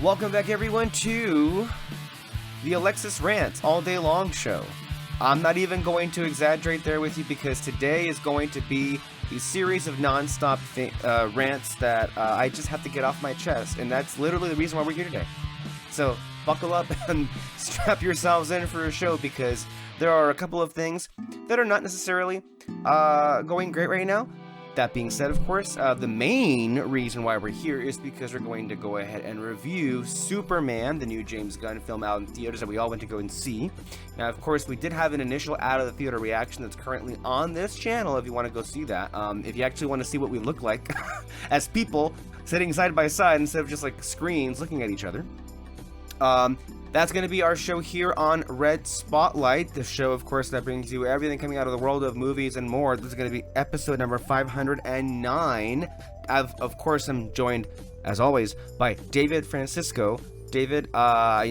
Welcome back, everyone, to the Alexis Rants All Day Long show. I'm not even going to exaggerate there with you because today is going to be a series of non-stop rants that I just have to get off my chest, and that's literally the reason why we're here today. So buckle up and strap yourselves in for a show because there are a couple of things that are not necessarily going great right now. That being said, of course, the main reason why we're here is because we're going to go ahead and review Superman, the new James Gunn film out in theaters that we all went to go and see. Now, of course, we did have an initial out-of-the-theater reaction that's currently on this channel if you want to go see that. If you actually want to see what we look like as people sitting side by side instead of just like screens looking at each other. That's going to be our show here on Red Spotlight, the show, of course, that brings you everything coming out of the world of movies and more. This is going to be episode number 509. Of course, I'm joined, as always, by David Francisco. David, I'll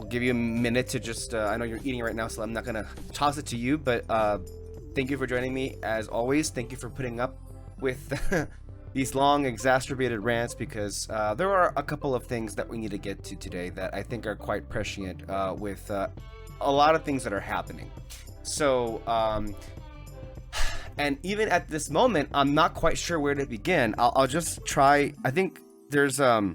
give you a minute to just, I know you're eating right now, so I'm not going to toss it to you, but thank you for joining me, as always. Thank you for putting up with these long, exacerbated rants, because there are a couple of things that we need to get to today that I think are quite prescient with a lot of things that are happening. So, and even at this moment, I'm not quite sure where to begin. I'll just try. I think there's a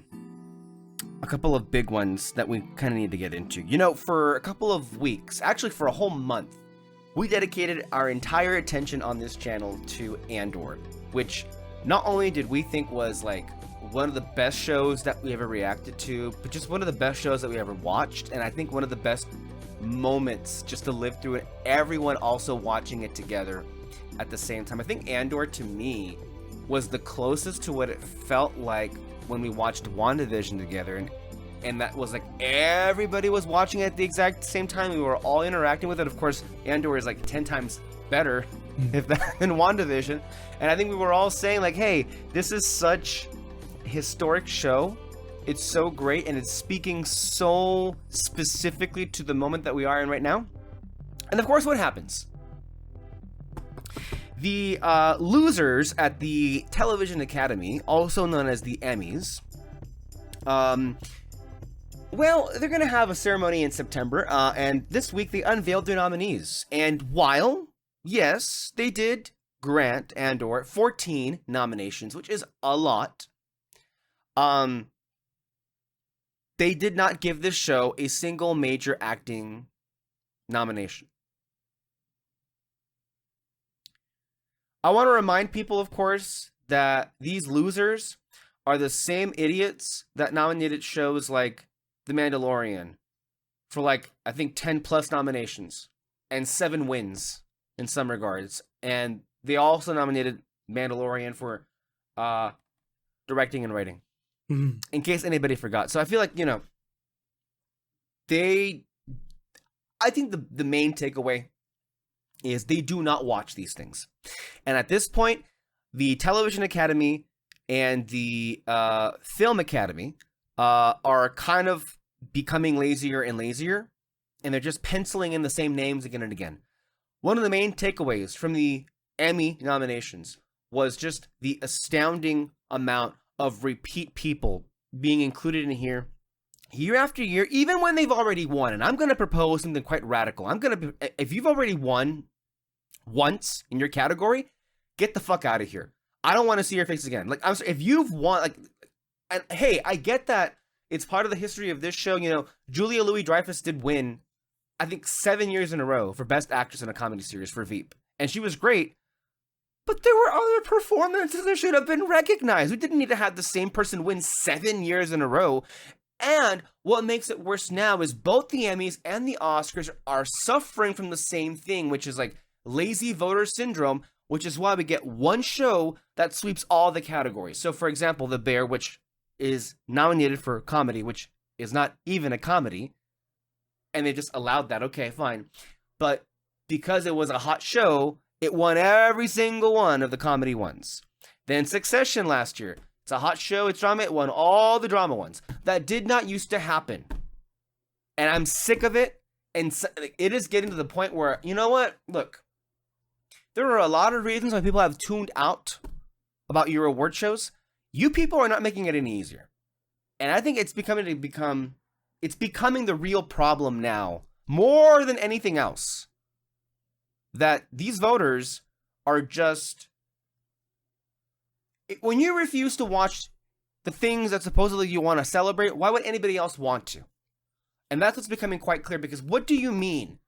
couple of big ones that we kind of need to get into. You know, for a couple of weeks, actually for a whole month, we dedicated our entire attention on this channel to Andor, which not only did we think was like one of the best shows that we ever reacted to, but just one of the best shows that we ever watched, and I think one of the best moments just to live through it, everyone also watching it together at the same time. I think Andor, to me, was the closest to what it felt like when we watched WandaVision together, and that was like everybody was watching it at the exact same time. We were all interacting with it. Of course, Andor is like 10 times better if that than WandaVision, and I think we were all saying like, hey, this is such a historic show, it's so great, and it's speaking so specifically to the moment that we are in right now. And of course, what happens? The losers at the Television Academy, also known as the Emmys, well, they're gonna have a ceremony in September, and this week they unveiled their nominees, and while yes, they did grant Andor 14 nominations, which is a lot. They did not give this show a single major acting nomination. I want to remind people, of course, that these losers are the same idiots that nominated shows like The Mandalorian for like, I think 10 plus nominations and 7 wins in some regards, and they also nominated Mandalorian for directing and writing, in case anybody forgot. So I feel like, you know, I think the main takeaway is they do not watch these things, and at this point, the Television Academy and the Film Academy are kind of becoming lazier and lazier, and they're just penciling in the same names again and again. One of the main takeaways from the Emmy nominations was just the astounding amount of repeat people being included in here year after year, even when they've already won. And I'm going to propose something quite radical. If you've already won once in your category, get the fuck out of here. I don't want to see your face again. Like, I'm sorry, if you've won, like, and hey, I get that it's part of the history of this show. You know, Julia Louis-Dreyfus did win, I think, 7 years in a row for Best Actress in a Comedy Series for Veep. And she was great. But there were other performances that should have been recognized. We didn't need to have the same person win 7 years in a row. And what makes it worse now is both the Emmys and the Oscars are suffering from the same thing, which is like lazy voter syndrome, which is why we get one show that sweeps all the categories. So, for example, The Bear, which is nominated for comedy, which is not even a comedy, and they just allowed that. Okay, fine. But because it was a hot show, it won every single one of the comedy ones. Then Succession last year. It's a hot show, it's drama, it won all the drama ones. That did not used to happen. And I'm sick of it. And it is getting to the point where, you know what? Look, there are a lot of reasons why people have tuned out about your award shows. You people are not making it any easier. And I think it's becoming the real problem now, more than anything else, that these voters are just, when you refuse to watch the things that supposedly you want to celebrate, why would anybody else want to? And that's what's becoming quite clear, because what do you mean?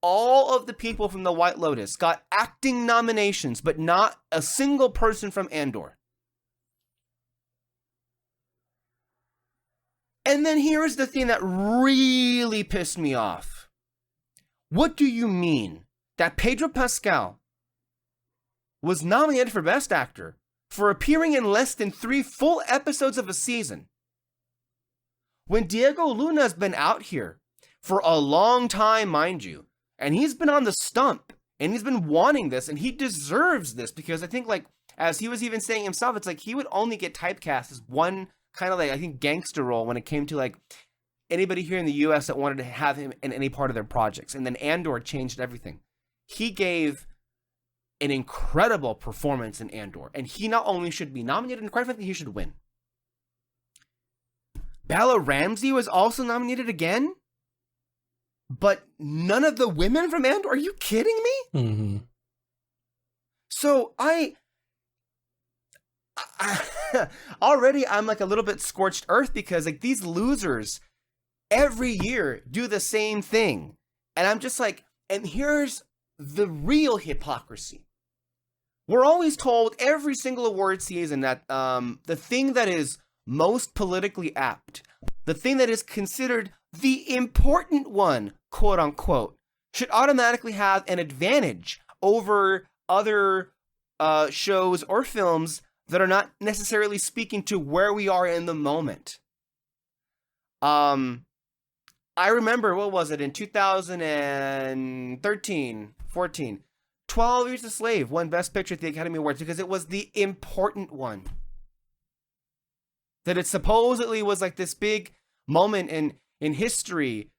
All of the people from The White Lotus got acting nominations, but not a single person from Andor. And then here's the thing that really pissed me off. What do you mean that Pedro Pascal was nominated for Best Actor for appearing in less than 3 full episodes of a season, when Diego Luna's been out here for a long time, mind you, and he's been on the stump, and he's been wanting this, and he deserves this, because I think, like, as he was even saying himself, it's like he would only get typecast as one kind of, like, I think, gangster role when it came to, like, anybody here in the U.S. that wanted to have him in any part of their projects. And then Andor changed everything. He gave an incredible performance in Andor, and he not only should be nominated, and quite frankly, he should win. Bella Ramsey was also nominated again, but none of the women from Andor. Are you kidding me? Mm-hmm. So I already I'm like a little bit scorched earth, because like these losers every year do the same thing, and I'm just like, and here's the real hypocrisy. We're always told every single award season that the thing that is most politically apt, the thing that is considered the important one, quote unquote, should automatically have an advantage over other shows or films that are not necessarily speaking to where we are in the moment. I remember, what was it, in 2013, 14, 12 Years a Slave won Best Picture at the Academy Awards because it was the important one. That it supposedly was like this big moment in history.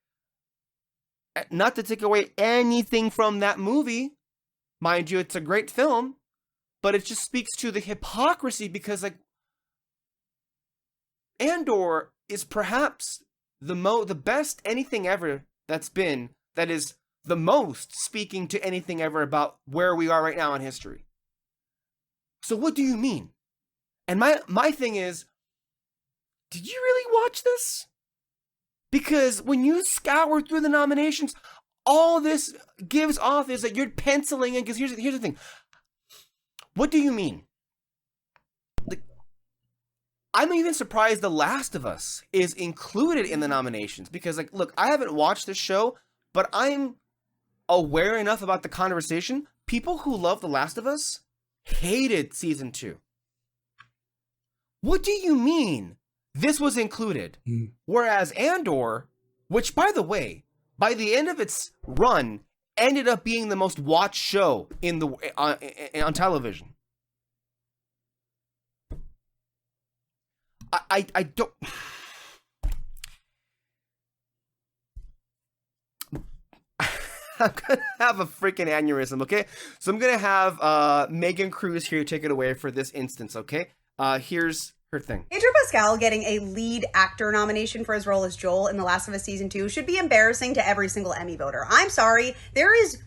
Not to take away anything from that movie. Mind you, it's a great film. But it just speaks to the hypocrisy, because like Andor is perhaps the best anything ever that's been, that is the most speaking to anything ever about where we are right now in history. So what do you mean? And my thing is, did you really watch this? Because when you scour through the nominations, all this gives off is that you're penciling in, because here's the thing. What do you mean? Like, I'm even surprised The Last of Us is included in the nominations, because like, look, I haven't watched this show, but I'm aware enough about the conversation. People who love The Last of Us hated season 2. What do you mean this was included? Whereas Andor, which by the way, by the end of its run, ended up being the most watched show on television. I don't. I'm gonna have a freaking aneurysm, okay? So I'm gonna have Megan Cruz here take it away for this instance, okay? Here's her thing. Pedro Pascal getting a lead actor nomination for his role as Joel in The Last of Us Season 2 should be embarrassing to every single Emmy voter. I'm sorry, there is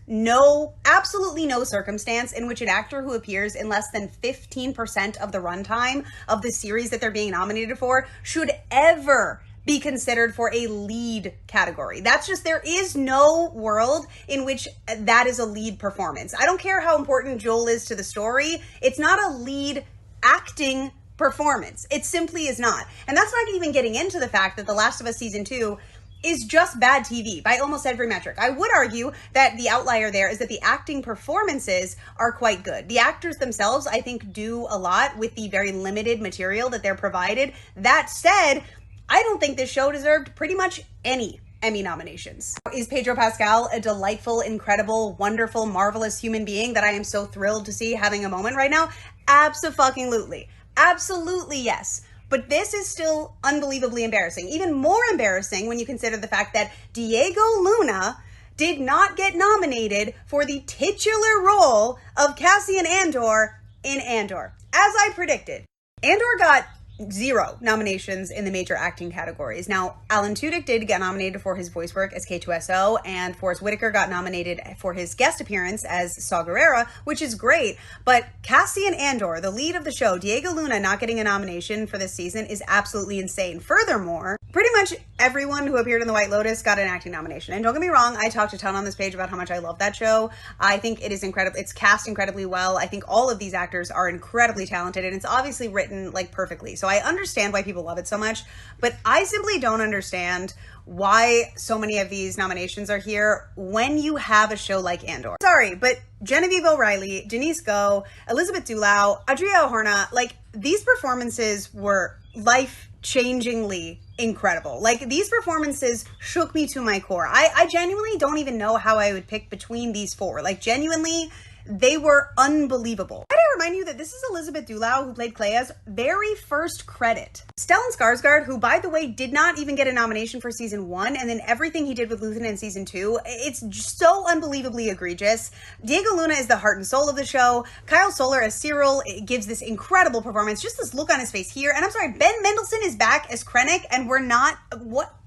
absolutely no circumstance in which an actor who appears in less than 15% of the runtime of the series that they're being nominated for should ever be considered for a lead category. That's just, there is no world in which that is a lead performance. I don't care how important Joel is to the story, it's not a lead acting performance. It simply is not. And that's not even getting into the fact that The Last of Us Season 2 is just bad TV by almost every metric. I would argue that the outlier there is that the acting performances are quite good. The actors themselves, I think, do a lot with the very limited material that they're provided. That said, I don't think this show deserved pretty much any Emmy nominations. Is Pedro Pascal a delightful, incredible, wonderful, marvelous human being that I am so thrilled to see having a moment right now? Abso-fucking-lutely. Absolutely, yes. But this is still unbelievably embarrassing. Even more embarrassing when you consider the fact that Diego Luna did not get nominated for the titular role of Cassian Andor in Andor. As I predicted, Andor got zero nominations in the major acting categories. Now, Alan Tudyk did get nominated for his voice work as K2SO, and Forrest Whitaker got nominated for his guest appearance as Saw Gerrera, which is great. But Cassian Andor, the lead of the show, Diego Luna, not getting a nomination for this season is absolutely insane. Furthermore, pretty much everyone who appeared in The White Lotus got an acting nomination. And don't get me wrong, I talked a ton on this page about how much I love that show. I think it is incredible. It's cast incredibly well. I think all of these actors are incredibly talented, and it's obviously written like perfectly. So I understand why people love it so much, but I simply don't understand why so many of these nominations are here when you have a show like Andor. Sorry, but Genevieve O'Reilly, Denise Go, Elizabeth Dulau, Adria Ohorna, like these performances were life-changingly incredible. Like these performances shook me to my core. I genuinely don't even know how I would pick between these four. Like genuinely, they were unbelievable. I gotta remind you that this is Elizabeth Dulau, who played Clea's very first credit. Stellan Skarsgård, who by the way did not even get a nomination for season 1, and then everything he did with Luthen in season 2, it's so unbelievably egregious. Diego Luna is the heart and soul of the show. Kyle Soller as Cyril gives this incredible performance, just this look on his face here. And I'm sorry, Ben Mendelsohn is back as Krennic, and we're not, what?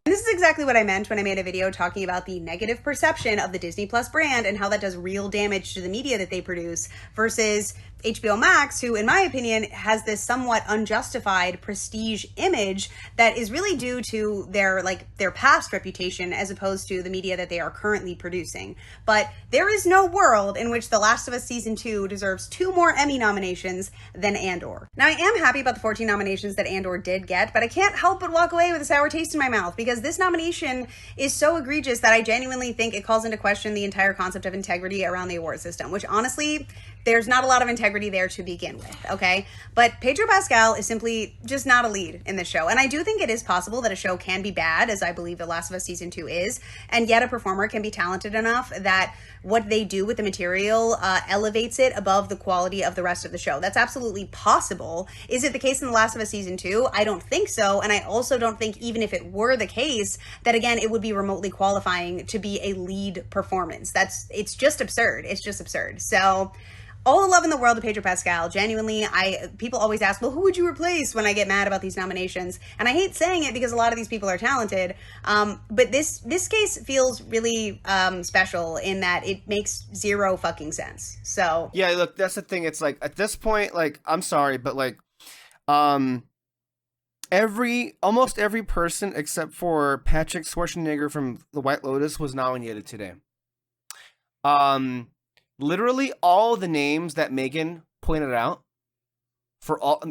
And this is exactly what I meant when I made a video talking about the negative perception of the Disney Plus brand and how that does real damage to the media that they produce versus HBO Max, who in my opinion has this somewhat unjustified prestige image that is really due to their past reputation as opposed to the media that they are currently producing. But there is no world in which The Last of Us Season 2 deserves 2 more Emmy nominations than Andor. Now I am happy about the 14 nominations that Andor did get, but I can't help but walk away with a sour taste in my mouth because this nomination is so egregious that I genuinely think it calls into question the entire concept of integrity around the award system, which honestly, there's not a lot of integrity there to begin with, okay? But Pedro Pascal is simply just not a lead in the show. And I do think it is possible that a show can be bad, as I believe The Last of Us Season 2 is, and yet a performer can be talented enough that what they do with the material elevates it above the quality of the rest of the show. That's absolutely possible. Is it the case in The Last of Us Season 2? I don't think so. And I also don't think, even if it were the case, that again, it would be remotely qualifying to be a lead performance. It's just absurd. It's just absurd. So all the love in the world to Pedro Pascal. Genuinely, people always ask, well, who would you replace when I get mad about these nominations? And I hate saying it because a lot of these people are talented. But this case feels really special in that it makes zero fucking sense. So yeah, look, that's the thing. It's like at this point, like I'm sorry, but like, almost every person except for Patrick Schwarzenegger from The White Lotus was nominated today. Literally all the names that Megan pointed out for all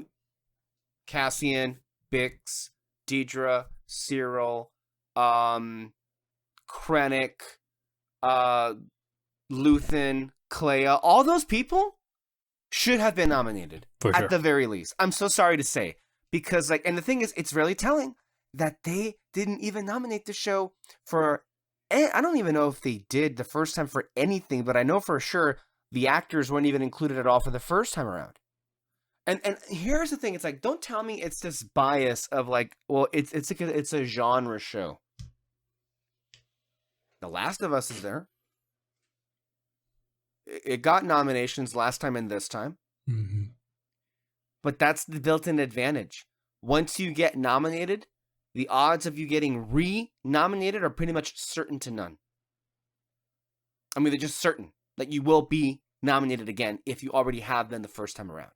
Cassian, Bix, Deidre, Cyril, Krennic, Luthen, Clea, all those people should have been nominated at the very least. I'm so sorry to say, because like, and the thing is, it's really telling that they didn't even nominate the show for. I don't even know if they did the first time for anything, but I know for sure the actors weren't even included at all for the first time around. And here's the thing: it's like, don't tell me it's this bias of like, well, it's a genre show. The Last of Us is there. It got nominations last time and this time, but that's the built-in advantage. Once you get nominated, the odds of you getting re-nominated are pretty much certain to none. I mean, they're just certain that you will be nominated again if you already have been the first time around.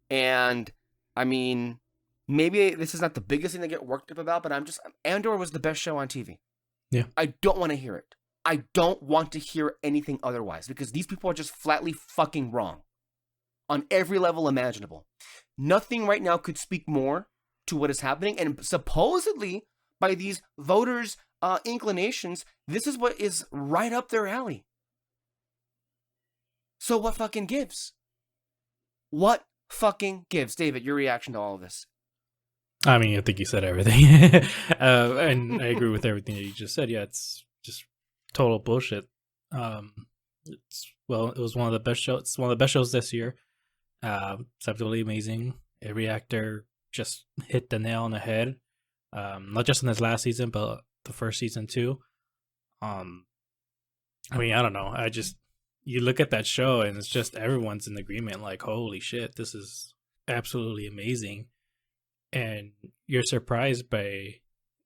And, I mean, maybe this is not the biggest thing to get worked up about, but Andor was the best show on TV. Yeah. I don't want to hear it. I don't want to hear anything otherwise because these people are just flatly fucking wrong on every level imaginable. Nothing right now could speak more to what is happening, and supposedly by these voters' inclinations, this is what is right up their alley. So what fucking gives? What fucking gives? David, your reaction to all of this? I mean, I think you said everything. And I agree with everything that you just said. Yeah, it's just total bullshit. It was one of the best shows. It's one of the best shows this year. It's absolutely amazing. Every actor just hit the nail on the head. Not just in this last season, but the first season too. I mean, I don't know. You look at that show and it's just everyone's in agreement. Like, holy shit, this is absolutely amazing, and you're surprised by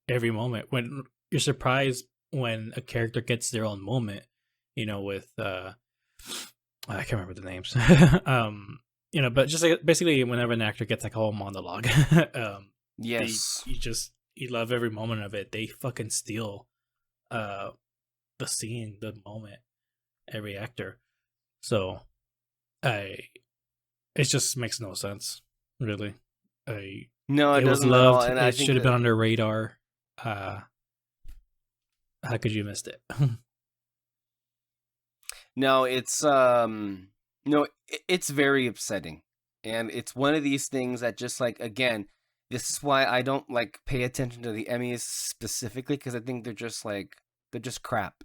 every moment. When you're surprised when a character gets their own moment, with I can't remember the names. But just like basically whenever an actor gets like a whole monologue, Yes. you love every moment of it. They fucking steal the scene, the moment, every actor. So it just makes no sense, really. No, it It was doesn't at all. loved. And I It think should have that, been on their radar. How could you missed it? no, it's very upsetting. And it's one of these things that just like, again, this is why I don't like pay attention to the Emmys specifically, because I think they're just crap.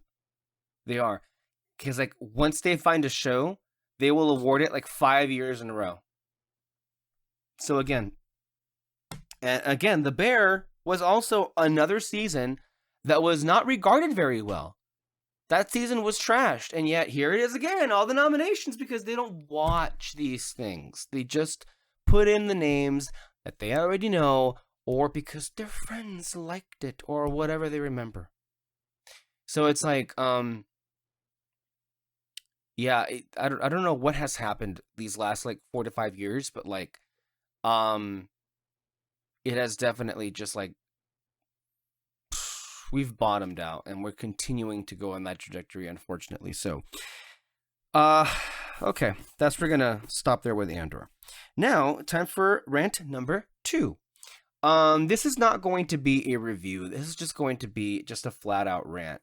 They are. Because like once they find a show, they will award it like 5 years in a row. So again, The Bear was also another season that was not regarded very well. That season was trashed, and yet here it is again, all the nominations, because they don't watch these things. They just put in the names that they already know, or because their friends liked it, or whatever they remember. So it's like, yeah, I don't know what has happened these last like 4 to 5 years, but like, it has definitely just like, we've bottomed out, and we're continuing to go on that trajectory, unfortunately. So, okay, we're gonna stop there with Andor. Now, time for rant number 2. This is not going to be a review. This is just going to be just a flat out rant.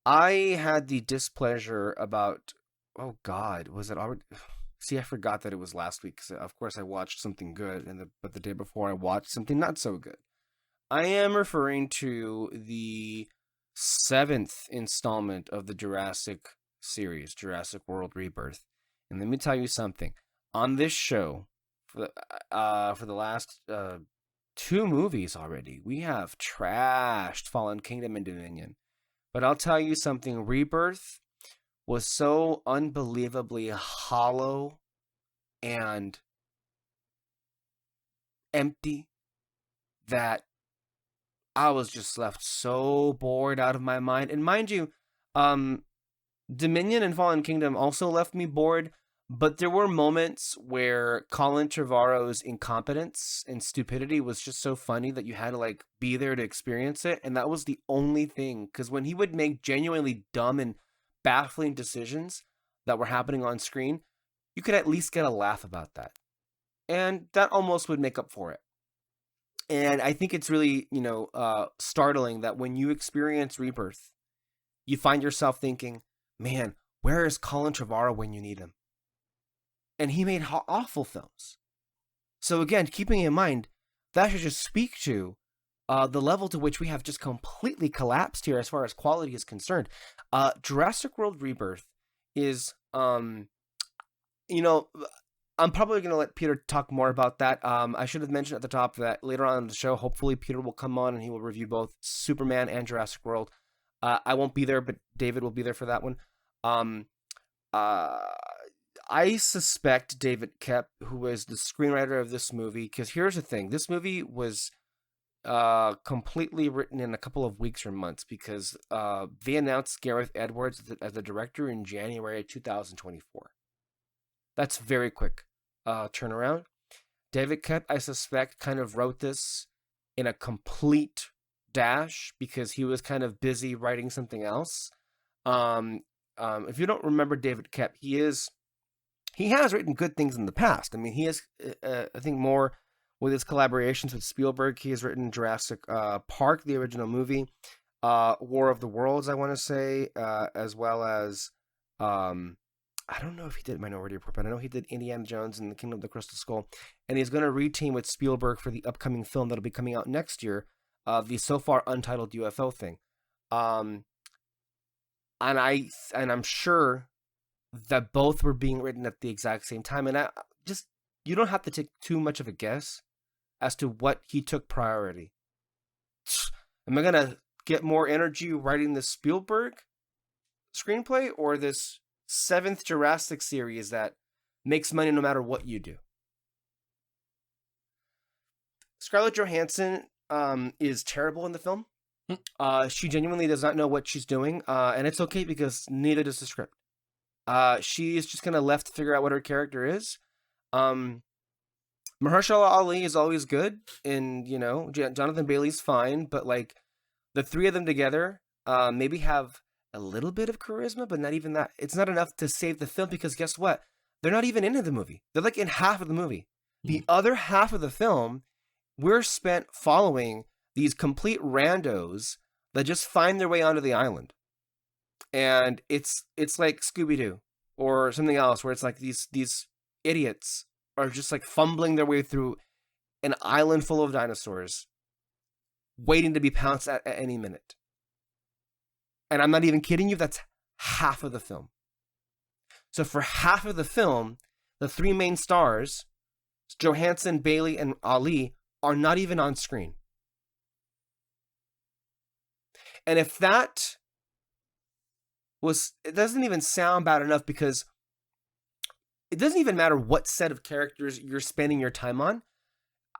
I had the displeasure about, oh God, was it already? See, I forgot that it was last week. 'Cause of course, I watched something good, but the day before I watched something not so good. I am referring to the 7th installment of the Jurassic series, Jurassic World Rebirth. And let me tell you something. On this show, for the last 2 movies already, we have trashed Fallen Kingdom and Dominion. But I'll tell you something. Rebirth was so unbelievably hollow and empty that I was just left so bored out of my mind. And mind you, Dominion and Fallen Kingdom also left me bored, but there were moments where Colin Trevorrow's incompetence and stupidity was just so funny that you had to like be there to experience it. And that was the only thing, because when he would make genuinely dumb and baffling decisions that were happening on screen, you could at least get a laugh about that. And that almost would make up for it. And I think it's really, startling that when you experience Rebirth, you find yourself thinking, man, where is Colin Trevorrow when you need him? And he made awful films. So again, keeping in mind, that should just speak to the level to which we have just completely collapsed here as far as quality is concerned. Jurassic World Rebirth is, I'm probably going to let Peter talk more about that. I should have mentioned at the top that later on in the show, hopefully Peter will come on and he will review both Superman and Jurassic World. I won't be there, but David will be there for that one. I suspect David Koepp, who was the screenwriter of this movie, because here's the thing. This movie was completely written in a couple of weeks or months, because they announced Gareth Edwards as the director in January 2024. That's very quick turnaround. David Koepp, I suspect, kind of wrote this in a complete dash because he was kind of busy writing something else. If you don't remember David Koepp, he has written good things in the past. I mean, he has, I think, more with his collaborations with Spielberg. He has written Jurassic Park, the original movie, War of the Worlds, I want to say, as well as, I don't know if he did Minority Report, but I know he did Indiana Jones and the Kingdom of the Crystal Skull. And he's going to reteam with Spielberg for the upcoming film that'll be coming out next year, the so far untitled UFO thing. And I'm sure that both were being written at the exact same time. And you don't have to take too much of a guess as to what he took priority. Am I going to get more energy writing the Spielberg screenplay or this 7th Jurassic series that makes money no matter what you do? Scarlett Johansson is terrible in the film. She genuinely does not know what she's doing, and it's okay because neither does the script. She's just kind of left to figure out what her character is. Mahershala Ali is always good, and Jonathan Bailey's fine, but like the three of them together, maybe have a little bit of charisma, but not even that. It's not enough to save the film because guess what? They're not even into the movie. They're like in half of the movie. The other half of the film, we're spent following these complete randos that just find their way onto the island. And it's like Scooby-Doo or something else where it's like these idiots are just like fumbling their way through an island full of dinosaurs waiting to be pounced at any minute. And I'm not even kidding you, that's half of the film. So for half of the film, the three main stars, Johansson, Bailey, and Ali, are not even on screen. And if that it doesn't even sound bad enough because it doesn't even matter what set of characters you're spending your time on.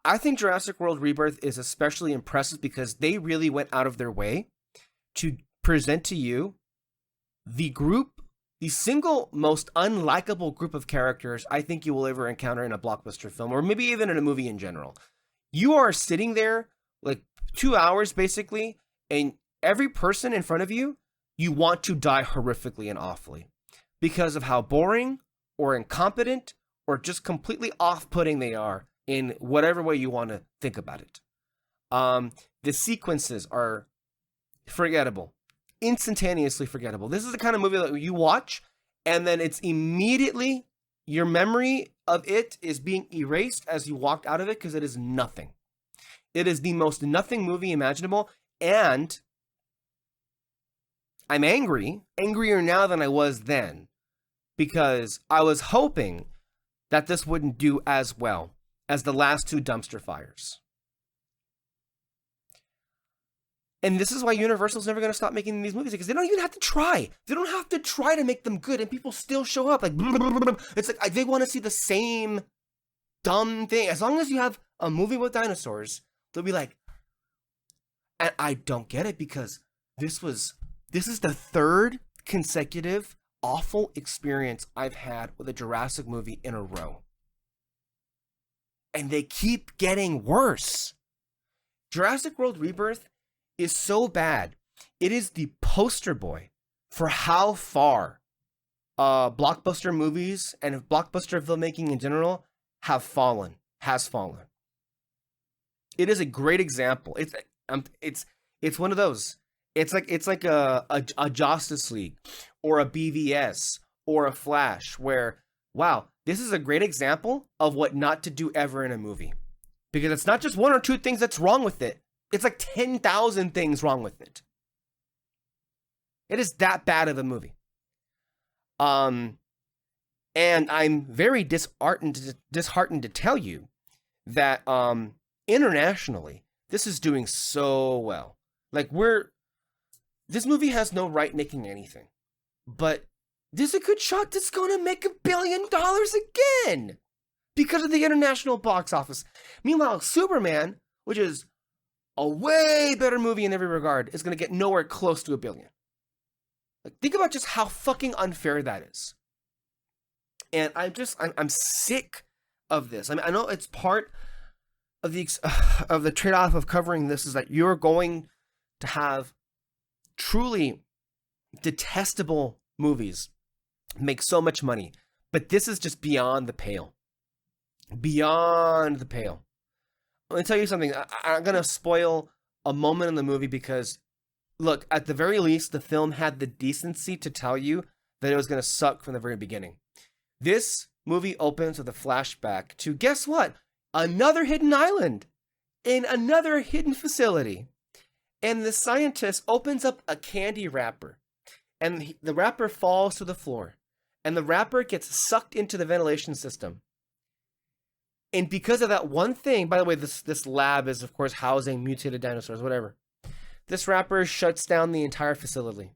I think Jurassic World Rebirth is especially impressive because they really went out of their way to present to you the single most unlikable group of characters I think you will ever encounter in a blockbuster film, or maybe even in a movie in general. You are sitting there like 2 hours basically, and every person in front of you, you want to die horrifically and awfully because of how boring or incompetent or just completely off-putting they are in whatever way you want to think about it. The sequences are forgettable, instantaneously forgettable. This is the kind of movie that you watch and then it's immediately your memory of it is being erased as you walked out of it because it is nothing. It is the most nothing movie imaginable, and I'm angrier now than I was then, because I was hoping that this wouldn't do as well as the last two dumpster fires. And this is why Universal's never going to stop making these movies, because they don't even have to try. They don't have to try to make them good, and people still show up. Like, blah, blah, blah, blah. It's like they want to see the same dumb thing. As long as you have a movie with dinosaurs, they'll be like, and I don't get it, because this is the third consecutive awful experience I've had with a Jurassic movie in a row. And they keep getting worse. Jurassic World Rebirth is so bad. It is the poster boy for how far blockbuster movies and blockbuster filmmaking in general has fallen. It is a great example. It's one of those. It's like a Justice League or a BVS or a Flash where, wow, this is a great example of what not to do ever in a movie. Because it's not just one or two things that's wrong with it. It's like 10,000 things wrong with it. It is that bad of a movie. And I'm very disheartened to tell you that internationally, this is doing so well. Like, this movie has no right making anything. But there's a good shot that's going to make $1 billion again because of the international box office. Meanwhile, Superman, which is a way better movie in every regard, is going to get nowhere close to $1 billion. Like, think about just how fucking unfair that is. And I'm sick of this. I mean, I know it's part of the trade-off of covering this is that you're going to have truly detestable movies make so much money, but this is just beyond the pale. Beyond the pale. Let me tell you something. I'm going to spoil a moment in the movie because, look, at the very least, the film had the decency to tell you that it was going to suck from the very beginning. This movie opens with a flashback to, guess what? Another hidden island in another hidden facility. And the scientist opens up a candy wrapper. And the wrapper falls to the floor. And the wrapper gets sucked into the ventilation system. And because of that one thing, by the way, this lab is, of course, housing mutated dinosaurs, whatever. This wrapper shuts down the entire facility.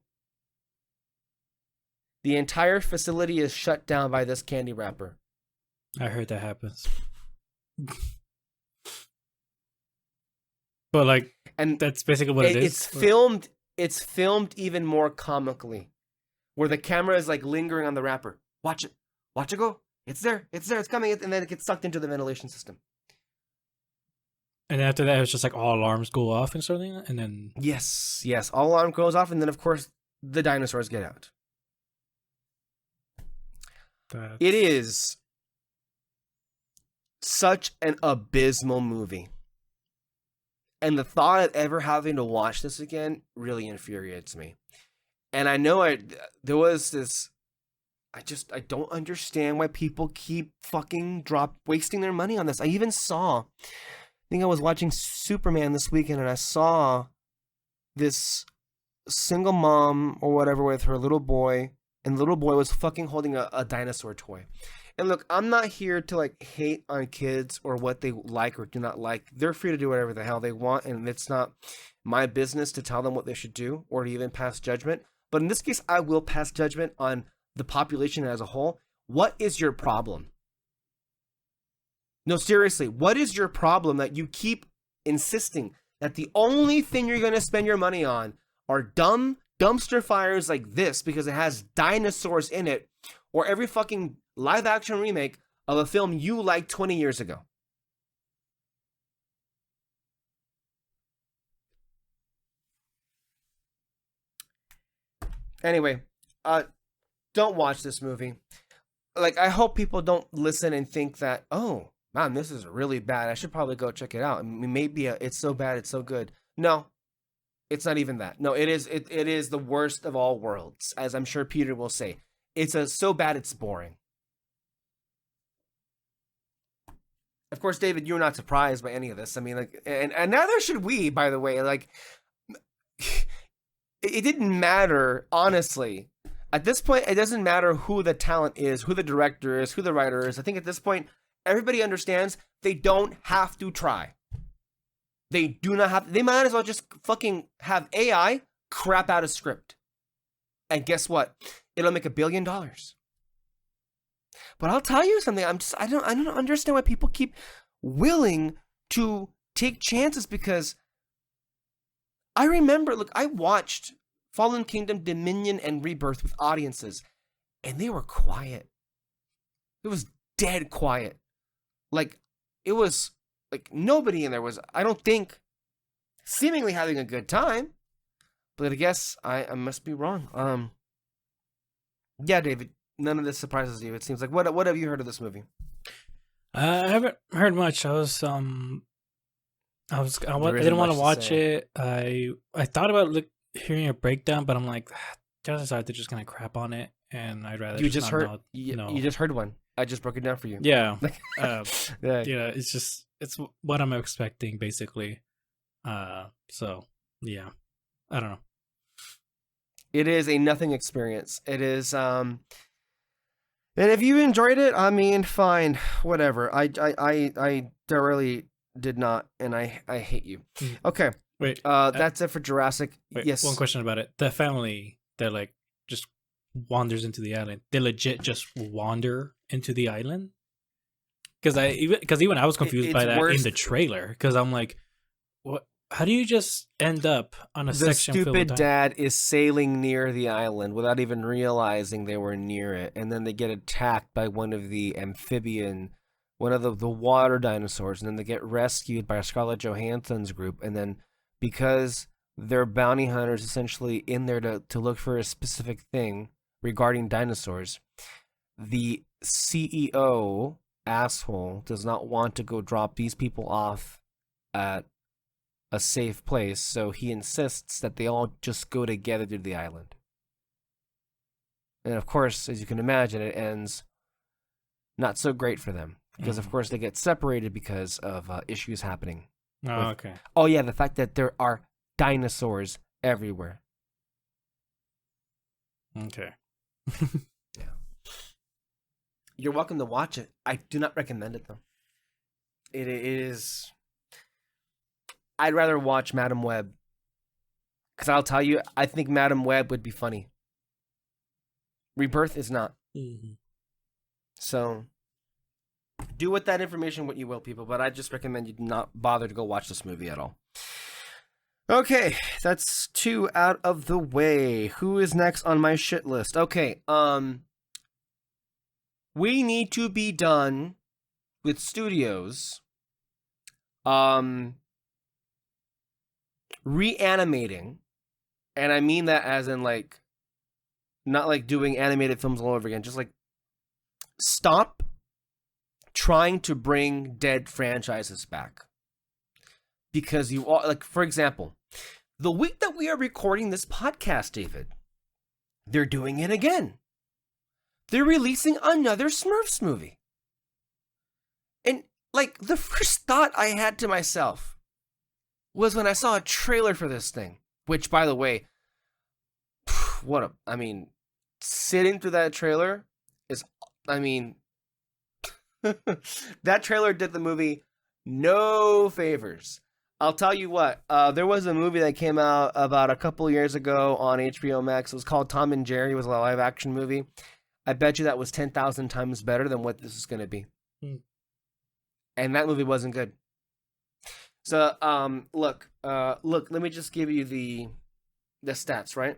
The entire facility is shut down by this candy wrapper. I heard that happens. But like, And that's basically what it is. It's filmed even more comically, where the camera is like lingering on the wrapper. Watch it go. It's there, it's coming, and then it gets sucked into the ventilation system. And after that, it's just like all alarms go off and something, and then Yes, all alarm goes off, and then of course the dinosaurs get out. It is such an abysmal movie. And the thought of ever having to watch this again really infuriates me. And I know there was this, I don't understand why people keep fucking wasting their money on this. I even saw, I think I was watching Superman this weekend, and I saw this single mom or whatever with her little boy, and the little boy was fucking holding a dinosaur toy. And look, I'm not here to like hate on kids or what they like or do not like. They're free to do whatever the hell they want, and it's not my business to tell them what they should do or to even pass judgment. But in this case, I will pass judgment on the population as a whole. What is your problem? No, seriously, what is your problem that you keep insisting that the only thing you're going to spend your money on are dumb dumpster fires like this because it has dinosaurs in it, or every fucking live action remake of a film you liked 20 years ago? Anyway, don't watch this movie. Like, I hope people don't listen and think that, oh, man, this is really bad. I should probably go check it out. I mean, maybe it's so bad, it's so good. No, it's not even that. No, it is the worst of all worlds, as I'm sure Peter will say. It's so bad it's boring. Of course, David, you're not surprised by any of this. I mean, like, and neither should we, by the way. Like, it didn't matter, honestly. At this point, it doesn't matter who the talent is, who the director is, who the writer is. I think at this point, everybody understands they don't have to try. They do not have. They might as well just fucking have AI crap out a script. And guess what? It'll make $1 billion. But I'll tell you something. I don't understand why people keep willing to take chances, because I remember, look, I watched Fallen Kingdom, Dominion, and Rebirth with audiences, and they were quiet. It was dead quiet. Like, it was like nobody in there was, I don't think, seemingly having a good time. But I guess I must be wrong. Yeah, David, none of this surprises you. It seems like, what have you heard of this movie? I haven't heard much. I didn't want to watch it. I thought about hearing a breakdown, but I'm like, chances are they're just gonna crap on it, and I'd rather you just heard one. I just broke it down for you. Yeah, yeah. It's what I'm expecting, basically. So yeah, I don't know. It is a nothing experience. It is, and if you enjoyed it, I mean, fine, whatever. I thoroughly did not, and I hate you. Okay. Wait. That's it for Jurassic. Wait, yes. One question about it. The family that like just wanders into the island. They legit just wander into the island. Because even I was confused by that in the trailer. Because I'm like, what? How do you just end up on a section filled with The stupid dad is sailing near the island without even realizing they were near it, and then they get attacked by one of the water dinosaurs, and then they get rescued by Scarlett Johansson's group, and then because they're bounty hunters essentially in there to look for a specific thing regarding dinosaurs, the CEO asshole does not want to go drop these people off at a safe place, so he insists that they all just go together to the island. And of course, as you can imagine, it ends not so great for them, because of course they get separated because of issues happening. Okay. Oh yeah, the fact that there are dinosaurs everywhere. Okay. Yeah. You're welcome to watch it. I do not recommend it though. It is. I'd rather watch Madam Web, because I'll tell you, I think Madam Web would be funny. Rebirth is not. Mm-hmm. So, do with that information what you will, people, but I just recommend you not bother to go watch this movie at all. Okay, that's 2 out of the way. Who is next on my shit list? Okay, we need to be done with studios reanimating, and I mean that as in like not like doing animated films all over again, just like stop trying to bring dead franchises back. Because you all, like, for example, the week that we are recording this podcast, David, they're doing it again. They're releasing another Smurfs movie. And, like, the first thought I had to myself was when I saw a trailer for this thing. Which, by the way, sitting through that trailer is, that trailer did the movie no favors. I'll tell you what, there was a movie that came out about a couple years ago on HBO Max. It was called Tom and Jerry. It was a live action movie. I bet you that was 10,000 times better than what this is going to be. And that movie wasn't good. So, look, let me just give you the stats, right?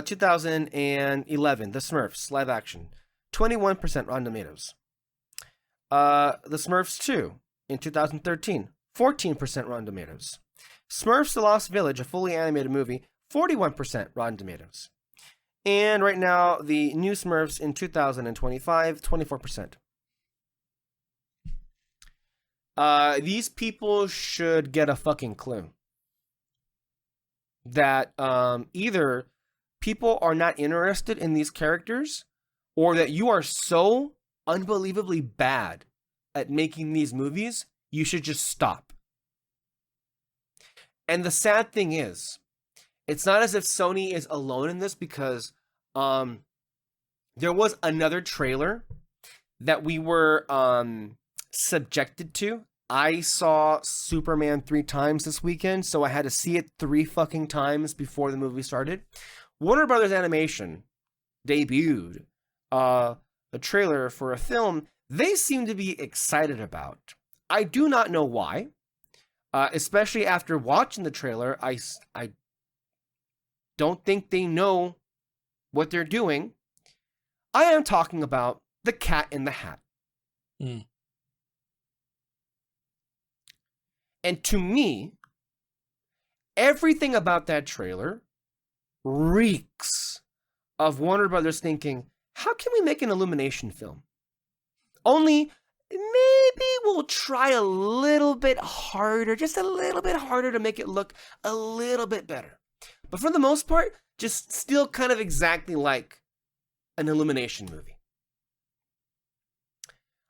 2011, The Smurfs, live action, 21% Rotten Tomatoes. The Smurfs 2 in 2013, 14% Rotten Tomatoes. Smurfs: The Lost Village, a fully animated movie, 41% Rotten Tomatoes. And right now, the new Smurfs in 2025, 24%. These people should get a fucking clue that either people are not interested in these characters, or that you are so unbelievably bad at making these movies, you should just stop. And the sad thing is, it's not as if Sony is alone in this, because there was another trailer that we were subjected to. I saw Superman 3 times this weekend, so I had to see it 3 fucking times before the movie started. Warner Brothers Animation debuted a trailer for a film they seem to be excited about. I do not know why, especially after watching the trailer. I don't think they know what they're doing. I am talking about The Cat in the Hat. And to me, everything about that trailer reeks of Warner Brothers thinking, how can we make an Illumination film? Only maybe we'll try a little bit harder, just a little bit harder to make it look a little bit better. But for the most part, just still kind of exactly like an Illumination movie.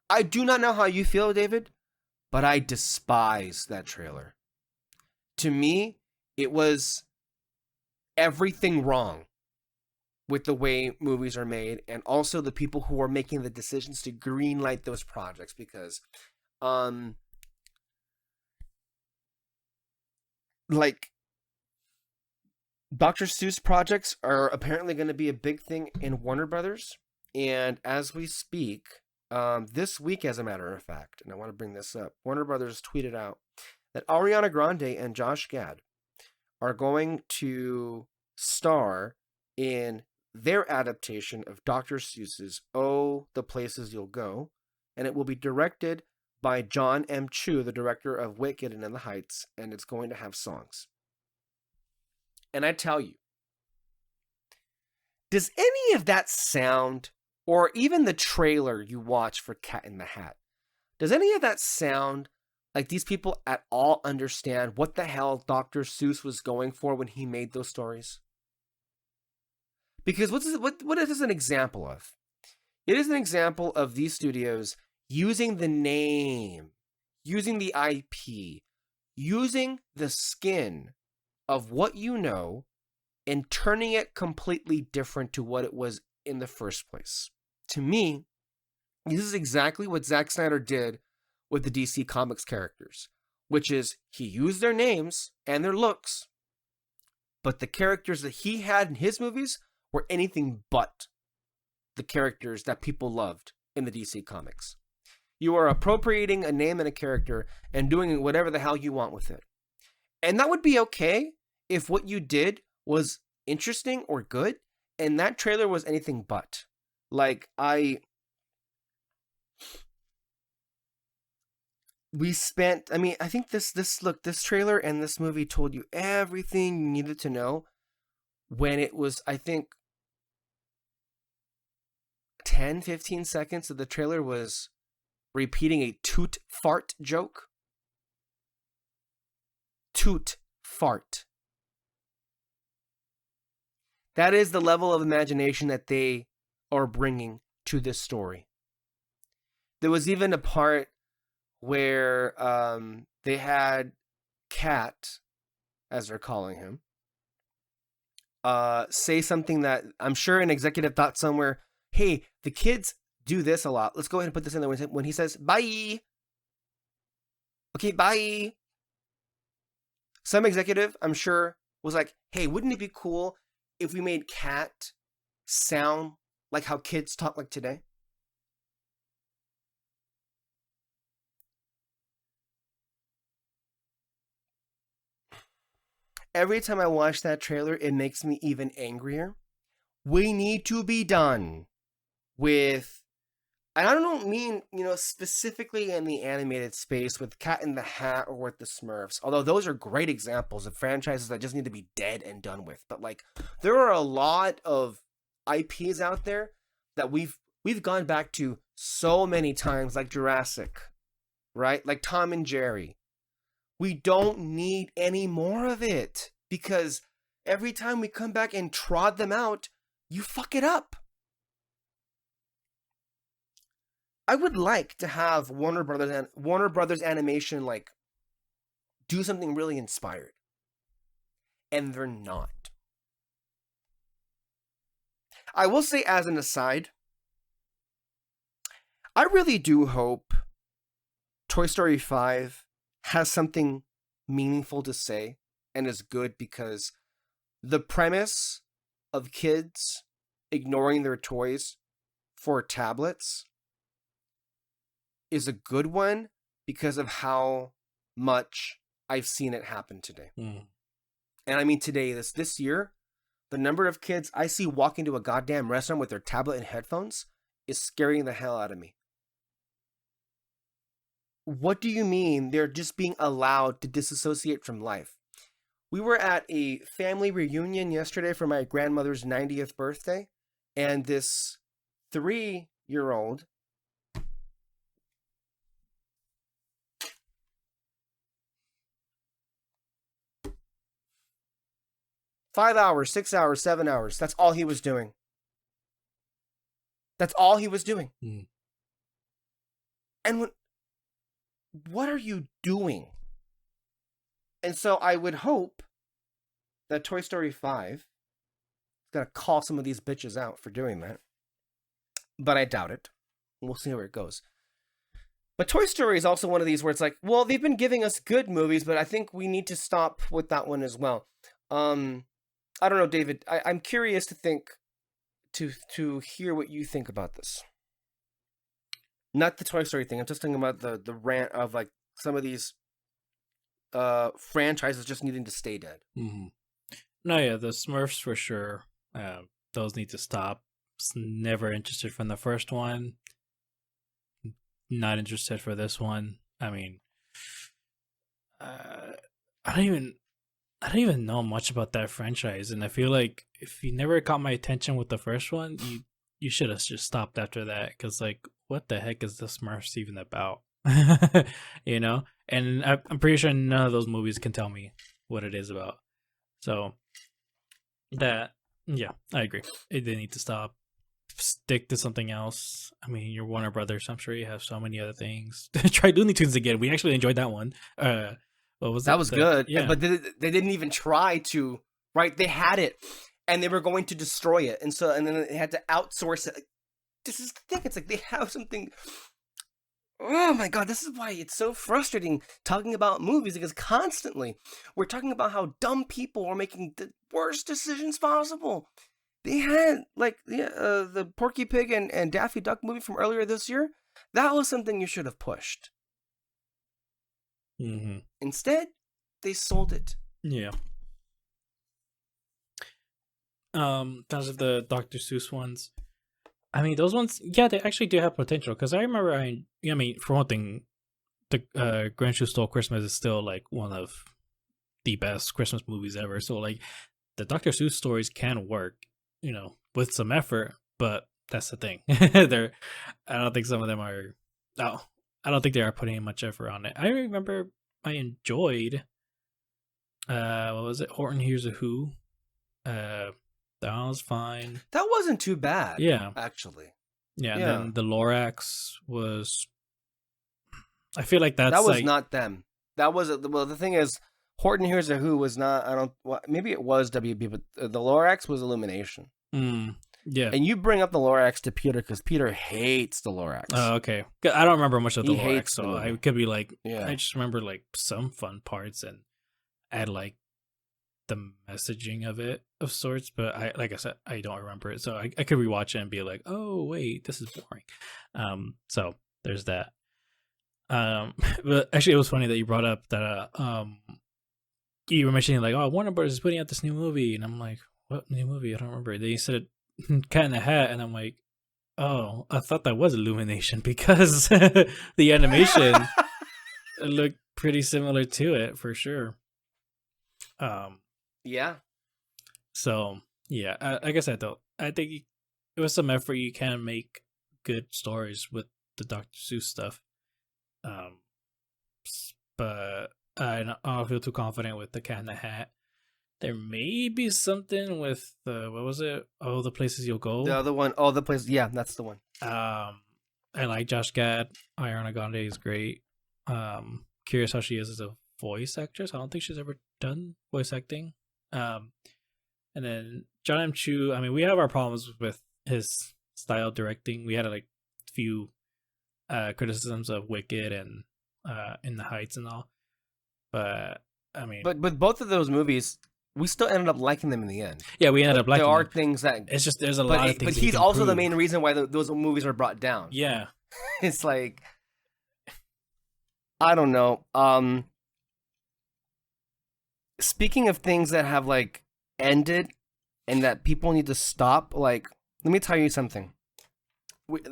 I do not know how you feel, David, but I despise that trailer. To me, it was everything wrong with the way movies are made, and also the people who are making the decisions to greenlight those projects, because like Dr. Seuss projects are apparently going to be a big thing in Warner Brothers, and as we speak, this week, as a matter of fact, and I want to bring this up, Warner Brothers tweeted out that Ariana Grande and Josh Gad are going to star in their adaptation of Dr. Seuss's Oh, the Places You'll Go, and it will be directed by John M. Chu, the director of Wicked and In the Heights, and it's going to have songs. And I tell you, does any of that sound, or even the trailer you watch for Cat in the Hat, does any of that sound like these people at all understand what the hell Dr. Seuss was going for when he made those stories? Because what is this an example of? It is an example of these studios using the name, using the IP, using the skin of what you know, and turning it completely different to what it was in the first place. To me, this is exactly what Zack Snyder did with the DC Comics characters, which is he used their names and their looks, but the characters that he had in his movies were anything but the characters that people loved in the DC Comics. You are appropriating a name and a character and doing whatever the hell you want with it. And that would be okay if what you did was interesting or good, and that trailer was anything but. Like, we spent, I mean, I think this trailer and this movie told you everything you needed to know when it was, I think, 10, 15 seconds of the trailer was repeating a toot fart joke. Toot fart. That is the level of imagination that they are bringing to this story. There was even a part where they had Cat, as they're calling him, say something that I'm sure an executive thought somewhere, hey, the kids do this a lot. Let's go ahead and put this in there when he says, bye. Okay, bye. Some executive, I'm sure, was like, hey, wouldn't it be cool if we made Cat sound like how kids talk like today? Every time I watch that trailer, it makes me even angrier. We need to be done with, and I don't mean, specifically in the animated space with Cat in the Hat or with the Smurfs, although those are great examples of franchises that just need to be dead and done with. But like, there are a lot of IPs out there that we've gone back to so many times, like Jurassic, right? Like Tom and Jerry. We don't need any more of it, because every time we come back and trot them out, you fuck it up. I would like to have Warner Brothers Animation like do something really inspired, and they're not. I will say, as an aside, I really do hope Toy Story 5 has something meaningful to say and is good, because the premise of kids ignoring their toys for tablets is a good one because of how much I've seen it happen today. And I mean today, this year, the number of kids I see walk into a goddamn restaurant with their tablet and headphones is scaring the hell out of me. What do you mean they're just being allowed to disassociate from life? We were at a family reunion yesterday for my grandmother's 90th birthday, and this 3-year-old five hours, 6 hours, 7 hours. That's all he was doing. That's all he was doing. And what are you doing? And so I would hope that Toy Story 5 is going to call some of these bitches out for doing that. But I doubt it. We'll see where it goes. But Toy Story is also one of these where it's like, well, they've been giving us good movies, but I think we need to stop with that one as well. I don't know, David. I'm curious to hear what you think about this. Not the Toy Story thing. I'm just thinking about the rant of like some of these franchises just needing to stay dead. No, yeah, the Smurfs for sure. Those need to stop. Never interested from the first one. Not interested for this one. I mean, I don't even know much about that franchise, and I feel like if you never caught my attention with the first one, you should have just stopped after that, because like, what the heck is the Smurfs even about? And I'm pretty sure none of those movies can tell me what it is about. So that, yeah, I agree. They need to stop. Stick to something else. I mean, you're Warner Brothers. I'm sure you have so many other things. Try Looney Tunes again. We actually enjoyed that one. What was that? That was good. Yeah. But they didn't even try to, right? They had it and they were going to destroy it. And then they had to outsource it. This is the thing. It's like they have something. Oh my God, this is why it's so frustrating talking about movies, because constantly we're talking about how dumb people are making the worst decisions possible. They had like the Porky Pig and Daffy Duck movie from earlier this year. That was something you should have pushed. Mm-hmm. Instead, they sold it. Yeah. Terms of the Dr. Seuss ones, I mean, those ones, yeah, they actually do have potential. Because I remember, I mean, for one thing, the Grinch Who Stole Christmas is still like one of the best Christmas movies ever. So like, the Dr. Seuss stories can work, with some effort. But that's the thing. I don't think some of them are. No, I don't think they are putting much effort on it. I remember I enjoyed. What was it? Horton Hears a Who. That was fine. That wasn't too bad. Yeah, actually. Yeah, and then the Lorax was. I feel like that was not them. That was the thing is, Horton Hears a Who was not. Maybe it was WB, but the Lorax was Illumination. Yeah, and you bring up the Lorax to Peter because Peter hates the Lorax. Oh, okay. I don't remember much of the He Lorax, so I could be like, I just remember like some fun parts and add like the messaging of it of sorts. But like I said, I don't remember it, so I could rewatch it and be like, oh wait, this is boring. So there's that. But actually, it was funny that you brought up that you were mentioning like, oh, Warner Bros is putting out this new movie, and I'm like, what new movie? I don't remember. Then you said Cat in the Hat, and I'm like, oh, I thought that was Illumination because the animation looked pretty similar to it for sure. Yeah. So yeah, like I said though, I think it was some effort. You can make good stories with the Dr. Seuss stuff. But I don't feel too confident with the Cat in the Hat. There may be something with what was it? Oh, the Places You'll Go. The other one, the places. Yeah, that's the one. I like Josh Gad. Ariana Grande is great. Curious how she is as a voice actress. I don't think she's ever done voice acting. And then John M. Chu. I mean, we have our problems with his style directing. We had like a few criticisms of Wicked and In the Heights and all. But I mean, but with both of those movies, we still ended up liking them in the end. Yeah, we ended up liking them. There are things that it's just there's a lot of things. But he's also the main reason why those movies are brought down. Yeah, it's like I don't know. Speaking of things that have like ended and that people need to stop, like let me tell you something.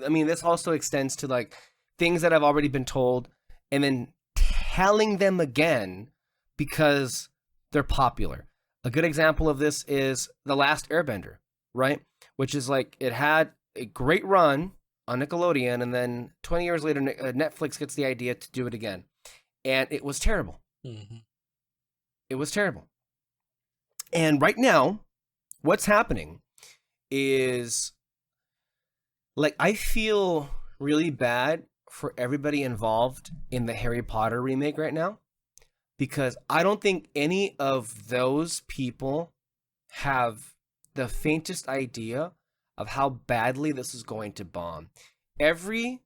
I mean, this also extends to like things that have already been told and then telling them again because they're popular. A good example of this is The Last Airbender, right? Which is like it had a great run on Nickelodeon, and then 20 years later, Netflix gets the idea to do it again, and it was terrible. Mm-hmm. It was terrible. And right now, what's happening is like I feel really bad for everybody involved in the Harry Potter remake right now. Because I don't think any of those people have the faintest idea of how badly this is going to bomb. I mean,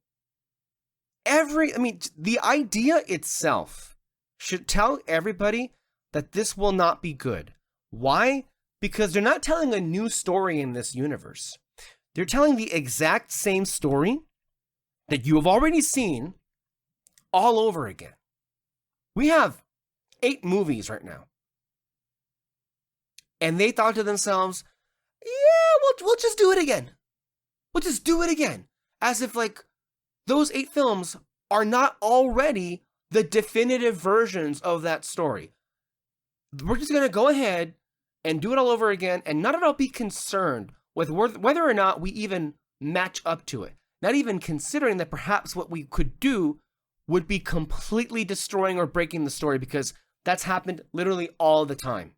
the idea itself should tell everybody that this will not be good. Why? Because they're not telling a new story in this universe. They're telling the exact same story that you have already seen all over again. We have 8 movies right now. And they thought to themselves, yeah, we'll just do it again. We'll just do it again. As if like those 8 films are not already the definitive versions of that story. We're just going to go ahead and do it all over again and not at all be concerned with whether or not we even match up to it. Not even considering that perhaps what we could do would be completely destroying or breaking the story because that's happened literally all the time.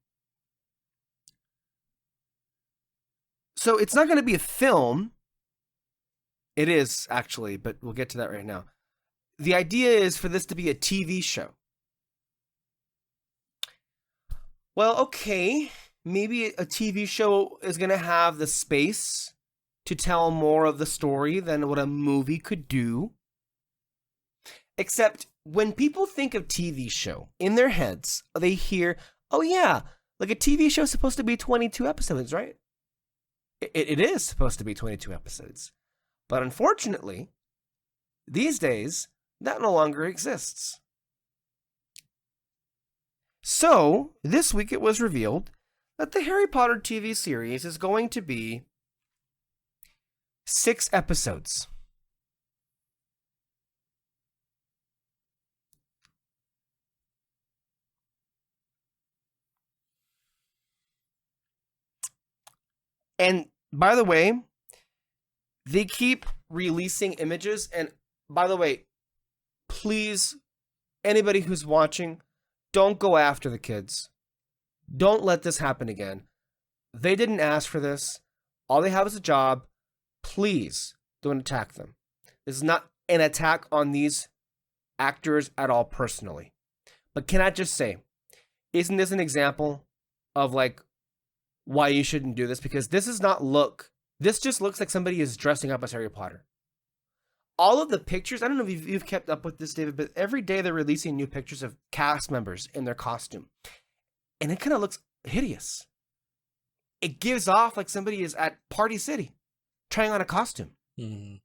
So it's not going to be a film. It is, actually, but we'll get to that right now. The idea is for this to be a TV show. Well, okay, maybe a TV show is going to have the space to tell more of the story than what a movie could do. Except when people think of TV show, in their heads, they hear, oh yeah, like a TV show is supposed to be 22 episodes, right? It is supposed to be 22 episodes. But unfortunately, these days, that no longer exists. So, this week it was revealed that the Harry Potter TV series is going to be 6 episodes. And by the way, they keep releasing images. And by the way, please, anybody who's watching, don't go after the kids. Don't let this happen again. They didn't ask for this. All they have is a job. Please don't attack them. This is not an attack on these actors at all personally. But can I just say, isn't this an example of like why you shouldn't do this? Because this just looks like somebody is dressing up as Harry Potter. All of the pictures, I don't know if you've kept up with this, David, but every day they're releasing new pictures of cast members in their costume. And it kind of looks hideous. It gives off like somebody is at Party City trying on a costume. Mm.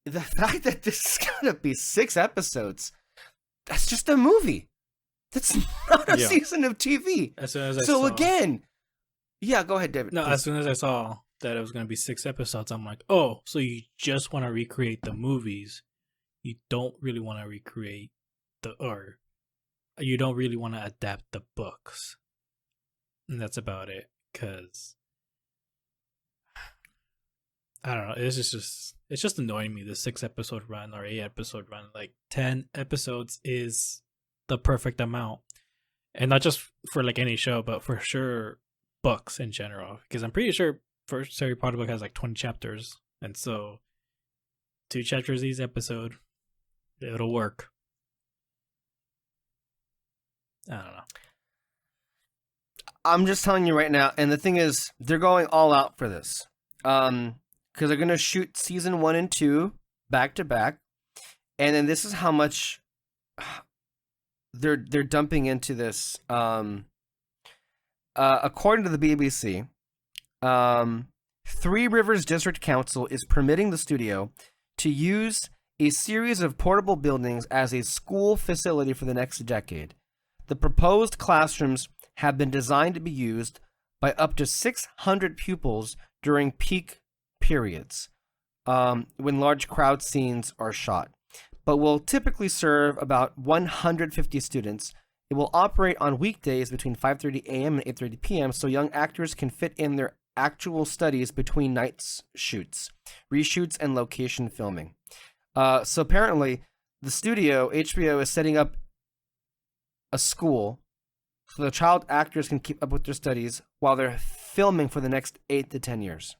The fact that this is going to be 6 episodes, that's just a movie. That's not a season of TV. As soon as I so saw, again, yeah, go ahead, David. No, please. as soon as I saw that it was going to be 6 episodes, I'm like, oh, so you just want to recreate the movies. You don't really want to recreate or you don't really want to adapt the books. And that's about it. Because I don't know. It's just annoying me. The 6 episode run or 8 episode run, like 10 episodes is the perfect amount, and not just for like any show, but for sure books in general. Because I'm pretty sure first Harry Potter book has like 20 chapters, and so 2 chapters each episode, it'll work. I don't know. I'm just telling you right now, and the thing is, they're going all out for this. Because they're going to shoot season 1 and 2 back to back. And then this is how much they're dumping into this. According to the BBC, Three Rivers District Council is permitting the studio to use a series of portable buildings as a school facility for the next decade. The proposed classrooms have been designed to be used by up to 600 pupils during peak periods, when large crowd scenes are shot, but will typically serve about 150 students. It will operate on weekdays between 5:30 a.m. and 8:30 p.m. so young actors can fit in their actual studies between nights shoots, reshoots, and location filming. So apparently, the studio, HBO, is setting up a school so the child actors can keep up with their studies while they're filming for the next 8 to 10 years.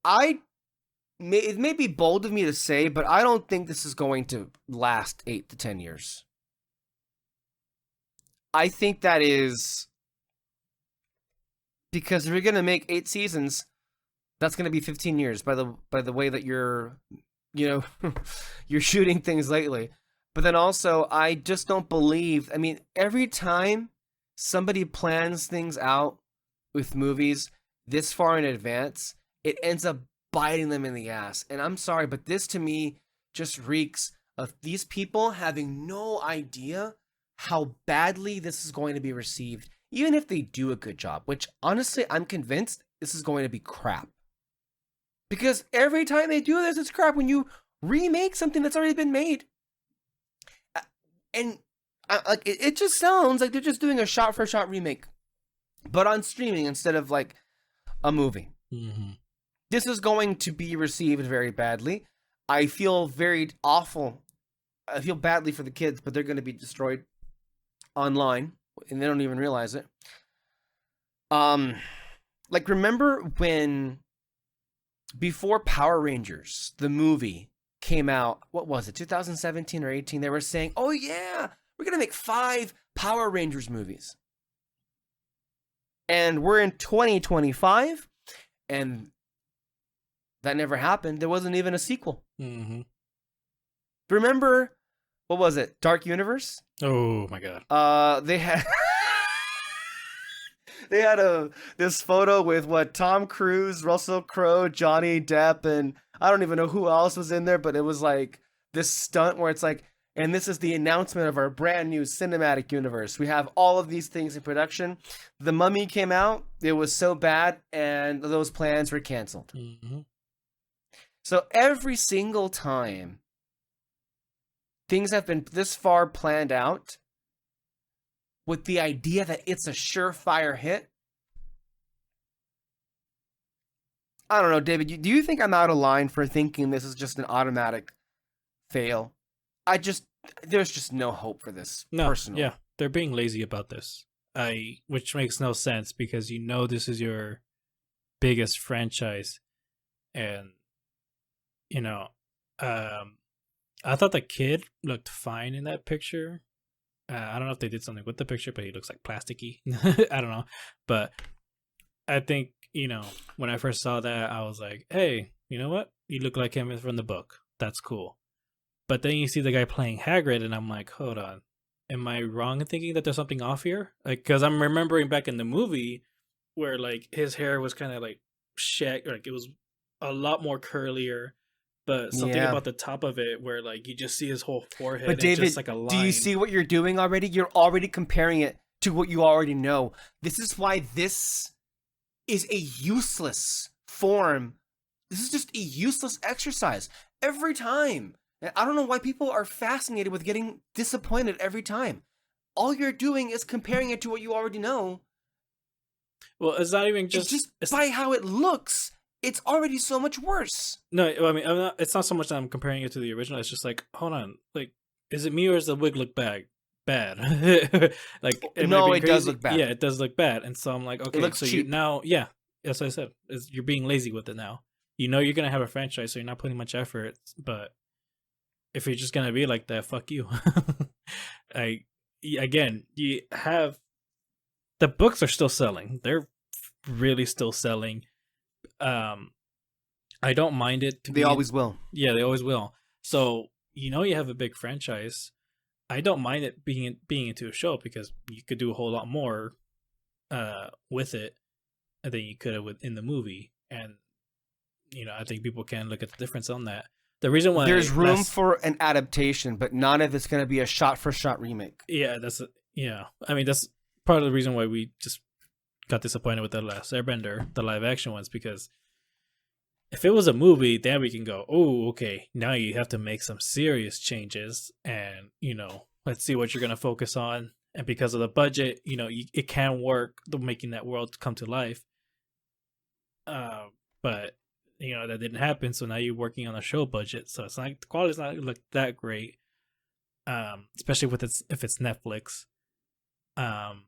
It may be bold of me to say, but I don't think this is going to last 8 to 10 years. I think that is because if you're going to make 8 seasons, that's going to be 15 years by the way that you're shooting things lately. But then also, I just don't believe, I mean, every time somebody plans things out with movies this far in advance, it ends up biting them in the ass. And I'm sorry, but this to me just reeks of these people having no idea how badly this is going to be received, even if they do a good job, which honestly, I'm convinced this is going to be crap. Because every time they do this, it's crap when you remake something that's already been made. And it just sounds like they're just doing a shot-for-shot remake, but on streaming instead of like a movie. Mm-hmm. This is going to be received very badly. I feel very awful. I feel badly for the kids, but they're going to be destroyed online, and they don't even realize it. Like, remember when, before Power Rangers, the movie came out, what was it, 2017 or 18, they were saying, oh yeah, we're going to make 5 Power Rangers movies. And we're in 2025, and that never happened. There wasn't even a sequel. Mm-hmm. Remember, what was it, Dark Universe? Oh my god. They had they had this photo with Tom Cruise, Russell Crowe, Johnny Depp, and I don't even know who else was in there, but it was like this stunt where it's like, and this is the announcement of our brand new cinematic universe. We have all of these things in production. The Mummy came out. It was so bad, and those plans were canceled. Mm-hmm. So every single time things have been this far planned out with the idea that it's a surefire hit, I don't know, David, do you think I'm out of line for thinking this is just an automatic fail? There's just no hope for this. No, personally. yeah, they're being lazy about this. Which makes no sense because this is your biggest franchise, and I thought the kid looked fine in that picture. I don't know if they did something with the picture, but he looks like plasticky. I don't know, but I think when I first saw that, I was like, hey, you know what? You look like him from the book. That's cool. But then you see the guy playing Hagrid, and I'm like, hold on. Am I wrong in thinking that there's something off here? Like, because I'm remembering back in the movie where, like, his hair was kind of, like, like, it was a lot more curlier, but something about the top of it where, like, you just see his whole forehead. But David, just like a line. Do you see what you're doing already? You're already comparing it to what you already know. This is why this is a useless form. This is just a useless exercise. Every time. And I don't know why people are fascinated with getting disappointed every time. All you're doing is comparing it to what you already know. Well, it's not even just... It's by how it looks, it's already so much worse. No, I mean, it's not so much that I'm comparing it to the original. It's just like, hold on. Like, is it me or does the wig look bad? Like, no, it does look bad. Yeah, it does look bad. And so I'm like, okay, it looks so cheap. yeah, that's what I said. You're being lazy with it now. You're going to have a franchise, so you're not putting much effort, but if you're just gonna be like that, fuck you. Again, you have the books are still selling. They're really still selling. I don't mind it. They always will. Yeah, they always will. So you have a big franchise. I don't mind it being into a show because you could do a whole lot more with it than you could have in the movie. And I think people can look at the difference on that. The reason why there's room for an adaptation, but none of it's going to be a shot-for-shot remake. Yeah, I mean, that's part of the reason why we just got disappointed with the last Airbender, the live-action ones, because if it was a movie, then we can go, oh, okay, now you have to make some serious changes, and let's see what you're going to focus on. And because of the budget, it can work, making that world come to life. But that didn't happen, so now you're working on a show budget, so it's not the quality's not look that great, especially if it's Netflix. And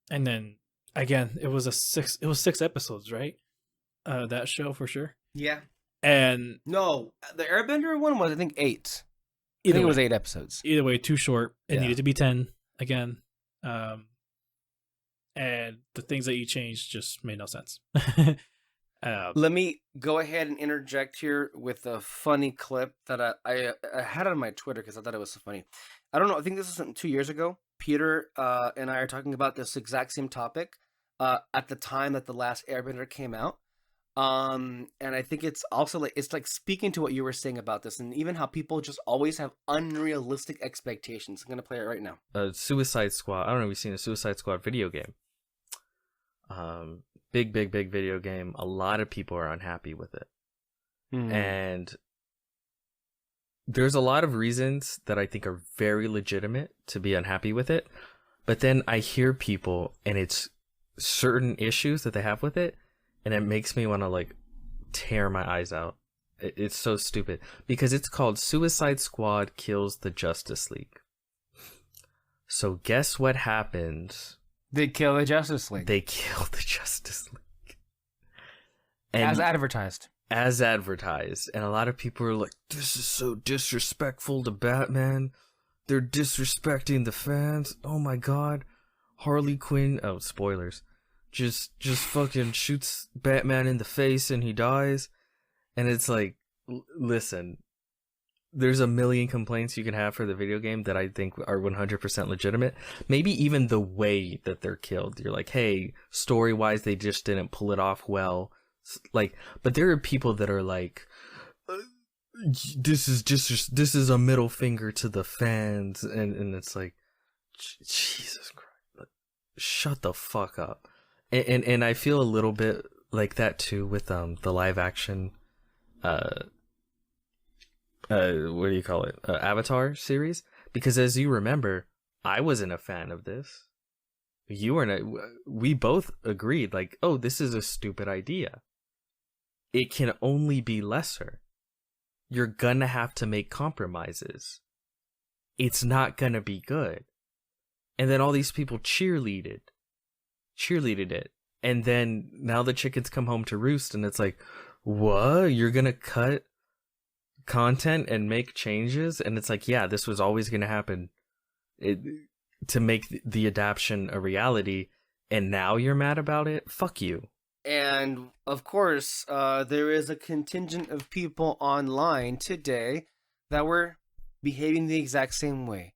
then again, it was 6 episodes, right? That show for sure. Yeah. And no, the Airbender one was I think 8. I think it was 8 episodes. Either way, too short. It needed to be 10 again. And the things that you changed just made no sense. Let me go ahead and interject here with a funny clip that I had on my Twitter because I thought it was so funny. I don't know. I think this was 2 years ago. Peter and I are talking about this exact same topic at the time that The Last Airbender came out. And I think it's also it's speaking to what you were saying about this and even how people just always have unrealistic expectations. I'm going to play it right now. Suicide Squad. I don't know if you've seen a Suicide Squad video game. Big video game. A lot of people are unhappy with it. Mm-hmm. And there's a lot of reasons that I think are very legitimate to be unhappy with it. But then I hear people and it's certain issues that they have with it. And it makes me want to tear my eyes out. It's so stupid because it's called Suicide Squad Kills the Justice League. So guess what happens? They kill the Justice League. They kill the Justice League. And as advertised. As advertised. And a lot of people are like, this is so disrespectful to Batman. They're disrespecting the fans. Oh my god. Harley Quinn. Oh, spoilers. Just fucking shoots Batman in the face and he dies. And it's like, listen. There's a million complaints you can have for the video game that I think are 100% legitimate. Maybe even the way that they're killed. You're like, hey, story-wise, they just didn't pull it off well. Like, but there are people that are like, this is a middle finger to the fans, and it's like, Jesus Christ, like, shut the fuck up. And I feel a little bit like that too with the live action what do you call it, Avatar series, because as you remember, I wasn't a fan of this. You weren't. We both agreed, like, oh, this is a stupid idea. It can only be lesser. You're gonna have to make compromises. It's not gonna be good. And then all these people cheerleaded it. And then now the chickens come home to roost, and it's like, what? You're gonna cut content and make changes? And it's like, yeah, this was always gonna happen. To make the adaptation a reality, and now you're mad about it? Fuck you. And of course, there is a contingent of people online today that were behaving the exact same way.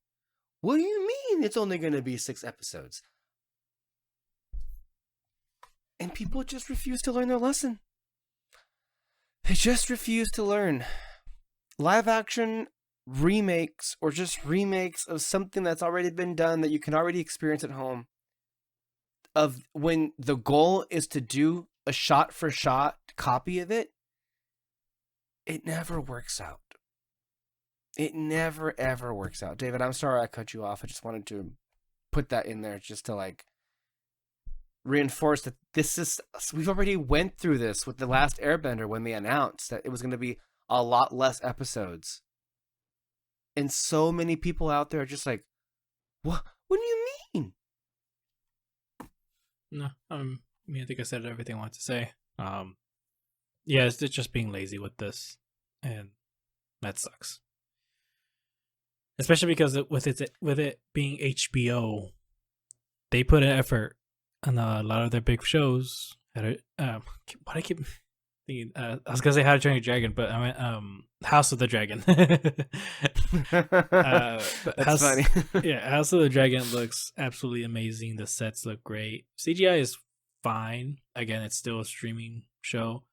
What do you mean it's only going to be 6 episodes? And people just refuse to learn their lesson. They just refuse to learn. Live action remakes, or just remakes of something that's already been done that you can already experience at home, of when the goal is to do a shot for shot copy of it, it never works out. It never ever works out. David, I'm sorry I cut you off. I just wanted to put that in there just to like reinforce that this is, we've already went through this with The Last Airbender when they announced that it was going to be a lot less episodes. And so many people out there are just like, what do you mean? No, I mean, I think I said everything I wanted to say. Yeah, it's just being lazy with this, and that sucks. Especially because with it being HBO, they put an effort on a lot of their big shows. What I keep thinking, I was gonna say How to Train Your Dragon, but I meant House of the Dragon. That's funny. Yeah, House of the Dragon looks absolutely amazing. The sets look great. CGI is fine. Again, it's still a streaming show,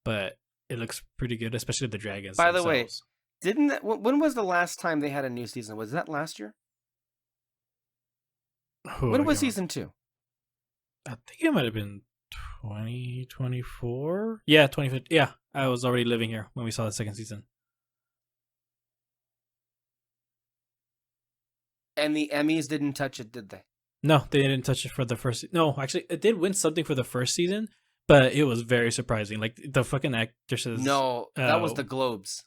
but it looks pretty good, especially the dragons. By the themselves. way, when was the last time they had a new season? Was that last year? When was season 2? I think it might have been 2024. Yeah, 2015. Yeah, I was already living here when we saw the second season. And the Emmys didn't touch it, did they? No, they didn't touch it for the first. No, actually, it did win something for the first season, but it was very surprising. Like the fucking actresses. No, that was the Globes.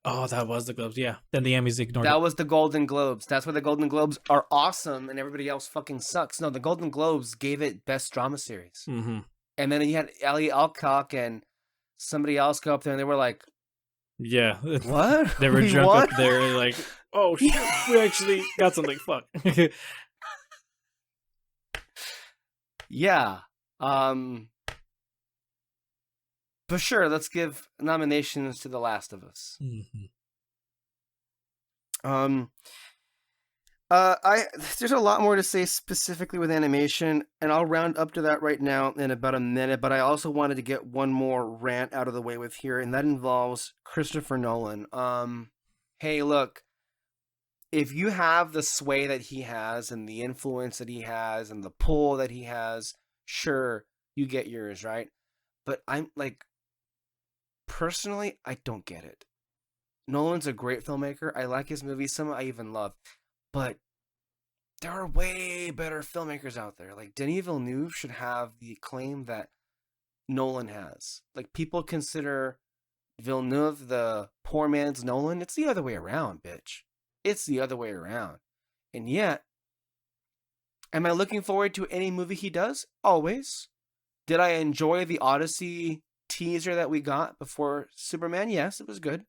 Oh, that was the Globes. Yeah, then the Emmys ignored it. That was the Golden Globes. That's why the Golden Globes are awesome, and everybody else fucking sucks. No, the Golden Globes gave it Best Drama Series. Mm-hmm. And then you had Ali Alcock and somebody else go up there, and they were like, "Yeah, what?" They were drunk up there, like, "Oh shit, we actually got something." Fuck. Yeah. For sure, let's give nominations to The Last of Us. Mm-hmm. There's a lot more to say specifically with animation, and I'll round up to that right now in about a minute, but I also wanted to get one more rant out of the way with here, and that involves Christopher Nolan. Hey, look, if you have the sway that he has and the influence that he has and the pull that he has, sure, you get yours, right? But I'm like, personally, I don't get it. Nolan's a great filmmaker. I like his movies. Some I even love. But there are way better filmmakers out there. Like, Denis Villeneuve should have the acclaim that Nolan has. Like, people consider Villeneuve the poor man's Nolan. It's the other way around, bitch. It's the other way around. And yet, am I looking forward to any movie he does? Always. Did I enjoy the Odyssey teaser that we got before Superman? Yes, it was good.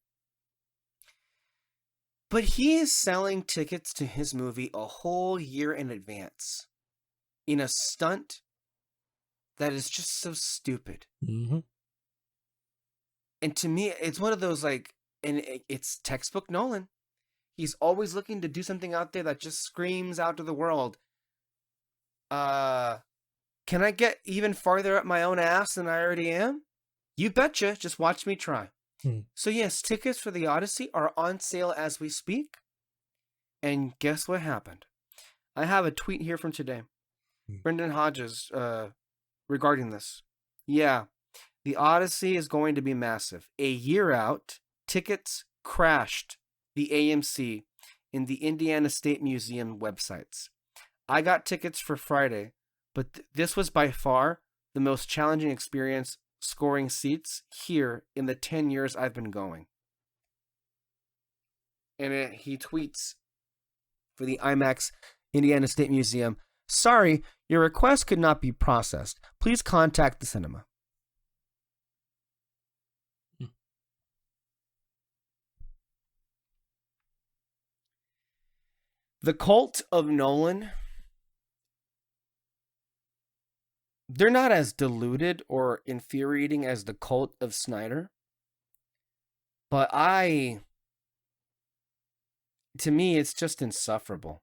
But he is selling tickets to his movie a whole year in advance in a stunt that is just so stupid. Mm-hmm. And to me, it's one of those like, and it's textbook Nolan. He's always looking to do something out there that just screams out to the world. Can I get even farther up my own ass than I already am? You betcha. Just watch me try. Hmm. So yes, tickets for the Odyssey are on sale as we speak. And guess what happened? I have a tweet here from today. Brendan Hodges regarding this. Yeah, the Odyssey is going to be massive. A year out, tickets crashed the AMC in the Indiana State Museum websites. I got tickets for Friday, but this was by far the most challenging experience scoring seats here in the 10 years I've been going. And he tweets for the IMAX Indiana State Museum, sorry, your request could not be processed. Please contact the cinema. The cult of Nolan, they're not as deluded or infuriating as the cult of Snyder. But to me, it's just insufferable.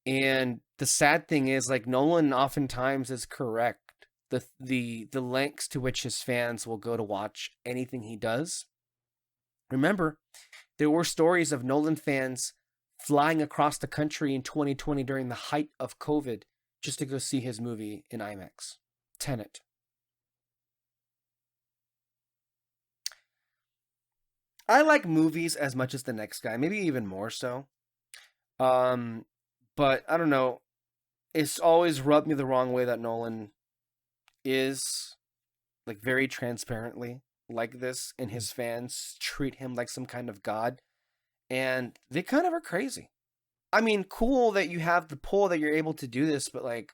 And the sad thing is, like, Nolan oftentimes is correct. The lengths to which his fans will go to watch anything he does. Remember, there were stories of Nolan fans flying across the country in 2020 during the height of COVID just to go see his movie in IMAX, Tenet. I like movies as much as the next guy, maybe even more so. But I don't know. It's always rubbed me the wrong way that Nolan is, like, very transparently like this, and his fans treat him like some kind of god. And they kind of are crazy. I mean, cool that you have the pull that you're able to do this, but, like,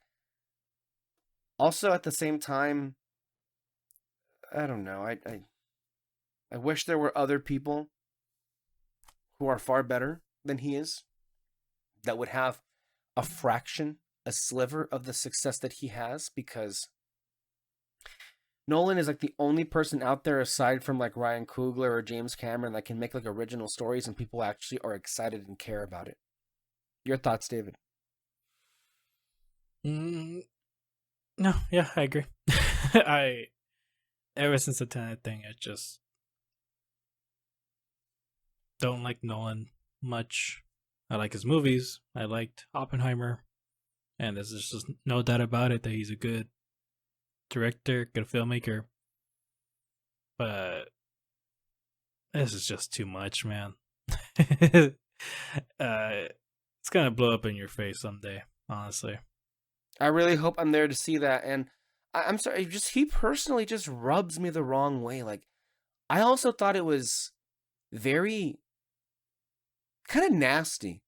also at the same time, I don't know. I wish there were other people who are far better than he is that would have a fraction, a sliver of the success that he has, because Nolan is like the only person out there aside from like Ryan Coogler or James Cameron that can make like original stories and people actually are excited and care about it. Your thoughts, David? No, yeah, I agree. Ever since the Tenet thing, I just don't like Nolan much. I like his movies. I liked Oppenheimer. And there's just no doubt about it that he's a good director, good filmmaker. But this is just too much, man. It's gonna blow up in your face someday, honestly. I really hope I'm there to see that. And I'm sorry, he personally just rubs me the wrong way. Like, I also thought it was very kind of nasty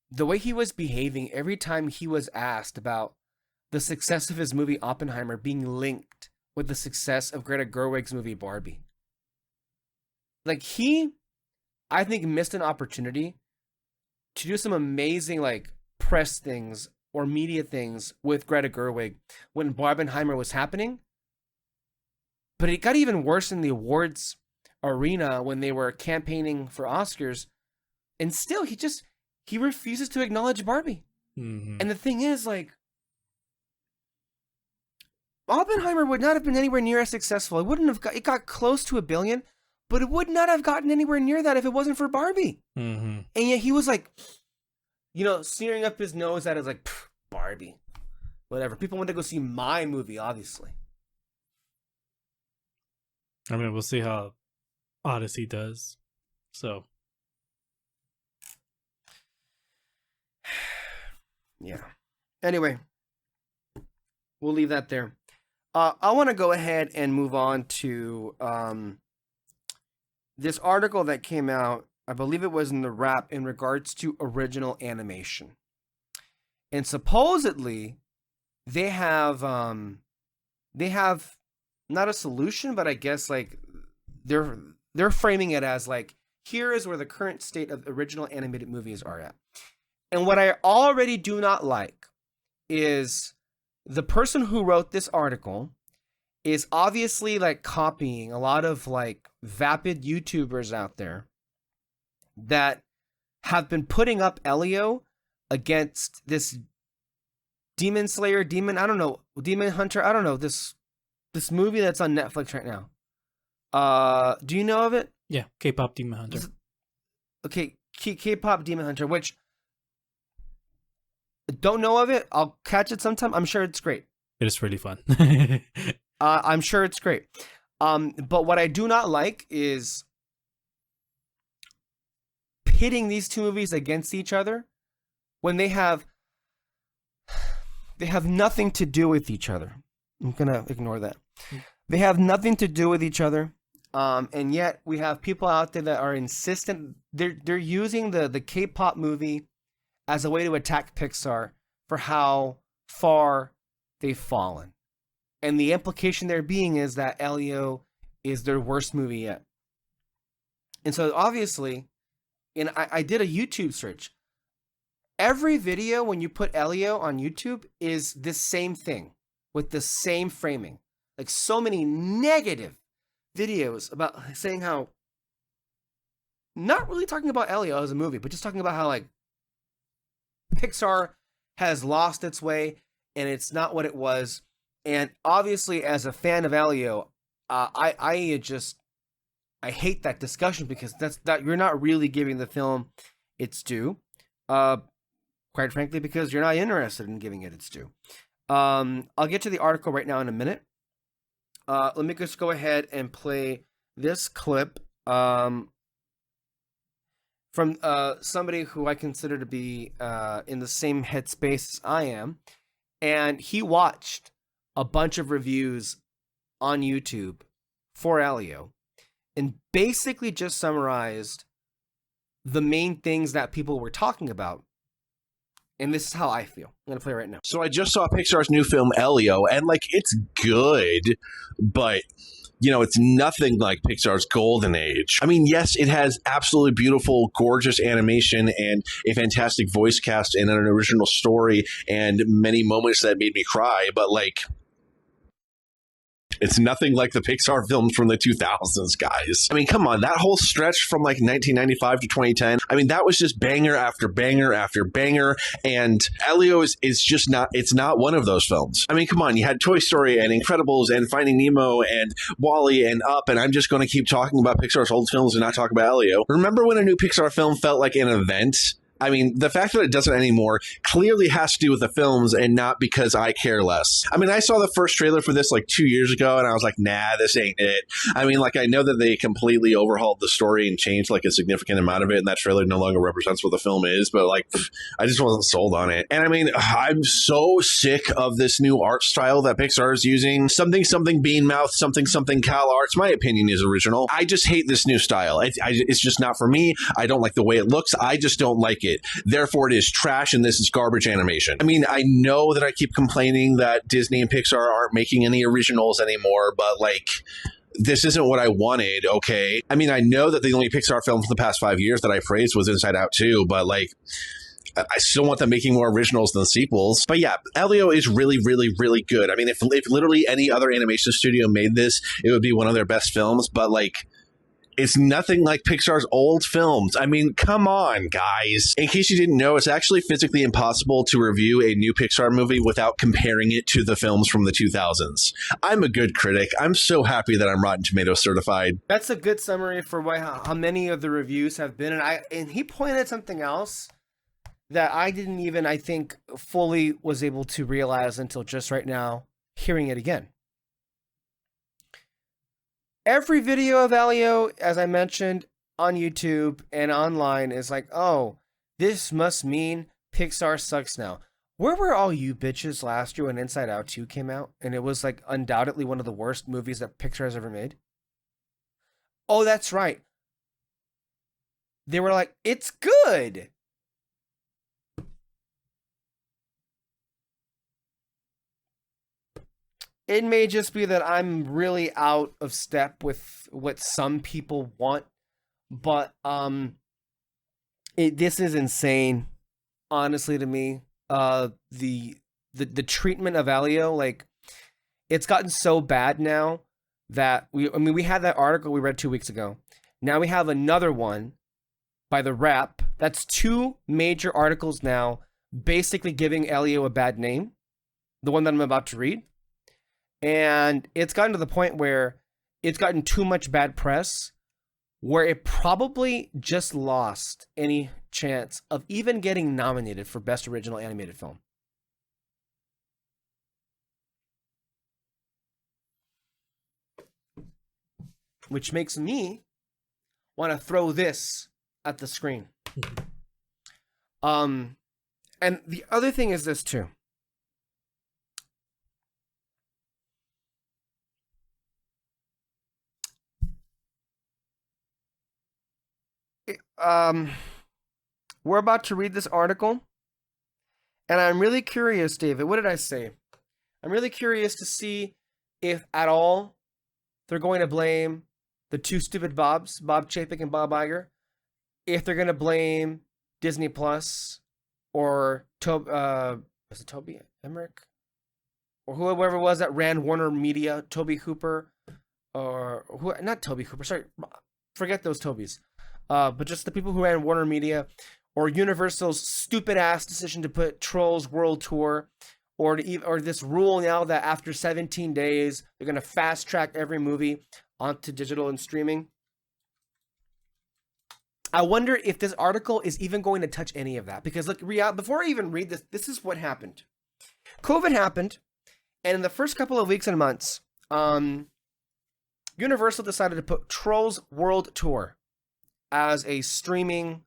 the way he was behaving every time he was asked about the success of his movie Oppenheimer being linked with the success of Greta Gerwig's movie Barbie. Like, I think, missed an opportunity to do some amazing, like, press things or media things with Greta Gerwig when Barbenheimer was happening. But it got even worse in the awards arena when they were campaigning for Oscars. And still, he refuses to acknowledge Barbie. Mm-hmm. And the thing is, like, Oppenheimer would not have been anywhere near as successful. It got close to $1 billion, but it would not have gotten anywhere near that if it wasn't for Barbie. Mm-hmm. And yet he was like, sneering up his nose at it, like, Barbie. Whatever. People want to go see my movie, obviously. I mean, we'll see how Odyssey does. So. Yeah. Anyway, we'll leave that there. I want to go ahead and move on to this article that came out. I believe it was in the Wrap in regards to original animation. And supposedly they have not a solution, but I guess like they're framing it as like, here is where the current state of original animated movies are at. And what I already do not like is the person who wrote this article is obviously like copying a lot of like vapid YouTubers out there that have been putting up Elio against this Demon Hunter, I don't know, this movie that's on Netflix right now. Do you know of it? Yeah, K-pop Demon Hunter. Okay, K-pop Demon Hunter, which don't know of it. I'll catch it sometime. I'm sure it's great. It is really fun. I'm sure it's great. But what I do not like is pitting these two movies against each other when they have nothing to do with each other. I'm gonna ignore that. They have nothing to do with each other. And yet we have people out there that are insistent. They're using the K-pop movie as a way to attack Pixar for how far they've fallen. And the implication there being is that Elio is their worst movie yet. And so obviously, and I did a YouTube search. Every video when you put Elio on YouTube is the same thing with the same framing. Like so many negative videos about saying how, not really talking about Elio as a movie, but just talking about how like Pixar has lost its way and it's not what it was. And obviously, as a fan of Elio, I hate that discussion because that you're not really giving the film its due. Quite frankly, because you're not interested in giving it its due. I'll get to the article right now in a minute. Let me just go ahead and play this clip from somebody who I consider to be in the same headspace as I am. And he watched a bunch of reviews on YouTube for Elio and basically just summarized the main things that people were talking about. And this is how I feel. I'm going to play it right now. So I just saw Pixar's new film, Elio, and, like, it's good, but, you know, it's nothing like Pixar's golden age. I mean, yes, it has absolutely beautiful, gorgeous animation and a fantastic voice cast and an original story and many moments that made me cry, but, like, it's nothing like the Pixar films from the 2000s, guys. I mean, come on, that whole stretch from like 1995 to 2010, I mean, that was just banger after banger after banger, and Elio is just not, it's not one of those films. I mean, come on, you had Toy Story and Incredibles and Finding Nemo and WALL-E and Up, and I'm just going to keep talking about Pixar's old films and not talk about Elio. Remember when a new Pixar film felt like an event? I mean, the fact that it doesn't anymore clearly has to do with the films and not because I care less. I mean, I saw the first trailer for this like 2 years ago and I was like, nah, this ain't it. I mean, like, I know that they completely overhauled the story and changed like a significant amount of it, and that trailer no longer represents what the film is, but like, I just wasn't sold on it. And I mean, I'm so sick of this new art style that Pixar is using. Something, something Bean Mouth, something, something Cal Arts. My opinion is original. I just hate this new style. It's just not for me. I don't like the way it looks. I just don't like it. Therefore, it is trash, and this is garbage animation. I mean, I know that I keep complaining that Disney and Pixar aren't making any originals anymore, but like, this isn't what I wanted, okay? I mean, I know that the only Pixar film for the past 5 years that I praised was Inside Out 2, but like, I still want them making more originals than sequels. But yeah, Elio is really, really, really good. I mean, if literally any other animation studio made this, it would be one of their best films, but like, it's nothing like Pixar's old films. I mean, come on, guys. In case you didn't know, it's actually physically impossible to review a new Pixar movie without comparing it to the films from the 2000s. I'm a good critic. I'm so happy that I'm Rotten Tomatoes certified. That's a good summary for how many of the reviews have been. And he pointed at something else that I didn't even, I think, fully was able to realize until just right now, hearing it again. Every video of Elio, as I mentioned, on YouTube and online is like, oh, this must mean Pixar sucks now. Where were all you bitches last year when Inside Out 2 came out? And it was like undoubtedly one of the worst movies that Pixar has ever made. Oh, that's right. They were like, it's good. It may just be that I'm really out of step with what some people want, but this is insane, honestly, to me. The treatment of Elio, like, it's gotten so bad now that we had that article we read 2 weeks ago. Now we have another one by The Wrap. That's 2 major articles now, basically giving Elio a bad name. The one that I'm about to read. And it's gotten to the point where it's gotten too much bad press where it probably just lost any chance of even getting nominated for Best Original Animated Film. Which makes me want to throw this at the screen. And the other thing is this too. We're about to read this article, and I'm really curious, David. What did I say? I'm really curious to see if at all they're going to blame the two stupid Bobs, Bob Chapek and Bob Iger, if they're going to blame Disney Plus or was it Toby Emmerich? Or whoever it was that ran Warner Media, Toby Hooper, or who? Not Toby Hooper. Sorry, forget those Tobys. But just the people who ran Warner Media, or Universal's stupid ass decision to put Trolls World Tour, or this rule now that after 17 days they're gonna fast track every movie onto digital and streaming. I wonder if this article is even going to touch any of that, because look, before I even read this, this is what happened. COVID happened, and in the first couple of weeks and months, Universal decided to put Trolls World Tour as a streaming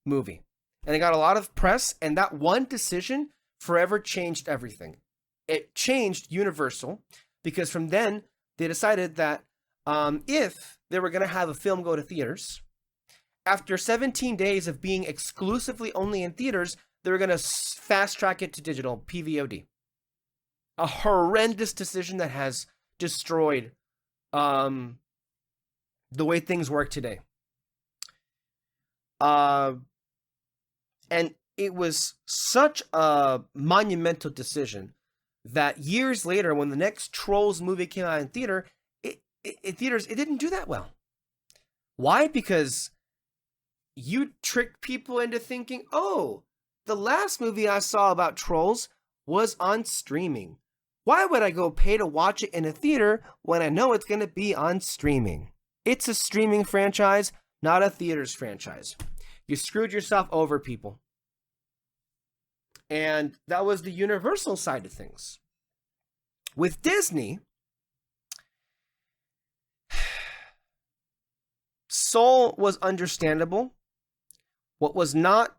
movie. And it got a lot of press, and that one decision forever changed everything. It changed Universal, because from then, they decided that if they were going to have a film go to theaters, after 17 days of being exclusively only in theaters, they were going to fast track it to digital, PVOD. A horrendous decision that has destroyed the way things work today. And it was such a monumental decision that years later, when the next Trolls movie came out in theaters, it didn't do that well. Why? Because you tricked people into thinking, oh, the last movie I saw about Trolls was on streaming. Why would I go pay to watch it in a theater when I know it's going to be on streaming? It's a streaming franchise, not a theaters franchise. You screwed yourself over, people. And that was the Universal side of things. With Disney, Soul was understandable. What was not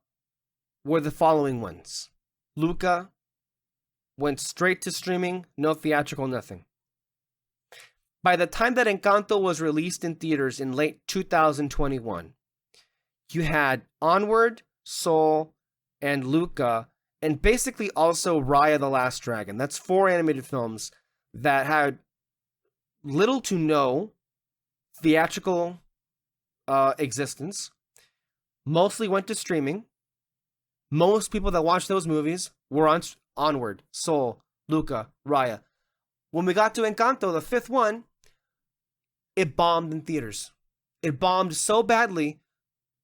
were the following ones. Luca went straight to streaming, no theatrical, nothing. By the time that Encanto was released in theaters in late 2021, you had Onward, Soul, and Luca, and basically also Raya the Last Dragon. That's 4 animated films that had little to no theatrical existence. Mostly went to streaming. Most people that watched those movies were on Onward, Soul, Luca, Raya. When we got to Encanto, the 5th one, it bombed in theaters. It bombed so badly,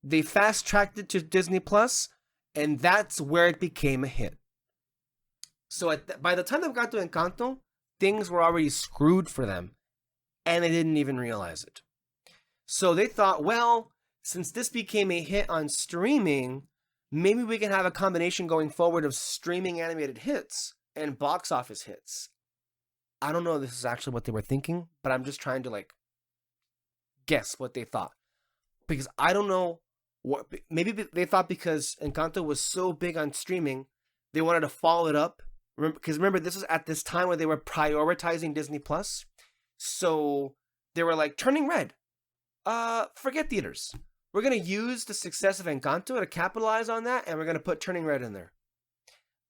they fast-tracked it to Disney Plus, and that's where it became a hit. So by the time they got to Encanto, things were already screwed for them, and they didn't even realize it. So they thought, well, since this became a hit on streaming, maybe we can have a combination going forward of streaming animated hits and box office hits. I don't know if this is actually what they were thinking, but I'm just trying to guess what they thought. Because I don't know what, maybe they thought because Encanto was so big on streaming, they wanted to follow it up. Because remember, this was at this time where they were prioritizing Disney Plus. So they were like, Turning Red. Forget theaters. We're going to use the success of Encanto to capitalize on that, and we're going to put Turning Red in there.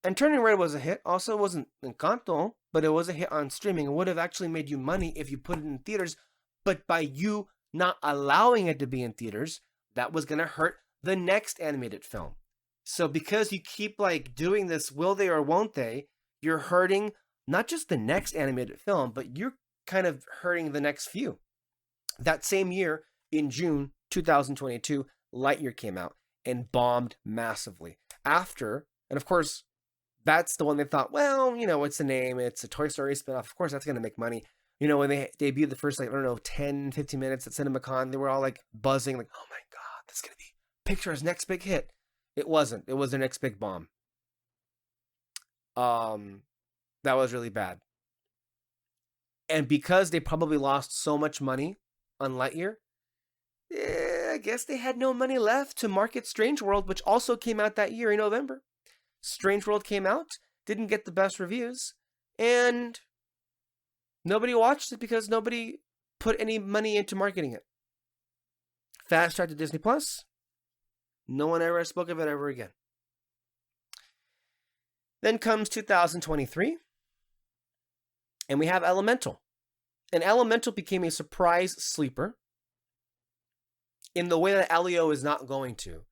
And Turning Red was a hit. Also, it wasn't Encanto, but it was a hit on streaming. It would have actually made you money if you put it in theaters. But by you not allowing it to be in theaters, that was going to hurt the next animated film. So because you keep doing this, will they or won't they, you're hurting not just the next animated film, but you're kind of hurting the next few. That same year, in June 2022, Lightyear came out and bombed massively. And of course, that's the one they thought, well, it's a name, it's a Toy Story spinoff, of course that's going to make money. You know, when they debuted the first, like, I don't know, 10, 15 minutes at CinemaCon, they were all like buzzing, like, oh my God, this is going to be Pixar's next big hit. It wasn't. It was their next big bomb. That was really bad. And because they probably lost so much money on Lightyear, I guess they had no money left to market Strange World, which also came out that year in November. Strange World came out, didn't get the best reviews, and nobody watched it because nobody put any money into marketing it. Fast track to Disney Plus. No one ever spoke of it ever again. Then comes 2023, and we have Elemental. And Elemental became a surprise sleeper in the way that Elio is not going to.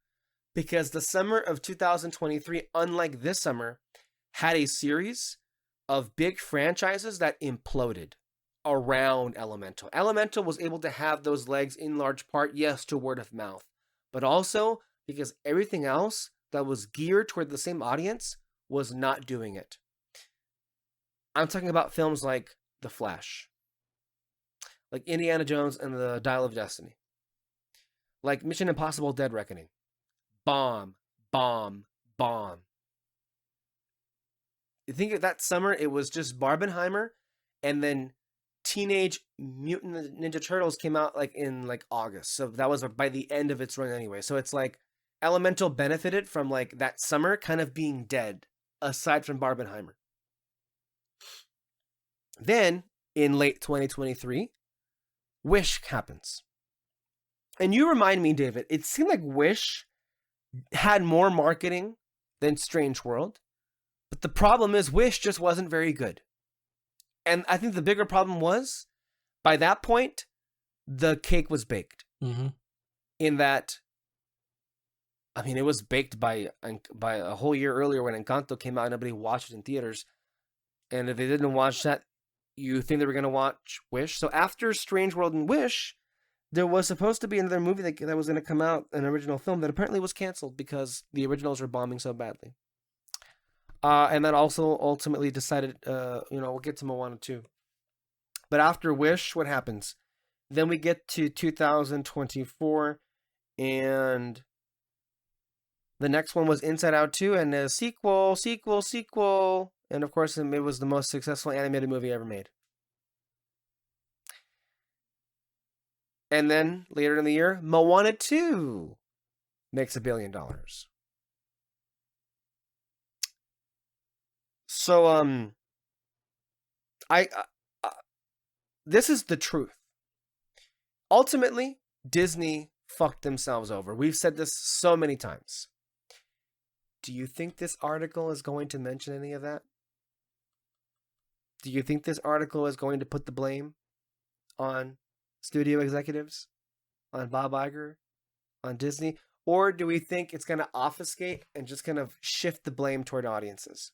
Because the summer of 2023, unlike this summer, had a series of big franchises that imploded around Elemental. Elemental was able to have those legs in large part, yes, to word of mouth, but also because everything else that was geared toward the same audience was not doing it. I'm talking about films like The Flash, like Indiana Jones and the Dial of Destiny, like Mission Impossible: Dead Reckoning. Bomb, bomb, bomb. You think of that summer, it was just Barbenheimer, and then Teenage Mutant Ninja Turtles came out like in like August. So that was by the end of its run anyway. So it's like Elemental benefited from like that summer kind of being dead, aside from Barbenheimer. Then in late 2023, Wish happens. And you remind me, David, it seemed like Wish had more marketing than Strange World, but the problem is Wish just wasn't very good. And I think the bigger problem was, by that point, the cake was baked. Mm-hmm. In that, I mean, it was baked by a whole year earlier when Encanto came out. Nobody watched it in theaters, and if they didn't watch that, you think they were going to watch Wish. So after Strange World and Wish, there was supposed to be another movie that was going to come out, an original film that apparently was canceled because the originals were bombing so badly. And that also ultimately decided, we'll get to Moana 2. But after Wish, what happens? Then we get to 2024, and the next one was Inside Out 2, and a sequel. And of course, it was the most successful animated movie ever made. And then later in the year, Moana 2 makes $1 billion. So, this is the truth. Ultimately, Disney fucked themselves over. We've said this so many times. Do you think this article is going to mention any of that? Do you think this article is going to put the blame on studio executives, on Bob Iger, on Disney? Or do we think it's going to obfuscate and just kind of shift the blame toward audiences?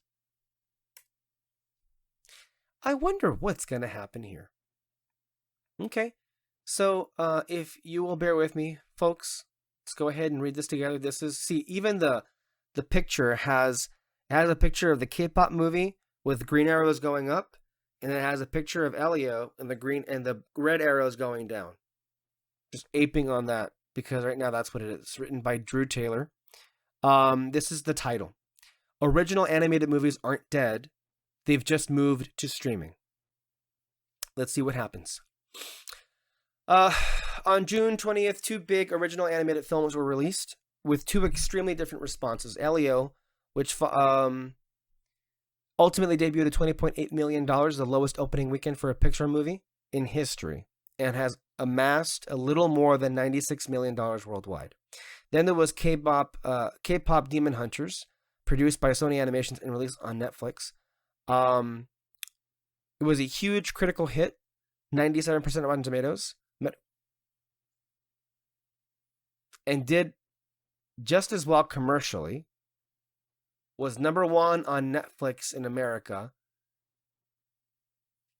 I wonder what's going to happen here. Okay, so if you will bear with me, folks, let's go ahead and read this together. This is, see, even the picture has a picture of the K-pop movie with green arrows going up, and it has a picture of Elio and the green and the red arrows going down. Just aping on that, because right now that's what it is. It's written by Drew Taylor. This is the title. Original animated movies aren't dead. They've just moved to streaming. Let's see what happens. On June 20th, 2 big original animated films were released with 2 extremely different responses. Elio, which ultimately debuted at $20.8 million, the lowest opening weekend for a Pixar movie in history, and has amassed a little more than $96 million worldwide. Then there was K-pop Demon Hunters, produced by Sony Animations and released on Netflix. It was a huge critical hit, 97% Rotten Tomatoes, and did just as well commercially. Was number 1 on Netflix in America,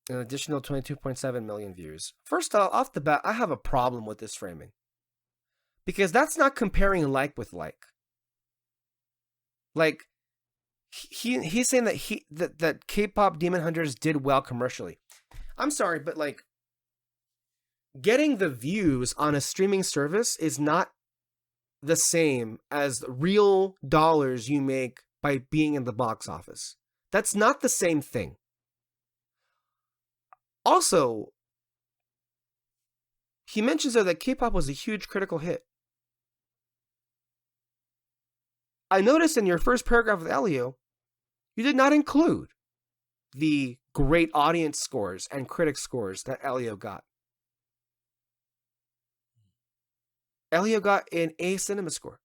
an additional 22.7 million views. First off the bat, I have a problem with this framing, because that's not comparing like with like. Like, he's saying that that K-pop Demon Hunters did well commercially. I'm sorry, but like getting the views on a streaming service is not the same as real dollars you make by being in the box office. That's not the same thing. Also, he mentions there that K-pop was a huge critical hit. I noticed in your first paragraph with Elio, you did not include the great audience scores and critic scores that Elio got. Elio got an A cinema score.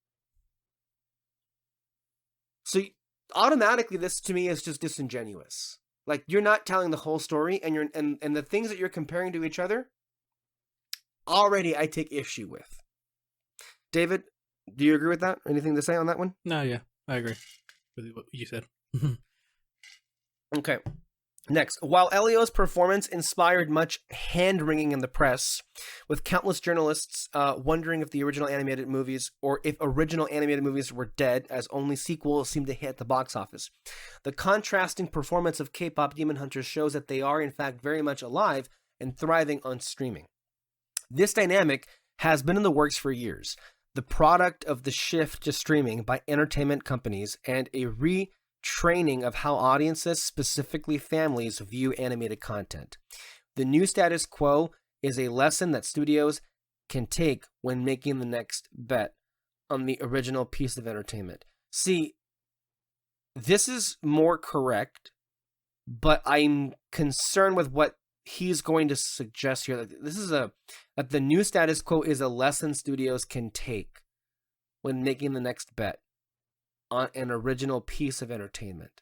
So automatically, this to me is just disingenuous. Like, you're not telling the whole story, and and the things that you're comparing to each other, already I take issue with. David, do you agree with that? Anything to say on that one? No, yeah, I agree with what you said. Okay. Next, while Elio's performance inspired much hand-wringing in the press, with countless journalists wondering if the original animated movies or if original animated movies were dead, as only sequels seem to hit the box office, the contrasting performance of K-pop Demon Hunters shows that they are in fact very much alive and thriving on streaming. This dynamic has been in the works for years, the product of the shift to streaming by entertainment companies and a retraining of how audiences, specifically families, view animated content. The new status quo is a lesson that studios can take when making the next bet on the original piece of entertainment. See, this is more correct, but I'm concerned with what he's going to suggest here. That the new status quo is a lesson studios can take when making the next bet on an original piece of entertainment.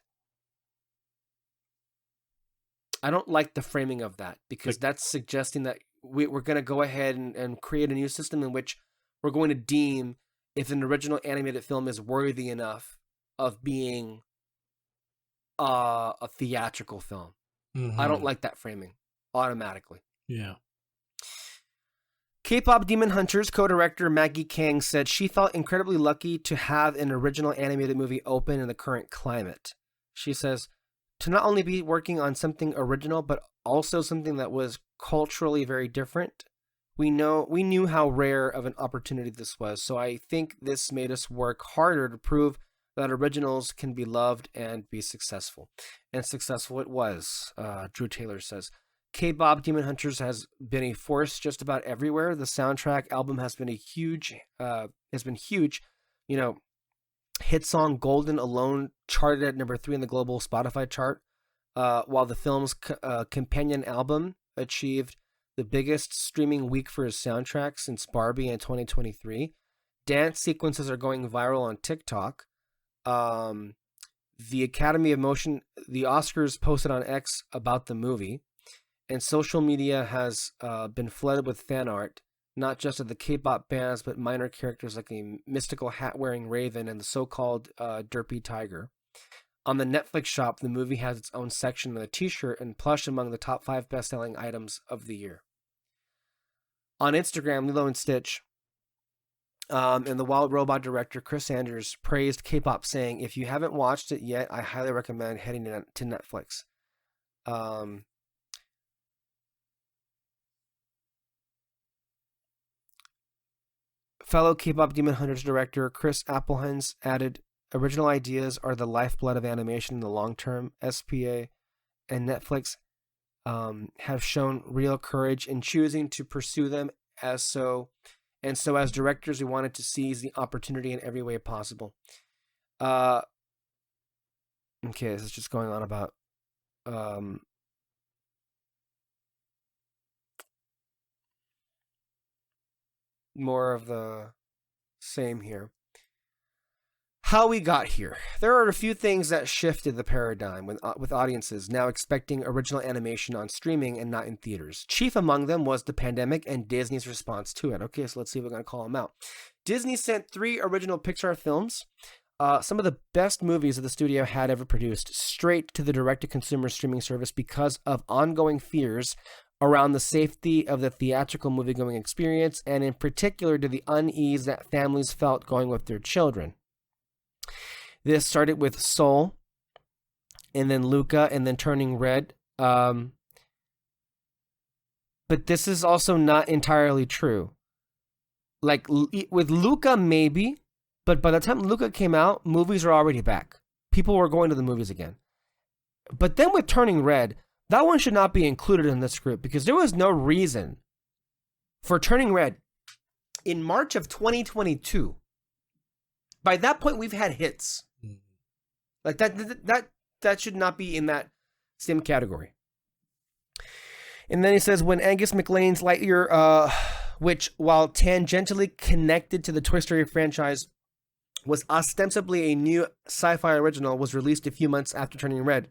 I don't like the framing of that, because that's suggesting that we're going to go ahead and create a new system in which we're going to deem if an original animated film is worthy enough of being a theatrical film. Mm-hmm. I don't like that framing automatically. Yeah. K-pop Demon Hunters co-director Maggie Kang said she felt incredibly lucky to have an original animated movie open in the current climate. She says, to not only be working on something original, but also something that was culturally very different. We knew how rare of an opportunity this was, so I think this made us work harder to prove that originals can be loved and be successful. And successful it was, Drew Taylor says. K-pop Demon Hunters has been a force just about everywhere. The soundtrack album has been huge. You know, hit song Golden alone charted at number 3 in the global Spotify chart, while the film's companion album achieved the biggest streaming week for his soundtrack since Barbie in 2023. Dance sequences are going viral on TikTok. The Academy of Motion, the Oscars posted on X about the movie. And social media has been flooded with fan art, not just of the K-pop bands, but minor characters like a mystical hat-wearing raven and the so-called derpy tiger. On the Netflix shop, the movie has its own section with a t-shirt and plush among the top 5 best-selling items of the year. On Instagram, Lilo and Stitch and the Wild Robot director Chris Sanders praised K-pop, saying, if you haven't watched it yet, I highly recommend heading to Netflix. Fellow K-pop Demon Hunters director Chris Applehans added, original ideas are the lifeblood of animation in the long term. SPA and Netflix have shown real courage in choosing to pursue them as directors, we wanted to seize the opportunity in every way possible. Okay, this is just going on about more of the same here. How we got here. There are a few things that shifted the paradigm with audiences now expecting original animation on streaming and not in theaters. Chief among them was the pandemic and Disney's response to it. Okay, so let's see if we're going to call them out. Disney sent 3 original Pixar films, some of the best movies that the studio had ever produced, straight to the direct-to-consumer streaming service because of ongoing fears around the safety of the theatrical movie-going experience, and in particular to the unease that families felt going with their children. This started with Soul, and then Luca, and then Turning Red. but this is also not entirely true. Like with Luca, maybe, but by the time Luca came out, movies are already back. People were going to the movies again. But then with Turning Red, that one should not be included in this group because there was no reason for Turning Red in March of 2022. By that point, we've had hits. Like that should not be in that same category. And then he says, when Angus MacLane's Lightyear, which while tangentially connected to the Toy Story franchise, was ostensibly a new sci-fi original, was released a few months after Turning Red.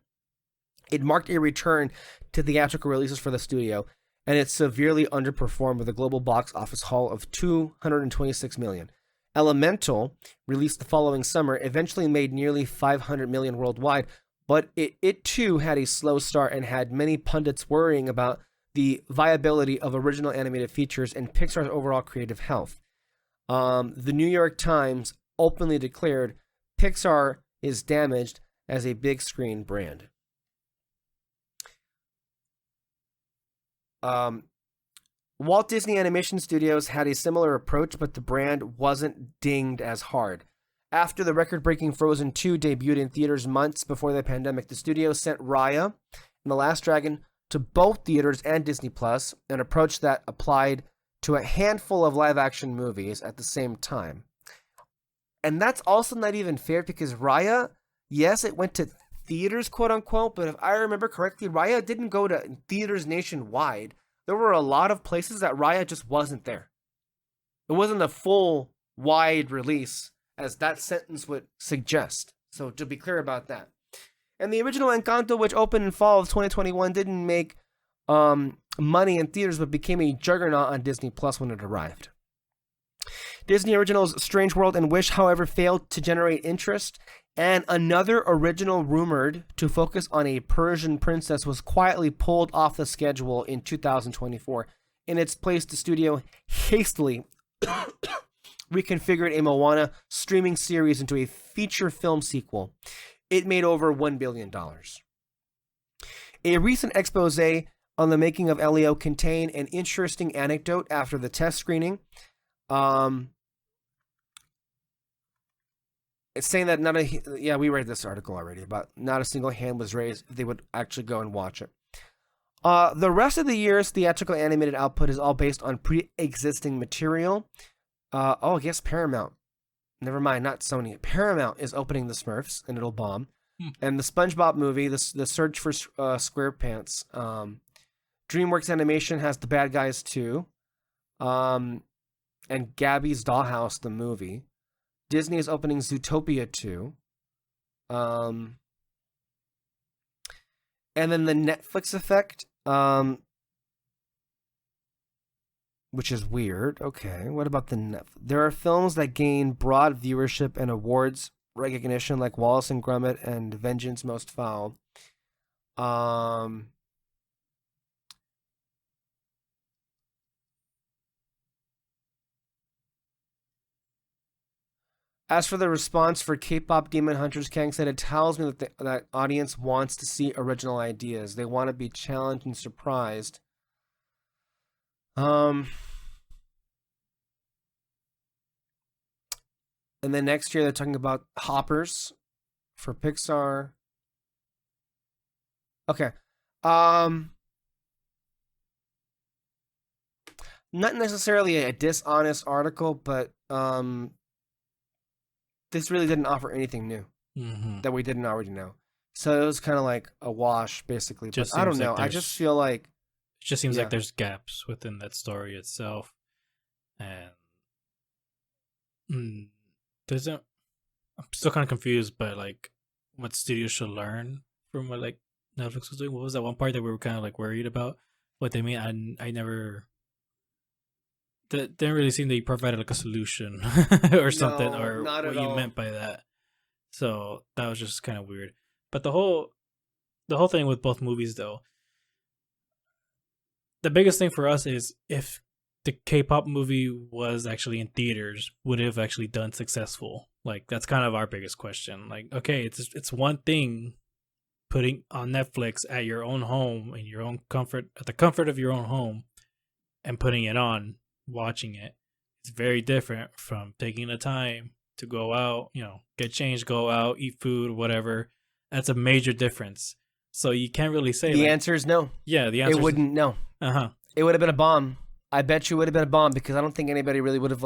It marked a return to theatrical releases for the studio, and it severely underperformed with a global box office haul of $226 million. Elemental, released the following summer, eventually made nearly $500 million worldwide, but it too had a slow start and had many pundits worrying about the viability of original animated features and Pixar's overall creative health. The New York Times openly declared Pixar is damaged as a big screen brand. Walt Disney Animation Studios had a similar approach, but the brand wasn't dinged as hard. After the record-breaking Frozen 2 debuted in theaters months before the pandemic, the studio sent Raya and The Last Dragon to both theaters and Disney+, an approach that applied to a handful of live-action movies at the same time. And that's also not even fair because Raya, yes, it went to theaters, quote-unquote, but if I remember correctly, Raya didn't go to theaters nationwide. There were a lot of places that Raya just wasn't there. It wasn't a full, wide release, as that sentence would suggest. So to be clear about that. And the original Encanto, which opened in fall of 2021, didn't make money in theaters, but became a juggernaut on Disney Plus when it arrived. Disney Originals Strange World and Wish, however, failed to generate interest, and another original rumored to focus on a Persian princess was quietly pulled off the schedule in 2024. In its place, the studio hastily reconfigured a Moana streaming series into a feature film sequel. It made over $1 billion. A recent expose on the making of Elio contained an interesting anecdote after the test screening. It's saying that we read this article already, about not a single hand was raised if they would actually go and watch it. The rest of the year's theatrical animated output is all based on pre-existing material. I guess Paramount. Never mind, not Sony. Paramount is opening the Smurfs, and it'll bomb. And the SpongeBob movie, the Search for SquarePants. DreamWorks Animation has The Bad Guys 2. And Gabby's Dollhouse, the movie. Disney is opening Zootopia 2. And then the Netflix effect, which is weird. Okay, what about the Netflix? There are films that gain broad viewership and awards recognition, like Wallace and Gromit and Vengeance Most Foul. As for the response for K-pop Demon Hunters, Kang said, it tells me that that audience wants to see original ideas. They want to be challenged and surprised. And then next year they're talking about Hoppers for Pixar. Okay. Not necessarily a dishonest article, but this really didn't offer anything new that we didn't already know. So it was kind of like a wash, basically. But I don't know. I just feel like... It just seems like there's gaps within that story itself. And I'm still kind of confused by like what studios should learn from what like Netflix was doing. What was that one part that we were kind of like worried about? What they mean? I never... That didn't really seem that you provided like a solution or something, or what you meant by that. So that was just kind of weird. But the whole thing with both movies, though, the biggest thing for us is if the K-pop movie was actually in theaters, would it have actually done successful? Like that's kind of our biggest question. Like, okay, it's one thing putting on Netflix at your own home in your own comfort, at the comfort of your own home, and putting it on, watching it. It's very different from taking the time to go out, get changed, go out, eat food, whatever. That's a major difference. So you can't really say The answer is no. Yeah, the answer It wouldn't. No. It would have been a bomb. I bet you it would have been a bomb because I don't think anybody really would have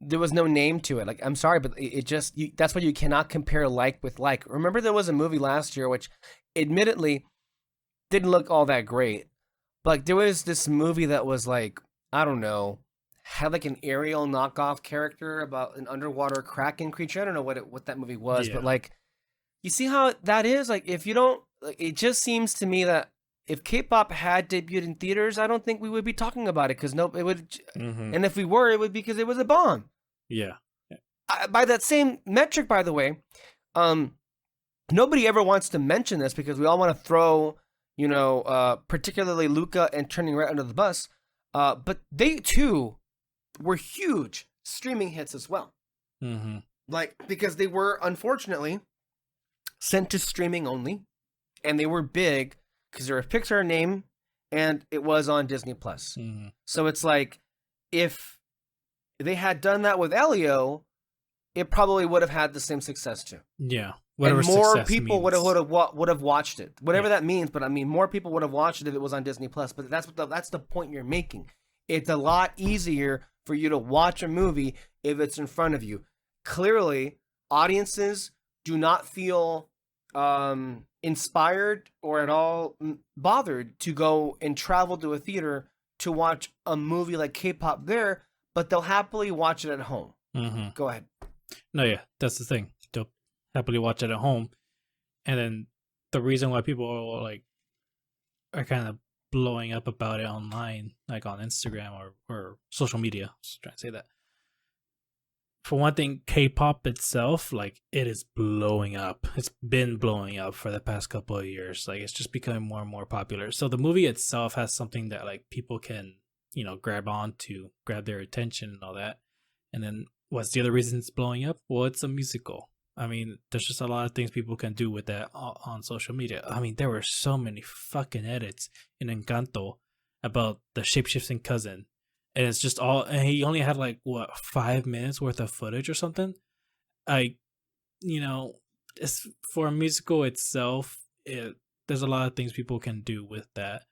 there was no name to it. Like, I'm sorry, but it just, that's why you cannot compare like with like. Remember there was a movie last year which admittedly didn't look all that great. But like, there was this movie that was like, I don't know, had like an Ariel knockoff character about an underwater kraken creature. I don't know what that movie was, but like, you see how that is? Like, if you don't, like, it just seems to me that if K-pop had debuted in theaters, I don't think we would be talking about it because it would. Mm-hmm. And if we were, it would be because it was a bomb. Yeah. By that same metric, by the way, nobody ever wants to mention this because we all want to throw, particularly Luca and Turning Red under the bus. But they too were huge streaming hits as well. Mm-hmm. Like, because they were unfortunately sent to streaming only, and they were big because they're a Pixar name, and it was on Disney Plus. Mm-hmm. So it's like, if they had done that with Elio, it probably would have had the same success too. Yeah, and more people would have watched it, whatever that means. But I mean, more people would have watched it if it was on Disney Plus. But that's the point you're making. It's a lot easier for you to watch a movie if it's in front of you. Clearly, audiences do not feel inspired or at all bothered to go and travel to a theater to watch a movie like K-pop there, but they'll happily watch it at home. Mm-hmm. Go ahead. No, yeah, that's the thing. They'll happily watch it at home. And then the reason why people are kind of blowing up about it online, like on Instagram or social media, just trying to say that. For one thing, K-pop itself, like, it is blowing up. It's been blowing up for the past couple of years. Like, it's just becoming more and more popular. So the movie itself has something that, like, people can, grab on to, grab their attention and all that. And then what's the other reason it's blowing up? Well, it's a musical. I mean, there's just a lot of things people can do with that on social media. I mean, there were so many fucking edits in Encanto about the shapeshifting cousin. And it's just and he only had 5 minutes worth of footage or something. It's for a musical itself, there's a lot of things people can do with that.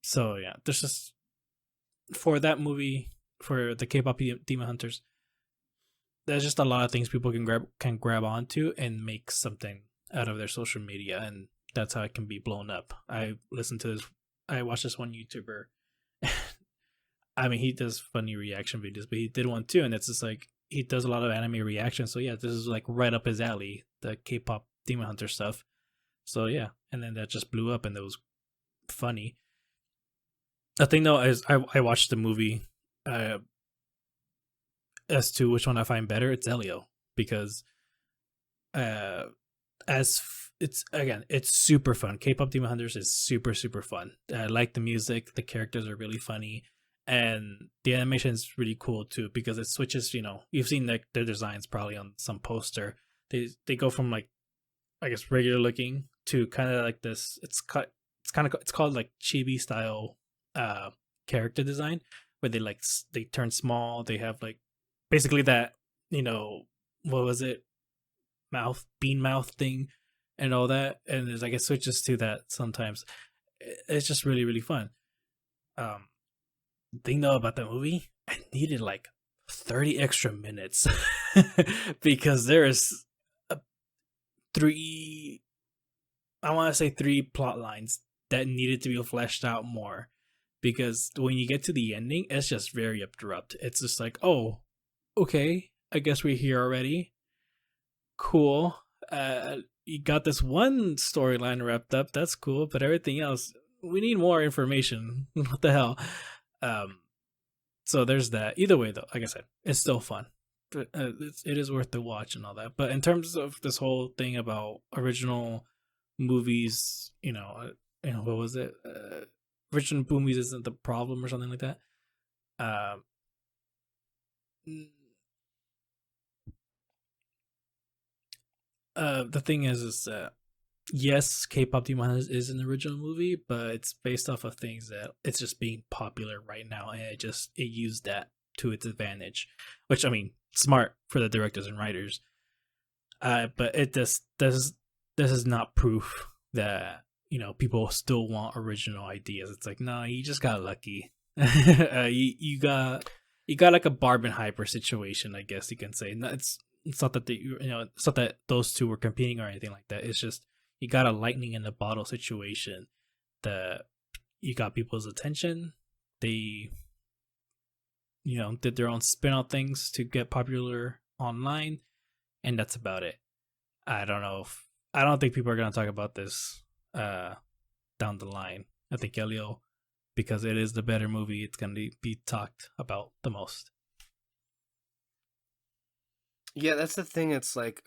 So yeah, there's just, for that movie, for the K-pop Demon Hunters, there's just a lot of things people can grab onto and make something out of their social media, and that's how it can be blown up. I watched this one YouTuber. I mean, he does funny reaction videos, but he did one too, and it's just like, he does a lot of anime reactions. So yeah, this is like right up his alley, the K-pop Demon Hunter stuff. So yeah, and then that just blew up, and it was funny. The thing though is, I watched the movie. As to which one I find better, it's Elio, because it's super fun. K-pop Demon Hunters is super, super fun. I like the music, the characters are really funny, and the animation is really cool too, because it switches, you've seen their designs probably on some poster. They go from regular looking to kind of like this, it's called like chibi style character design, where they turn small, they have basically that, what was it, bean mouth thing and all that, and there's it switches to that sometimes. It's just really, really fun. The thing though about the movie, I needed 30 extra minutes because there is three plot lines that needed to be fleshed out more, because when you get to the ending, it's just very abrupt. It's just like, oh, okay, I guess we're here already. Cool. You got this one storyline wrapped up. That's cool, but everything else, we need more information. What the hell? So there's that. Either way, though, like I said, it's still fun. It is worth the watch and all that. But in terms of this whole thing about original movies, what was it? Original movies isn't the problem or something like that. The thing is that yes, K-pop Demon is an original movie, but it's based off of things that it's just being popular right now, and it used that to its advantage, which I mean, smart for the directors and writers. But this is not proof that people still want original ideas. It's like, no, you just got lucky. You got like a Barbenheimer situation, I guess you can say. No, it's not that it's not that those two were competing or anything like that. It's just you got a lightning in the bottle situation that you got people's attention. They did their own spin on things to get popular online, and that's about it. I don't think people are gonna talk about this down the line. I think Elio, because it is the better movie, it's gonna be talked about the most. Yeah, that's the thing. It's like,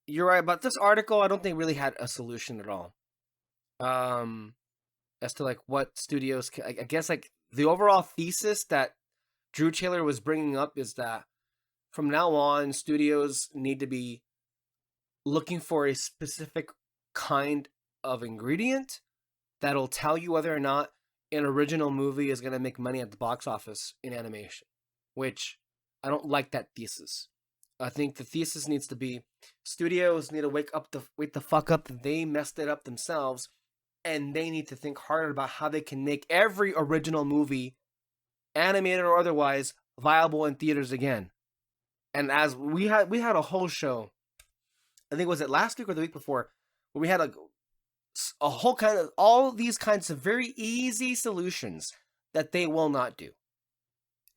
you're right about this article. I don't think really had a solution at all. As to like what studios, I guess like the overall thesis that Drew Taylor was bringing up is that from now on, studios need to be looking for a specific kind of ingredient that'll tell you whether or not an original movie is going to make money at the box office in animation, which I don't like that thesis. I think the thesis needs to be studios need to wake the fuck up that they messed it up themselves, and they need to think harder about how they can make every original movie, animated or otherwise, viable in theaters again. And as we had a whole show, I think was it last week or the week before, where we had a whole kind of all these kinds of very easy solutions that they will not do.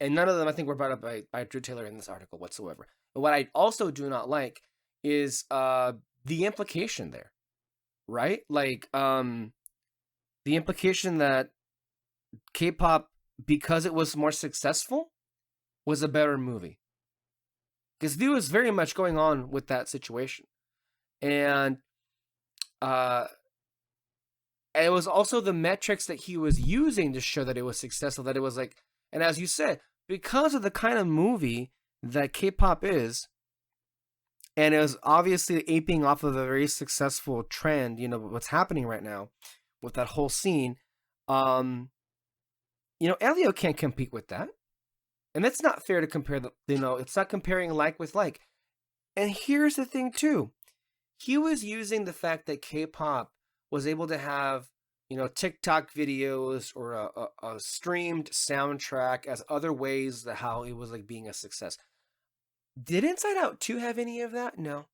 And none of them, I think, were brought up by Drew Taylor in this article whatsoever. And what I also do not like is the implication there, right? Like the implication that K-pop, because it was more successful, was a better movie. Because there was very much going on with that situation. And it was also the metrics that he was using to show that it was successful, that it was like, and as you said, because of the kind of movie that K-pop is, and it was obviously aping off of a very successful trend, what's happening right now with that whole scene, Elio can't compete with that. And it's not fair to compare it's not comparing like with like. And here's the thing too. He was using the fact that K-pop was able to have, TikTok videos or a streamed soundtrack as other ways that how it was like being a success. Did Inside Out 2 have any of that? No.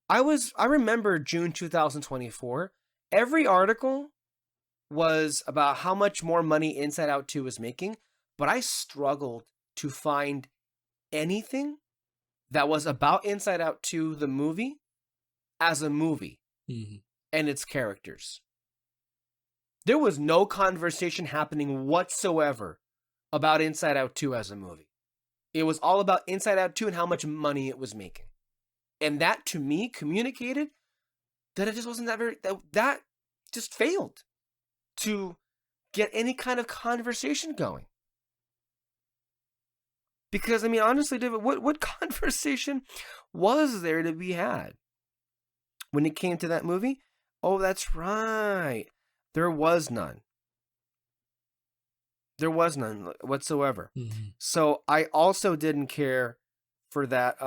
I remember June 2024. Every article was about how much more money Inside Out 2 was making, but I struggled to find anything that was about Inside Out 2, the movie, as a movie and its characters. There was no conversation happening whatsoever about Inside Out 2 as a movie. It was all about Inside Out 2 and how much money it was making. And that, to me, communicated that it just wasn't that just failed to get any kind of conversation going. Because, I mean, honestly, David, what conversation was there to be had when it came to that movie? Oh, that's right. There was none. There was none whatsoever. Mm-hmm. So I also didn't care for that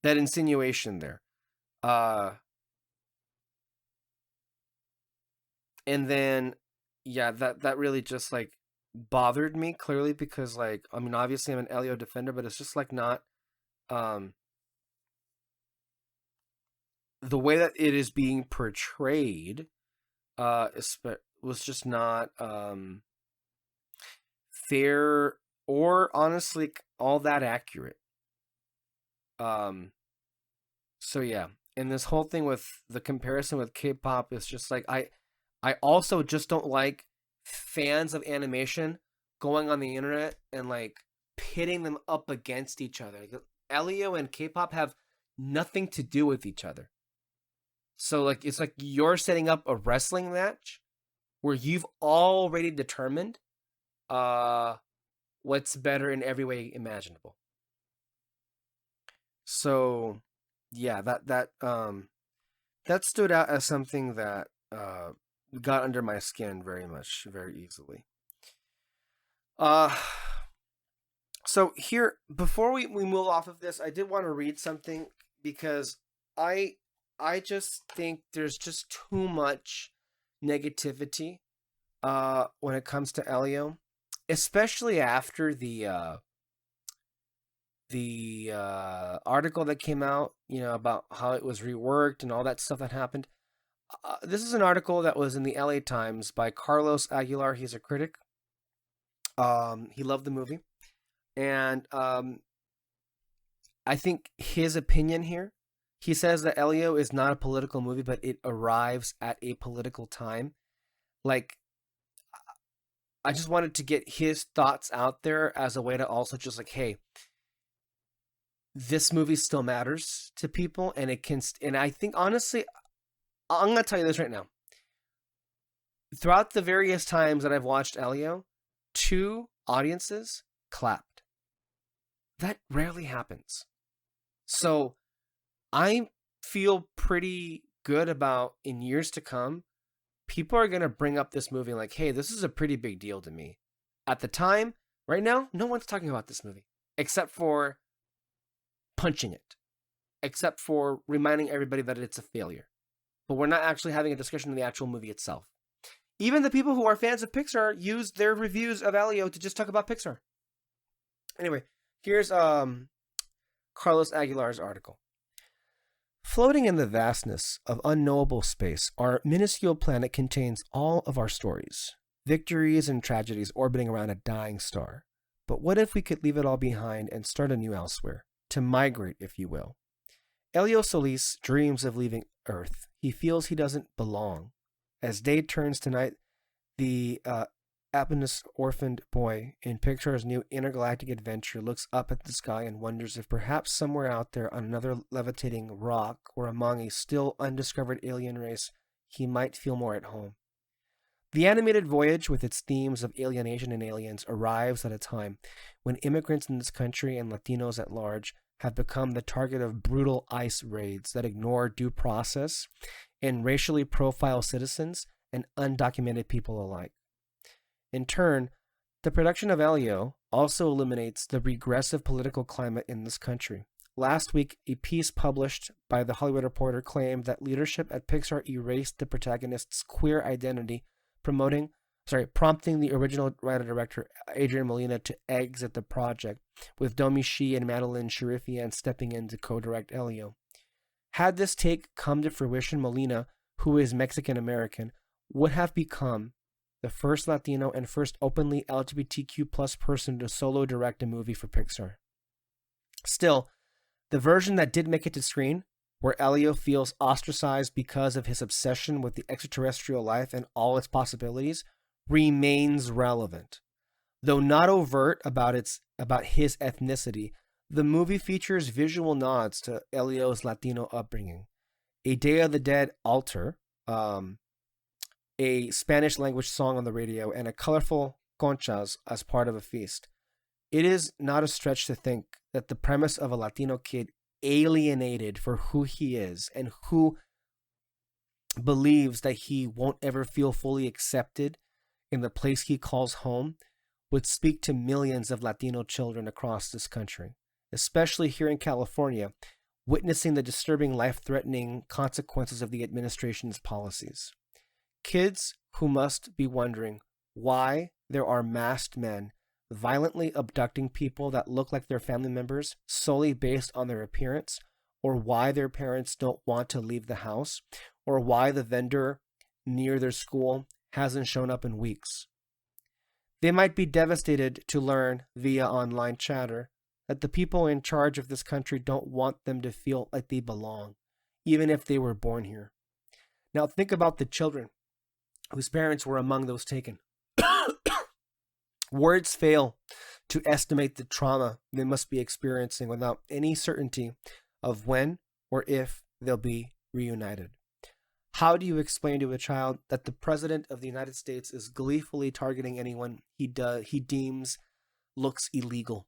that insinuation there. And then, yeah, that really just like bothered me clearly because like, I mean, obviously I'm an Elio defender, but it's just like not the way that it is being portrayed was just not fair or honestly all that accurate. So yeah, and this whole thing with the comparison with K-pop is just like I also just don't like fans of animation going on the internet and like pitting them up against each other. Elio and K-pop have nothing to do with each other. So like it's like you're setting up a wrestling match where you've already determined what's better in every way imaginable. So, yeah, that stood out as something that got under my skin very easily. So here, before we move off of this, I did want to read something because I just think there's just too much negativity when it comes to Elio, especially after the article that came out, about how it was reworked and all that stuff that happened. This is an article that was in the LA Times by Carlos Aguilar. He's a critic. He loved the movie. And I think his opinion here, he says that Elio is not a political movie, but it arrives at a political time. Like, I just wanted to get his thoughts out there as a way to also just like, hey, this movie still matters to people, and it can. And I think, honestly, I'm going to tell you this right now. Throughout the various times that I've watched Elio, 2 audiences clapped. That rarely happens. So I feel pretty good about, in years to come, people are going to bring up this movie like, hey, this is a pretty big deal to me. At the time, right now, no one's talking about this movie except for punching it, except for reminding everybody that it's a failure. But we're not actually having a discussion on the actual movie itself. Even the people who are fans of Pixar used their reviews of Elio to just talk about Pixar. Anyway, here's Carlos Aguilar's article. Floating in the vastness of unknowable space, our minuscule planet contains all of our stories, victories and tragedies orbiting around a dying star. But what if we could leave it all behind and start anew elsewhere, to migrate, if you will? Elio Solis dreams of leaving Earth. He feels he doesn't belong. As day turns to night, the Apenus orphaned boy in Pixar's new intergalactic adventure looks up at the sky and wonders if perhaps somewhere out there on another levitating rock or among a still undiscovered alien race, he might feel more at home. The animated voyage, with its themes of alienation and aliens, arrives at a time when immigrants in this country and Latinos at large have become the target of brutal ICE raids that ignore due process and racially profile citizens and undocumented people alike. In turn, the production of Elio also illuminates the regressive political climate in this country. Last week, a piece published by The Hollywood Reporter claimed that leadership at Pixar erased the protagonist's queer identity, prompting the original writer-director Adrian Molina to exit the project, with Domi Shi and Madeline Sharifian stepping in to co-direct Elio. Had this take come to fruition, Molina, who is Mexican-American, would have become the first Latino and first openly LGBTQ plus person to solo direct a movie for Pixar. Still, the version that did make it to screen, where Elio feels ostracized because of his obsession with the extraterrestrial life and all its possibilities, remains relevant. Though not overt about his ethnicity, the movie features visual nods to Elio's Latino upbringing. A Day of the Dead altar, a Spanish-language song on the radio, and a colorful conchas as part of a feast. It is not a stretch to think that the premise of a Latino kid alienated for who he is and who believes that he won't ever feel fully accepted in the place he calls home would speak to millions of Latino children across this country, especially here in California, witnessing the disturbing, life-threatening consequences of the administration's policies. Kids who must be wondering why there are masked men violently abducting people that look like their family members solely based on their appearance, or why their parents don't want to leave the house, or why the vendor near their school hasn't shown up in weeks. They might be devastated to learn via online chatter that the people in charge of this country don't want them to feel like they belong, even if they were born here. Now think about the children whose parents were among those taken. Words fail to estimate the trauma they must be experiencing without any certainty of when or if they'll be reunited. How do you explain to a child that the President of the United States is gleefully targeting anyone he deems looks illegal,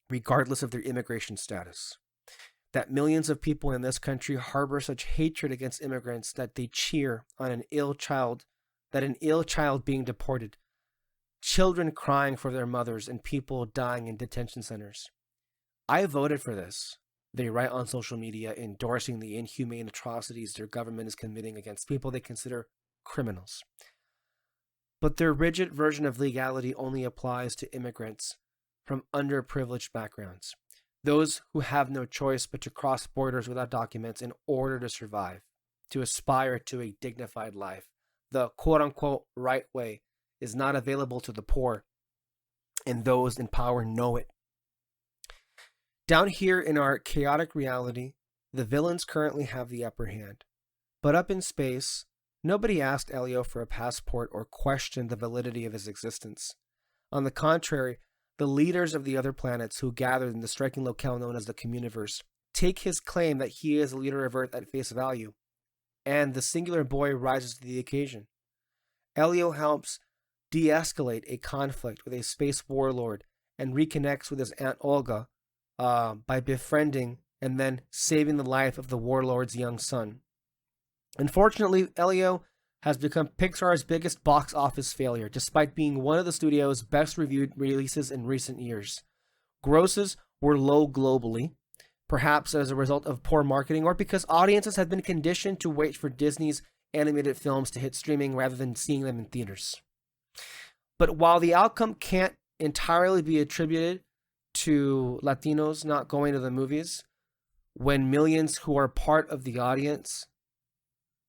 regardless of their immigration status? that millions of people in this country harbor such hatred against immigrants that they cheer on an ill child being deported, children crying for their mothers, and people dying in detention centers. I voted for this, they write on social media, endorsing the inhumane atrocities their government is committing against people they consider criminals. But their rigid version of legality only applies to immigrants from underprivileged backgrounds, those who have no choice but to cross borders without documents in order to survive, to aspire to a dignified life. The quote-unquote right way is not available to the poor, and those in power know it. Down here in our chaotic reality, the villains currently have the upper hand. But up in space, nobody asked Elio for a passport or questioned the validity of his existence. On the contrary, the leaders of the other planets who gathered in the striking locale known as the Communiverse take his claim that he is the leader of Earth at face value, and the singular boy rises to the occasion. Elio helps de-escalate a conflict with a space warlord and reconnects with his Aunt Olga by befriending and then saving the life of the warlord's young son. Unfortunately, Elio has become Pixar's biggest box office failure, despite being one of the studio's best reviewed releases in recent years. Grosses were low globally, perhaps as a result of poor marketing or because audiences had been conditioned to wait for Disney's animated films to hit streaming rather than seeing them in theaters. But while the outcome can't entirely be attributed to Latinos not going to the movies, when millions who are part of the audience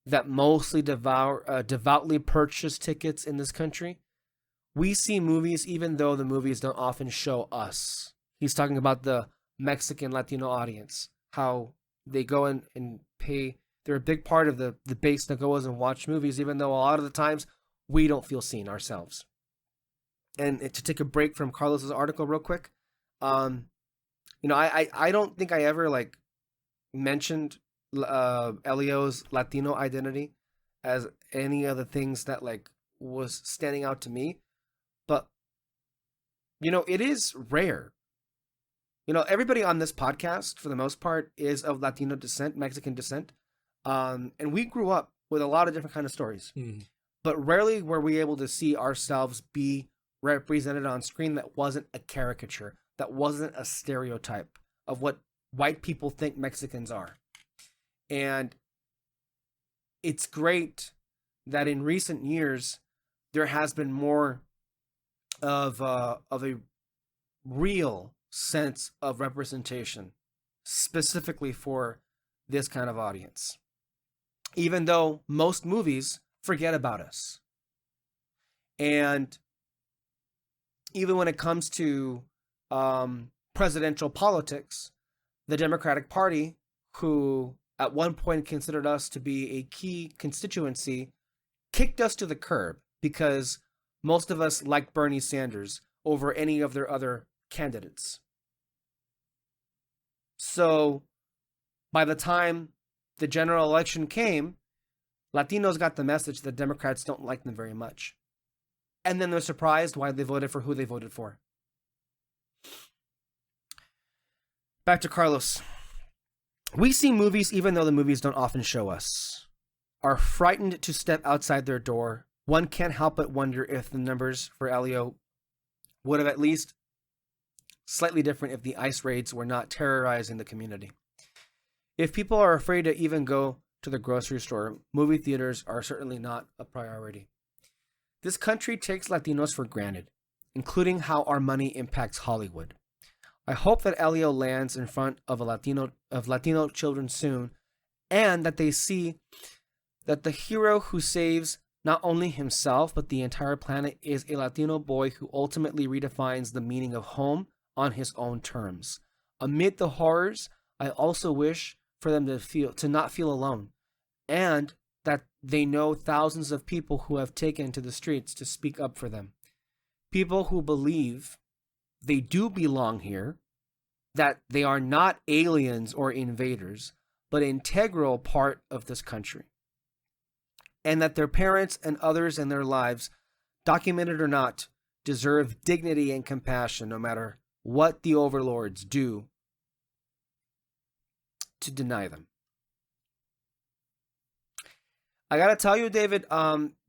that mostly devoutly purchase tickets in this country, we see movies even though the movies don't often show us. He's talking about the Mexican Latino audience, how they go in and pay. They're a big part of the base that goes and watch movies, even though a lot of the times we don't feel seen ourselves. And to take a break from Carlos's article real quick, I don't think I ever mentioned Elio's Latino identity as any of the things that was standing out to me, but it is rare. Everybody on this podcast for the most part is of Latino descent, Mexican descent, and we grew up with a lot of different kind of stories, but rarely were we able to see ourselves be represented on screen that wasn't a caricature, that wasn't a stereotype of what white people think Mexicans are. And it's great that in recent years there has been more of a real sense of representation, specifically for this kind of audience. Even though most movies forget about us. And even when it comes to presidential politics, the Democratic Party, who at one point considered us to be a key constituency, kicked us to the curb because most of us liked Bernie Sanders over any of their other candidates. So by the time the general election came, Latinos got the message that Democrats don't like them very much. And then they're surprised why they voted for who they voted for. Back to Carlos. We see movies even though the movies don't often show us. Are frightened to step outside their door. One can't help but wonder if the numbers for Elio would have at least slightly different if the ICE raids were not terrorizing the community. If people are afraid to even go to the grocery store, movie theaters are certainly not a priority. This country takes Latinos for granted, including how our money impacts Hollywood. I hope that Elio lands in front of Latino children soon, and that they see that the hero who saves not only himself but the entire planet is a Latino boy who ultimately redefines the meaning of home on his own terms. Amid the horrors, I also wish for them to not feel alone, and that they know thousands of people who have taken to the streets to speak up for them. People who believe they do belong here, that they are not aliens or invaders, but an integral part of this country. And that their parents and others in their lives, documented or not, deserve dignity and compassion no matter what the overlords do to deny them. I gotta tell you, David,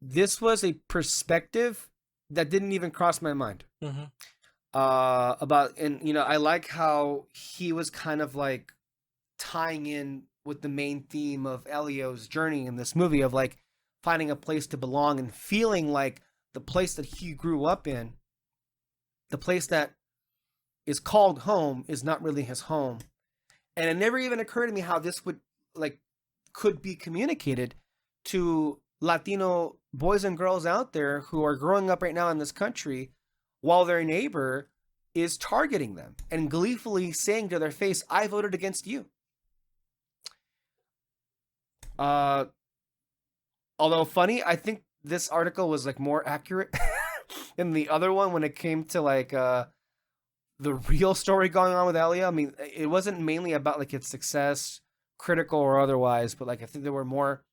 this was a perspective that didn't even cross my mind. Mm-hmm. I like how he was kind of like tying in with the main theme of Elio's journey in this movie of like finding a place to belong and feeling like the place that he grew up in, the place that is called home, is not really his home. And it never even occurred to me how this could be communicated to Latino boys and girls out there who are growing up right now in this country while their neighbor is targeting them and gleefully saying to their face, I voted against you. Although funny, I think this article was like more accurate than the other one when it came to like the real story going on with Elio. I mean, it wasn't mainly about like its success, critical or otherwise, but like I think there were more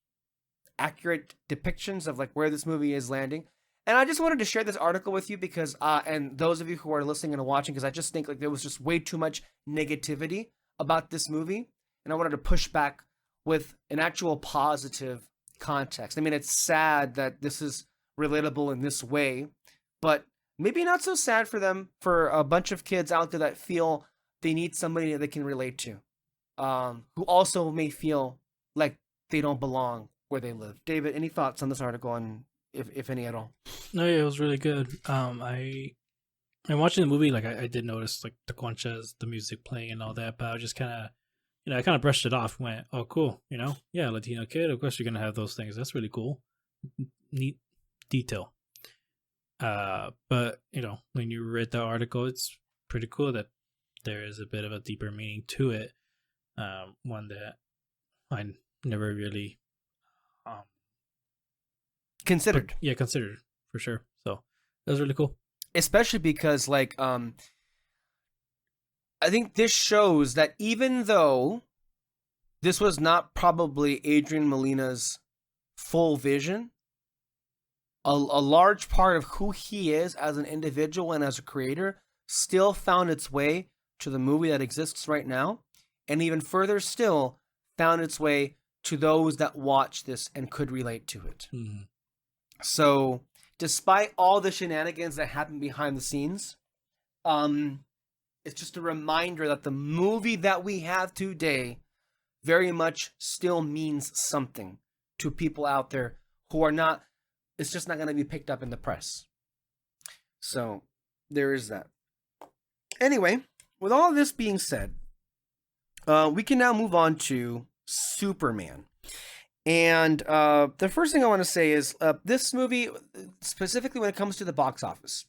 accurate depictions of like where this movie is landing. And I just wanted to share this article with you because and those of you who are listening and watching, because I just think like there was just way too much negativity about this movie, and I wanted to push back with an actual positive context. I mean, it's sad that this is relatable in this way, but maybe not so sad for them, for a bunch of kids out there that feel they need somebody that they can relate to, who also may feel like they don't belong where they live. David, any thoughts on this article, and if any at all? No, yeah, it was really good. I watching the movie, like I did notice like the conchas, the music playing and all that, but I just kind of, I kind of brushed it off. Went, oh, cool, yeah, Latino kid. Of course, you're gonna have those things. That's really cool, neat detail. But when you read the article, it's pretty cool that there is a bit of a deeper meaning to it. One that I never really considered. Considered for sure. So that was really cool. Especially because like I think this shows that even though this was not probably Adrian Molina's full vision, a large part of who he is as an individual and as a creator still found its way to the movie that exists right now, and even further still found its way to those that watch this and could relate to it. Mm-hmm. So despite all the shenanigans that happen behind the scenes, it's just a reminder that the movie that we have today very much still means something to people out there who are not, it's just not going to be picked up in the press. So there is that. Anyway, with all of this being said, we can now move on to Superman. And the first thing I want to say is this movie, specifically when it comes to the box office,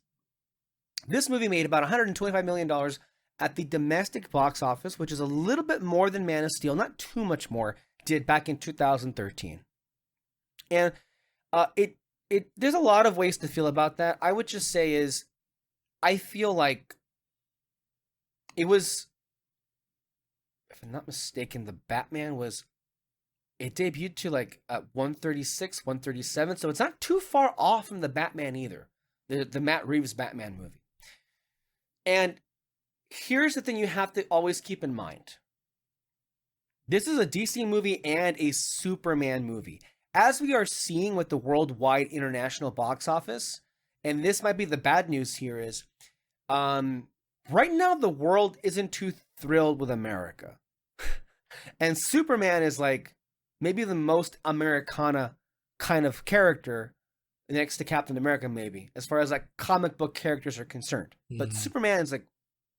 this movie made about $125 million at the domestic box office, which is a little bit more than Man of Steel, not too much more, did back in 2013. And there's a lot of ways to feel about that. I would just say is, I feel like it was, if I'm not mistaken, the Batman it debuted to like 136, 137, so it's not too far off from the Batman either, the Matt Reeves Batman movie. And here's the thing you have to always keep in mind. This is a DC movie and a Superman movie. As we are seeing with the worldwide international box office, and this might be the bad news here is, right now the world isn't too thrilled with America. And Superman is like maybe the most Americana kind of character next to Captain America, maybe, as far as like comic book characters are concerned. Mm-hmm. But Superman is like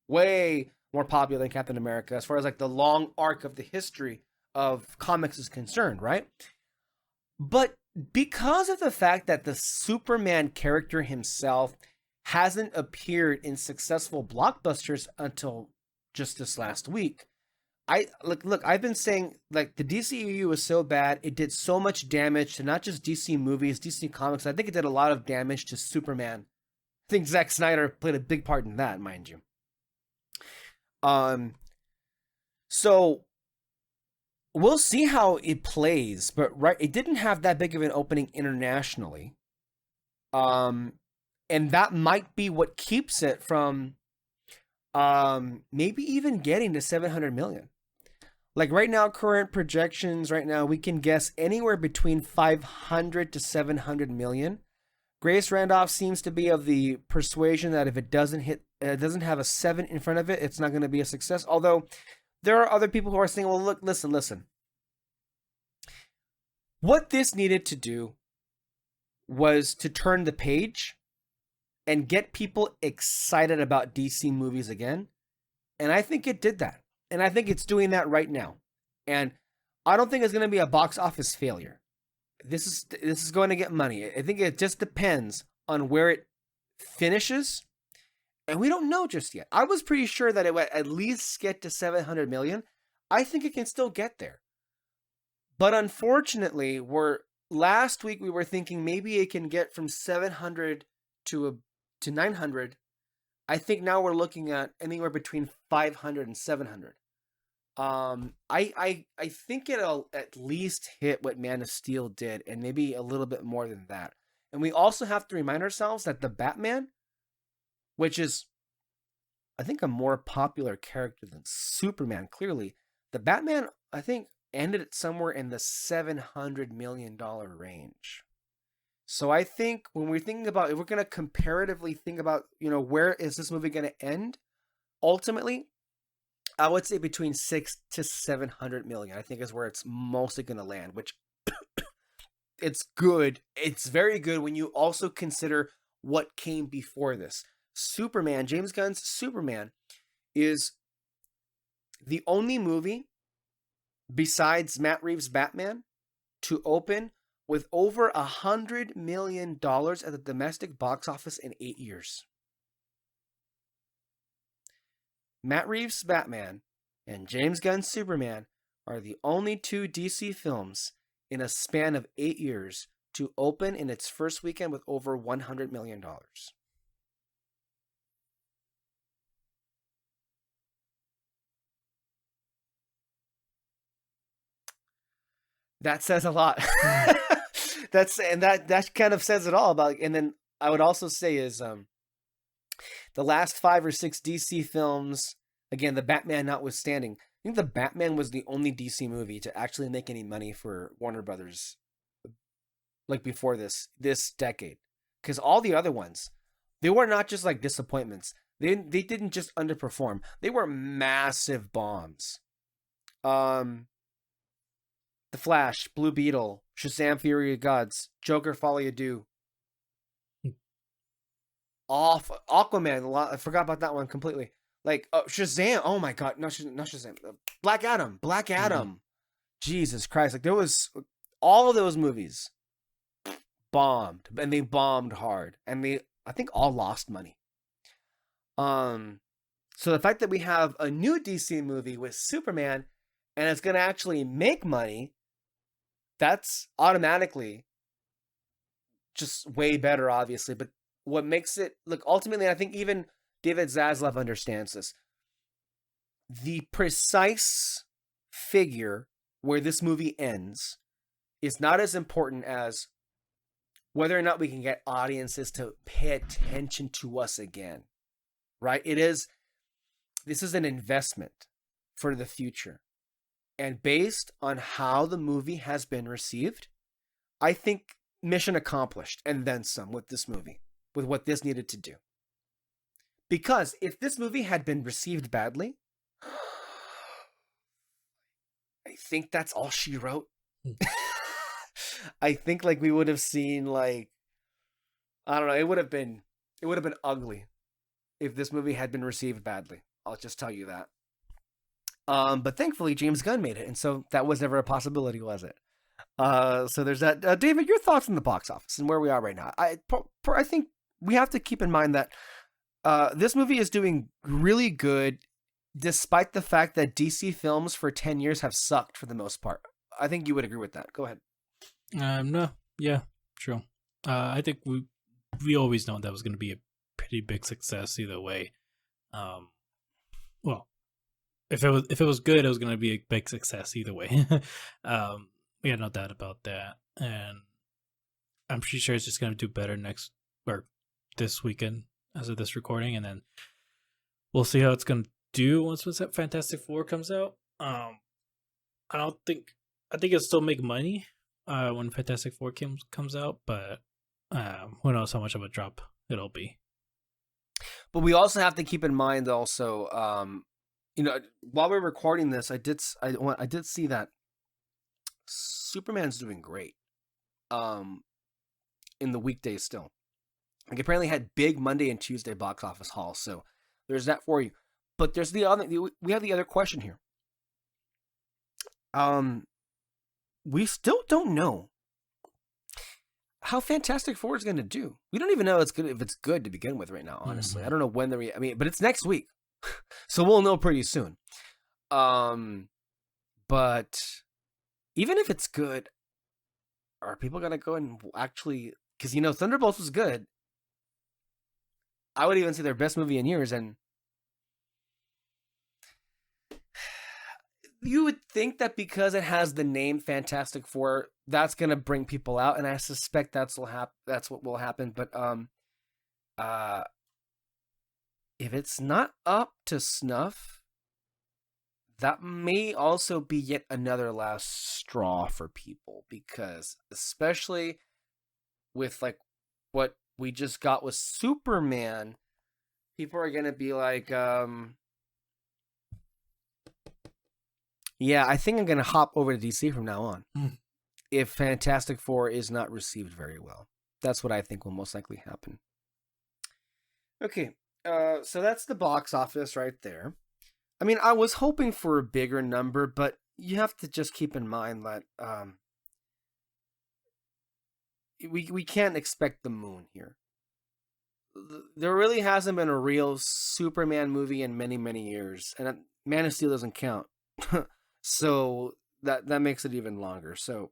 way more popular than Captain America as far as like the long arc of the history of comics is concerned, right? But because of the fact that the Superman character himself hasn't appeared in successful blockbusters until just this last week, look, I've been saying like the DCEU was so bad, it did so much damage to not just DC movies, DC comics. I think it did a lot of damage to Superman. I think Zack Snyder played a big part in that, mind you. So we'll see how it plays, but it didn't have that big of an opening internationally. And that might be what keeps it from maybe even getting to 700 million. Like right now, current projections right now, we can guess anywhere between 500 to 700 million. Grace Randolph seems to be of the persuasion that if it doesn't have a 7 in front of it, it's not going to be a success. Although there are other people who are saying, well, look, listen. What this needed to do was to turn the page and get people excited about DC movies again. And I think it did that. And I think it's doing that right now. And I don't think it's going to be a box office failure. This is going to get money. I think it just depends on where it finishes. And we don't know just yet. I was pretty sure that it would at least get to 700 million. I think it can still get there. But unfortunately, last week we were thinking maybe it can get from 700 to 900. I think now we're looking at anywhere between 500 and 700. I think it'll at least hit what Man of Steel did, and maybe a little bit more than that. And we also have to remind ourselves that the Batman, which is, I think, a more popular character than Superman, clearly, the Batman, I think, ended it somewhere in the $700 million range. So I think when we're thinking about, if we're going to comparatively think about, where is this movie going to end? Ultimately, I would say between 6 to 700 million, I think, is where it's mostly going to land, which it's good. It's very good when you also consider what came before this. Superman, James Gunn's Superman, is the only movie besides Matt Reeves' Batman to open with over $100 million at the domestic box office in 8 years. Matt Reeves' Batman and James Gunn's Superman are the only two DC films in a span of 8 years to open in its first weekend with over $100 million. That says a lot. That kind of says it all about. And then I would also say is the last 5 or 6 DC films, again, the Batman notwithstanding, I think the Batman was the only DC movie to actually make any money for Warner Brothers, like before this decade. Because all the other ones, they were not just like disappointments. They didn't just underperform. They were massive bombs. The Flash, Blue Beetle, Shazam! Fury of Gods, Joker: Folly of Dew. Aquaman, I forgot about that one completely. Like Shazam! Oh my God, not Shazam. Black Adam. Mm-hmm. Jesus Christ! Like there was all of those movies bombed, and they bombed hard, and I think all lost money. So the fact that we have a new DC movie with Superman, and it's going to actually make money, that's automatically just way better, obviously. But what makes it, look, ultimately, I think even David Zaslav understands this. The precise figure where this movie ends is not as important as whether or not we can get audiences to pay attention to us again, right? This is an investment for the future. And based on how the movie has been received, I think mission accomplished and then some with this movie, with what this needed to do. Because if this movie had been received badly, I think that's all she wrote. I think like we would have seen like, I don't know, it would have been ugly if this movie had been received badly. I'll just tell you that. But thankfully, James Gunn made it, and so that was never a possibility, was it? So there's that. David, your thoughts on the box office and where we are right now? I think we have to keep in mind that this movie is doing really good, despite the fact that DC films for 10 years have sucked for the most part. I think you would agree with that. Go ahead. No, yeah, true. I think we always known that was going to be a pretty big success either way. Well, if it was good, it was going to be a big success either way. We had no doubt about that, and I'm pretty sure it's just going to do better this weekend as of this recording, and then we'll see how it's going to do once Fantastic Four comes out. I think it'll still make money when Fantastic Four comes out, but who knows how much of a drop it'll be. But we also have to keep in mind also, while we're recording this, I did see that Superman's doing great in the weekdays still. Like, apparently had big Monday and Tuesday box office hauls, so there's that for you. But there's we have the other question here. We still don't know how Fantastic Four is going to do. We don't even know if it's good to begin with right now, honestly. I don't know when but it's next week. So we'll know pretty soon. But even if it's good, are people going to go and actually, because Thunderbolts was good. I would even say their best movie in years, and you would think that because it has the name Fantastic Four, that's gonna bring people out, and I suspect that's what will happen. But if it's not up to snuff, that may also be yet another last straw for people, because especially with like what we just got with Superman, people are gonna be like, yeah, I think I'm going to hop over to DC from now on. If Fantastic Four is not received very well. That's what I think will most likely happen. Okay, so that's the box office right there. I mean, I was hoping for a bigger number, but you have to just keep in mind that we can't expect the moon here. There really hasn't been a real Superman movie in many, many years, and Man of Steel doesn't count. So that makes it even longer. So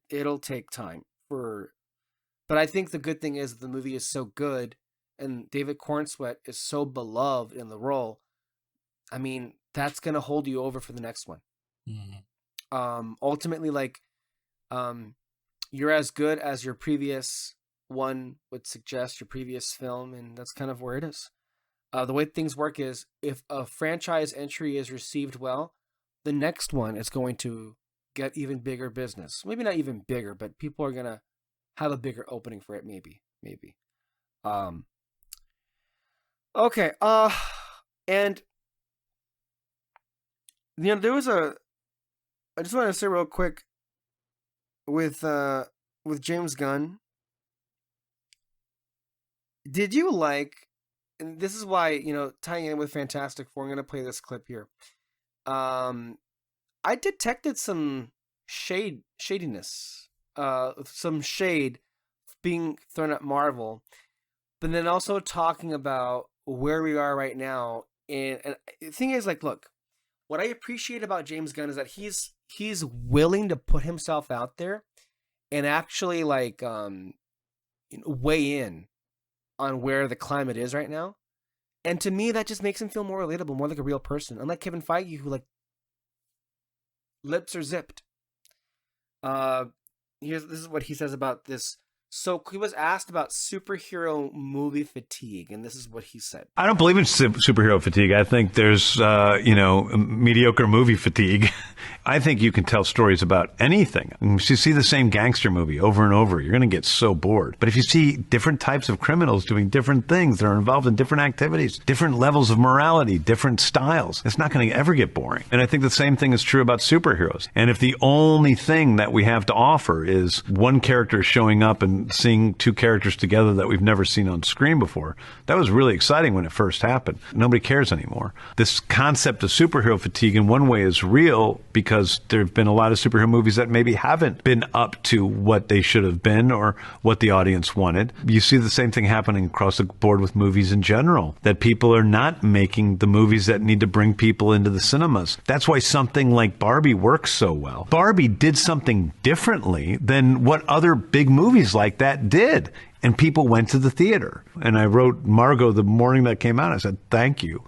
it'll take time but I think the good thing is the movie is so good, and David Cornsweet is so beloved in the role. I mean, that's gonna hold you over for the next one. Ultimately, you're as good as your previous one would suggest, your previous film, and that's kind of where it is. The way things work is, if a franchise entry is received well, the next one is going to get even bigger business. Maybe not even bigger, but people are going to have a bigger opening for it, maybe. Okay, and there was I just want to say real quick with James Gunn. Did you like, and this is why, tying in with Fantastic Four, I'm going to play this clip here. I detected some shadiness, some shade being thrown at Marvel, but then also talking about where we are right now. And the thing is, look, what I appreciate about James Gunn is that he's willing to put himself out there and actually weigh in on where the climate is right now. And to me, that just makes him feel more relatable, more like a real person. Unlike Kevin Feige, who lips are zipped. This is what he says about this. So he was asked about superhero movie fatigue, and this is what he said. I don't believe in superhero fatigue. I think there's, mediocre movie fatigue. I think you can tell stories about anything. If you see the same gangster movie over and over, you're going to get so bored. But if you see different types of criminals doing different things, they're involved in different activities, different levels of morality, different styles, it's not going to ever get boring. And I think the same thing is true about superheroes. And if the only thing that we have to offer is one character showing up and seeing two characters together that we've never seen on screen before, that was really exciting when it first happened. Nobody cares anymore. This concept of superhero fatigue in one way is real because there have been a lot of superhero movies that maybe haven't been up to what they should have been or what the audience wanted. You see the same thing happening across the board with movies in general, that people are not making the movies that need to bring people into the cinemas. That's why something like Barbie works so well. Barbie did something differently than what other big movies like that did. And people went to the theater. And I wrote Margot the morning that came out. I said, thank you,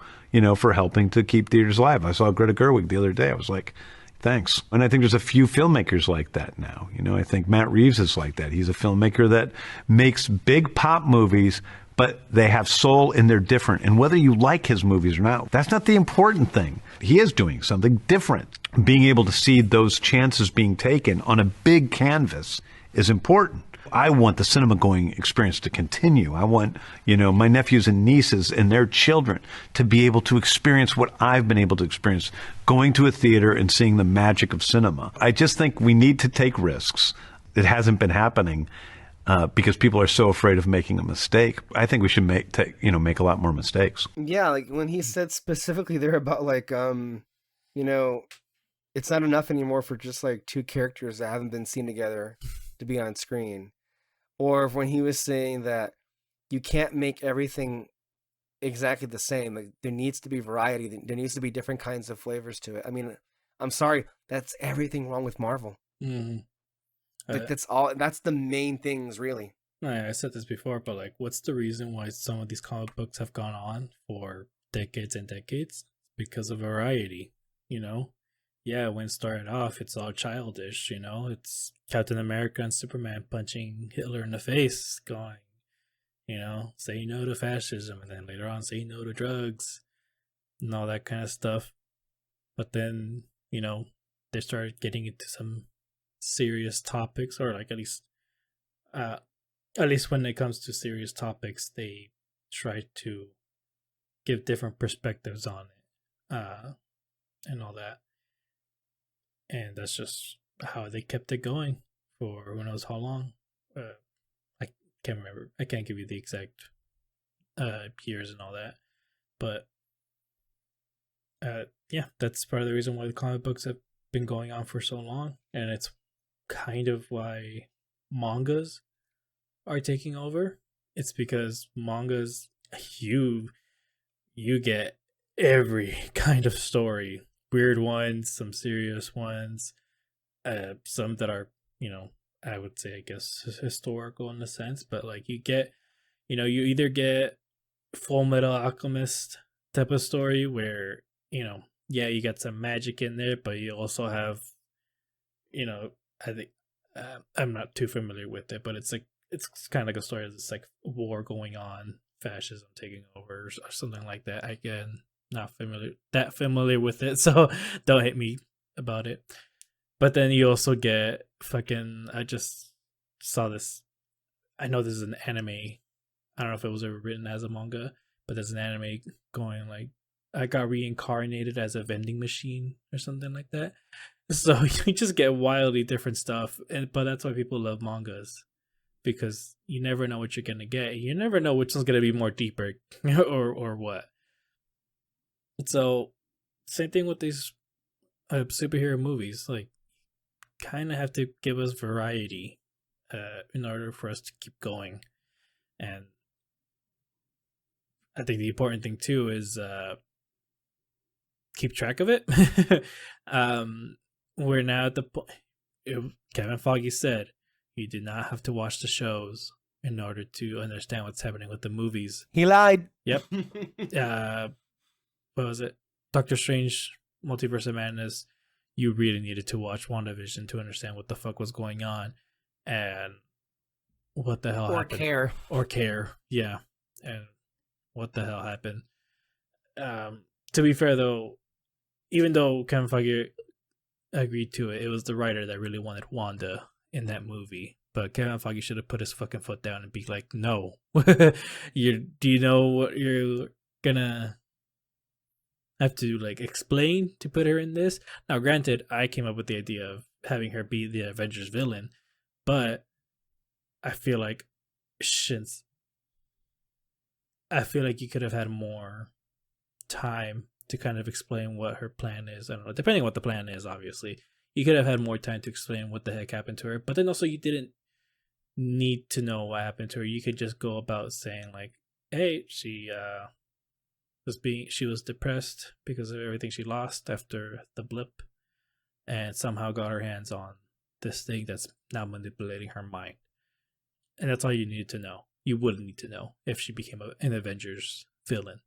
for helping to keep theaters alive. I saw Greta Gerwig the other day. I was like, Thanks. And I think there's a few filmmakers like that now. You know, I think Matt Reeves is like that. He's a filmmaker that makes big pop movies, but they have soul and they're different. And whether you like his movies or not, that's not the important thing. He is doing something different. Being able to see those chances being taken on a big canvas is important. I want the cinema going experience to continue. I want, you know, my nephews and nieces and their children to be able to experience what I've been able to experience, going to a theater and seeing the magic of cinema. I just think we need to take risks. It hasn't been happening because people are so afraid of making a mistake. I think we should make a lot more mistakes. Yeah, like when he said specifically there about like, you know, it's not enough anymore for just like two characters that haven't been seen together to be on screen. Or when he was saying that you can't make everything exactly the same. Like there needs to be variety. There needs to be different kinds of flavors to it. I mean, I'm sorry, that's everything wrong with Marvel. Mm-hmm. Like that's all. That's the main things, really. I said this before, but like, what's the reason why some of these comic books have gone on for decades and decades? Because of variety, you know. Yeah, when it started off, it's all childish, you know. It's Captain America and Superman punching Hitler in the face, going, you know, say no to fascism, and then later on say no to drugs, and all that kind of stuff. But then, you know, they started getting into some serious topics, or like at least when it comes to serious topics, they try to give different perspectives on it, and all that. And that's just how they kept it going for who knows how long. I can't remember. I can't give you the exact years and all that. But yeah, that's part of the reason why the comic books have been going on for so long. And it's kind of why mangas are taking over. It's because mangas, you get every kind of story. Weird ones, some serious ones, some that are, you know, I would say, I guess, historical in a sense, but like you get, you know, you either get Full Metal Alchemist type of story where, you know, yeah, you got some magic in there, but you also have, you know, I think, I'm not too familiar with it, but it's like, it's kind of like a story that's like war going on, fascism taking over or something like that. Again, not familiar with it, so don't hate me about it. But then you also get fucking, I just saw this, I know this is an anime, I don't know if it was ever written as a manga, but there's an anime going like, I got reincarnated as a vending machine or something like that. So you just get wildly different stuff, but that's why people love mangas, because you never know what you're gonna get. You never know which one's gonna be more deeper or what. So, same thing with these superhero movies. Like, kind of have to give us variety in order for us to keep going. And I think the important thing too is keep track of it. We're now at the point. Kevin Feige said you do not have to watch the shows in order to understand what's happening with the movies. He lied. Yep. What was it? Doctor Strange, Multiverse of Madness. You really needed to watch WandaVision to understand what the fuck was going on and what the hell happened. Or care. Yeah. And what the hell happened. To be fair, though, even though Kevin Feige agreed to it, it was the writer that really wanted Wanda in that movie. But Kevin Feige should have put his fucking foot down and be like, no. Do you know what you're gonna have to like explain to put her in this? Now granted, I came up with the idea of having her be the Avengers villain, but I feel like you could have had more time to kind of explain what her plan is. I don't know, depending on what the plan is, obviously. You could have had more time to explain what the heck happened to her, but then also you didn't need to know what happened to her. You could just go about saying like, hey, she was depressed because of everything she lost after the blip, and somehow got her hands on this thing that's now manipulating her mind. And that's all you needed to know. You wouldn't need to know if she became an Avengers villain.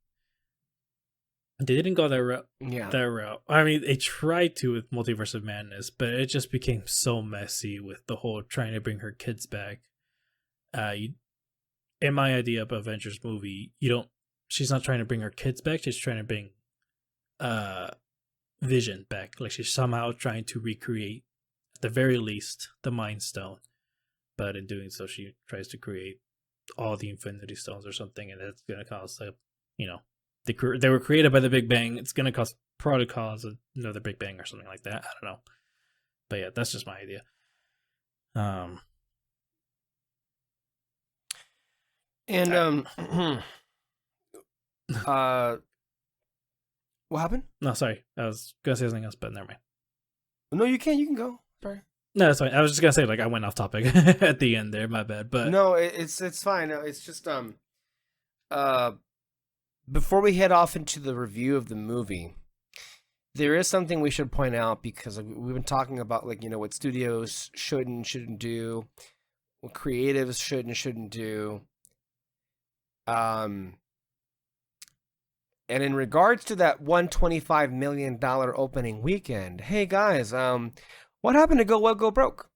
They didn't go that route. Yeah. That route. I mean, they tried to with Multiverse of Madness, but it just became so messy with the whole trying to bring her kids back. In my idea of Avengers movie, she's not trying to bring her kids back. She's trying to bring, Vision back. Like she's somehow trying to recreate, at the very least, the Mind Stone. But in doing so, she tries to create all the Infinity Stones or something, and it's gonna cause they were created by the Big Bang. It's gonna probably cause another Big Bang or something like that. I don't know, but yeah, that's just my idea. What happened? No, sorry, I was gonna say something else, but never mind. No, you can go. Sorry. No, that's fine. I was just gonna say I went off topic at the end there. My bad. But no, it's fine. No, it's just before we head off into the review of the movie, there is something we should point out because we've been talking about what studios should and shouldn't do, what creatives should and shouldn't do. And in regards to that $125 million opening weekend, hey guys, what happened to Go Woke Go Broke?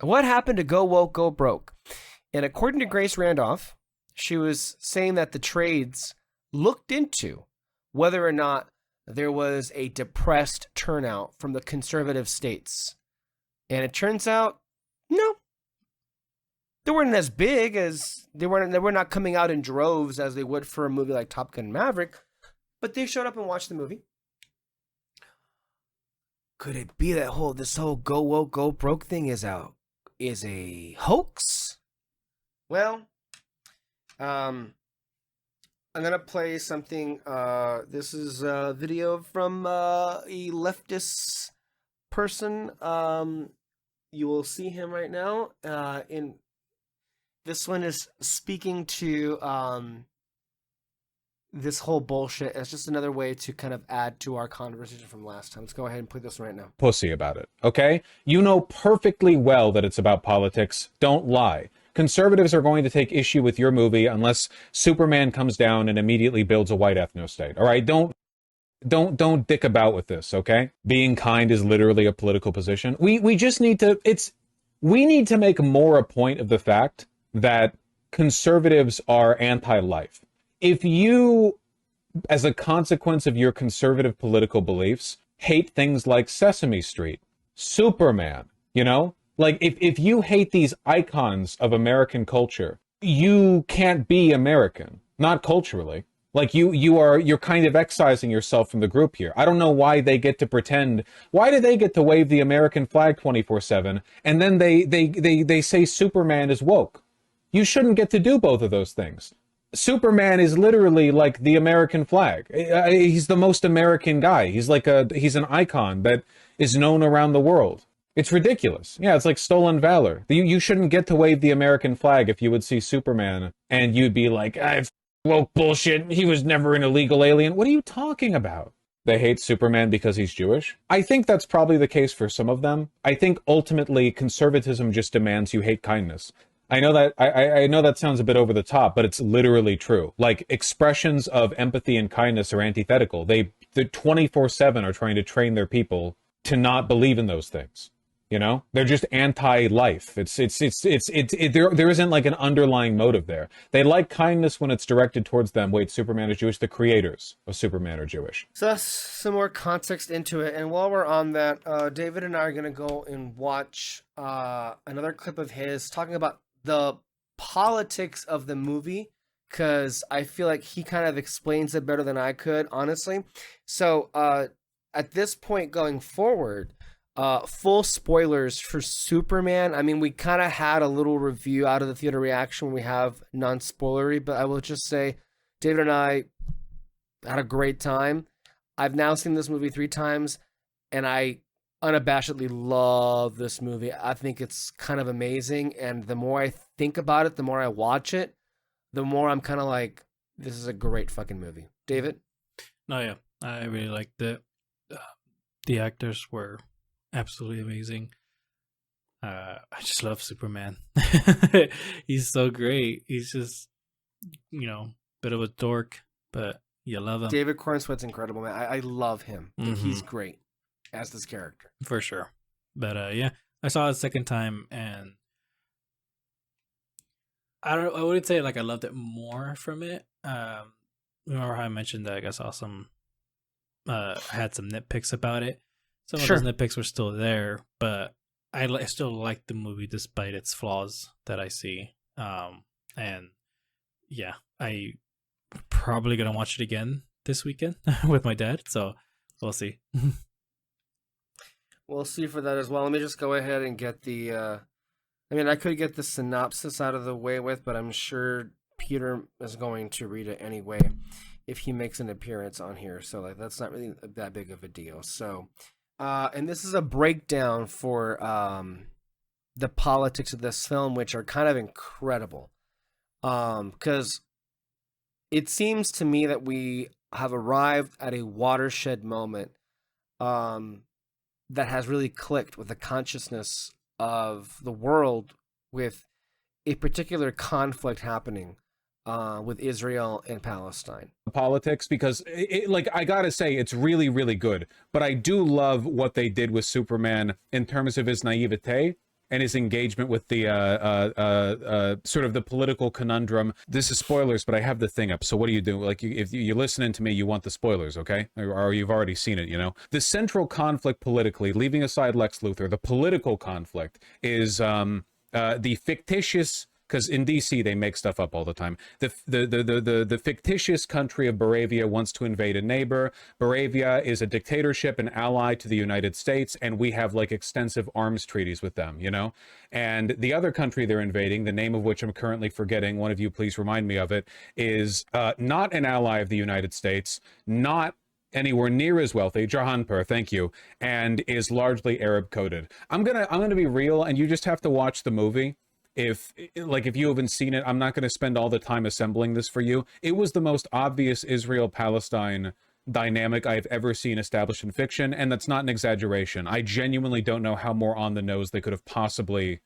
What happened to Go Woke Go Broke? And according to Grace Randolph, she was saying that the trades looked into whether or not there was a depressed turnout from the conservative states. And it turns out, no. They weren't as big as they were not coming out in droves as they would for a movie like Top Gun Maverick, but they showed up and watched the movie. Could it be that this whole Go Woke Go Broke thing is a hoax? Well, I'm gonna play something. This is a video from a leftist person. You will see him right now. This one is speaking to this whole bullshit. It's just another way to kind of add to our conversation from last time. Let's go ahead and play this one right now. Pussy about it, okay? You know perfectly well that it's about politics. Don't lie. Conservatives are going to take issue with your movie unless Superman comes down and immediately builds a white ethno-state, all right? Don't dick about with this, okay? Being kind is literally a political position. We just need to, we need to make more a point of the fact that conservatives are anti-life. If you, as a consequence of your conservative political beliefs, hate things like Sesame Street, Superman, like if you hate these icons of American culture, you can't be American, not culturally. Like you're kind of excising yourself from the group here. I don't know why they get to pretend. Why do they get to wave the American flag 24/7 and then they say Superman is woke? You shouldn't get to do both of those things. Superman is literally like the American flag. He's the most American guy. He's an icon that is known around the world. It's ridiculous. Yeah, it's like stolen valor. You shouldn't get to wave the American flag if you would see Superman and you'd be like, woke bullshit. He was never an illegal alien. What are you talking about? They hate Superman because he's Jewish? I think that's probably the case for some of them. I think ultimately conservatism just demands you hate kindness. I know that I know that sounds a bit over the top, but it's literally true. Like expressions of empathy and kindness are antithetical. They 24/7 are trying to train their people to not believe in those things. They're just anti-life. There isn't like an underlying motive there. They like kindness when it's directed towards them. Wait, Superman is Jewish. The creators of Superman are Jewish. So that's some more context into it. And while we're on that, David and I are going to go and watch another clip of his talking about the politics of the movie, because I feel like he kind of explains it better than I could, honestly. So at this point going forward, full spoilers for Superman. I mean, we kind of had a little review out of the theater reaction when we have non-spoilery, but I will just say David and I had a great time. I've now seen this movie 3 times, and I unabashedly love this movie. I think it's kind of amazing, and the more I think about it, the more I watch it, the more I'm kind of like, this is a great fucking movie. David? No, yeah, I really liked it. The actors were absolutely amazing. I just love Superman. He's so great. He's just, bit of a dork, but you love him. David Cornsweet's incredible, man. I love him. I think he's great as this character. For sure. But yeah, I saw it a second time, and I wouldn't say like I loved it more from it. Remember how I mentioned that I guess I had some nitpicks about it. Some of those nitpicks were still there, but I still like the movie despite its flaws that I see. And yeah, I probably gonna watch it again this weekend with my dad. So we'll see. We'll see for that as well. Let me just go ahead and get the. I mean, I could get the synopsis out of the way with, but I'm sure Peter is going to read it anyway if he makes an appearance on here. So like that's not really that big of a deal. So, and this is a breakdown for the politics of this film, which are kind of incredible. Because it seems to me that we have arrived at a watershed moment that has really clicked with the consciousness of the world with a particular conflict happening with Israel and Palestine. Politics, because like I gotta say it's really, really good, but I do love what they did with Superman in terms of his naivete and his engagement with the sort of the political conundrum. This is spoilers, but I have the thing up. So what do you do? Like, if you're listening to me, you want the spoilers, okay? Or you've already seen it, you know? The central conflict politically, leaving aside Lex Luthor, the political conflict is the fictitious, because in DC they make stuff up all the time. The fictitious country of Baravia wants to invade a neighbor. Baravia is a dictatorship, an ally to the United States, and we have like extensive arms treaties with them, you know? And the other country they're invading, the name of which I'm currently forgetting, one of you please remind me of it, is not an ally of the United States, not anywhere near as wealthy, Jahanpur, thank you, and is largely Arab coded. I'm gonna be real, and you just have to watch the movie. If you haven't seen it, I'm not going to spend all the time assembling this for you. It was the most obvious Israel-Palestine dynamic I've ever seen established in fiction, and that's not an exaggeration. I genuinely don't know how more on the nose they could have possibly...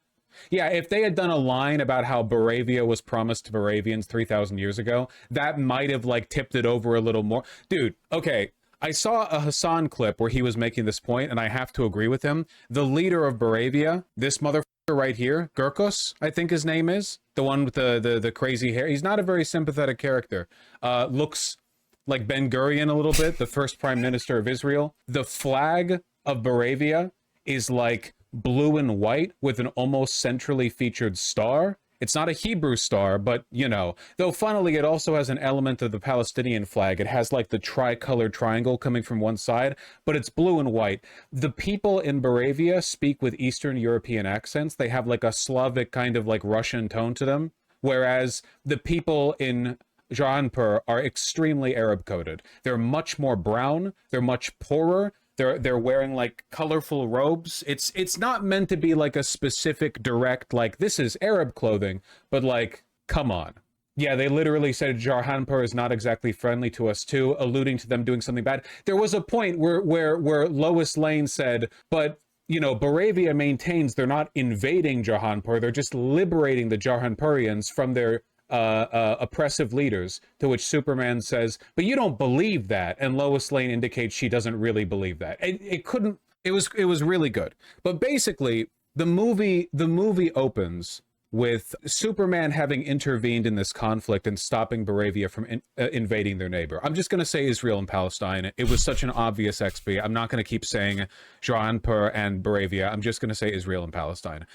Yeah, if they had done a line about how Baravia was promised to Baravians 3,000 years ago, that might have like tipped it over a little more. Dude, okay, I saw a Hassan clip where he was making this point, and I have to agree with him. The leader of Baravia, this motherfucker right here, Gurkos, I think his name is, the one with the crazy hair. He's not a very sympathetic character. Looks like Ben Gurion a little bit, the first prime minister of Israel. The flag of Baravia is like blue and white with an almost centrally featured star. It's not a Hebrew star, but, you know, though funnily it also has an element of the Palestinian flag. It has like the tricolored triangle coming from one side, but it's blue and white. The people in Baravia speak with Eastern European accents. They have like a Slavic kind of like Russian tone to them, whereas the people in Jahanpur are extremely Arab coded. They're much more brown. They're much poorer. They're wearing like colorful robes. It's not meant to be like a specific direct like this is Arab clothing, but like come on. Yeah, they literally said Jahanpur is not exactly friendly to us too, alluding to them doing something bad. There was a point where Lois Lane said, but you know, Baravia maintains they're not invading Jahanpur, they're just liberating the Jahanpurians from their oppressive leaders, to which Superman says, but you don't believe that, and Lois Lane indicates she doesn't really believe that. It was really good. But basically the movie opens with Superman having intervened in this conflict and stopping Baravia from invading their neighbor. I'm just going to say Israel and Palestine. It was such an obvious XP. I'm not going to keep saying Jahanpur and Baravia. I'm just going to say Israel and Palestine.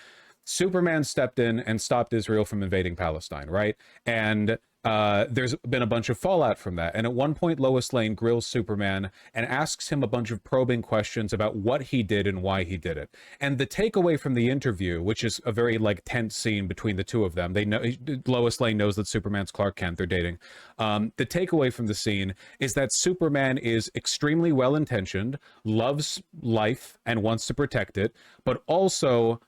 Superman stepped in and stopped Israel from invading Palestine, right? And there's been a bunch of fallout from that. And at one point, Lois Lane grills Superman and asks him a bunch of probing questions about what he did and why he did it. And the takeaway from the interview, which is a very like tense scene between the two of them, they know Lois Lane knows that Superman's Clark Kent, they're dating. The takeaway from the scene is that Superman is extremely well-intentioned, loves life and wants to protect it, but also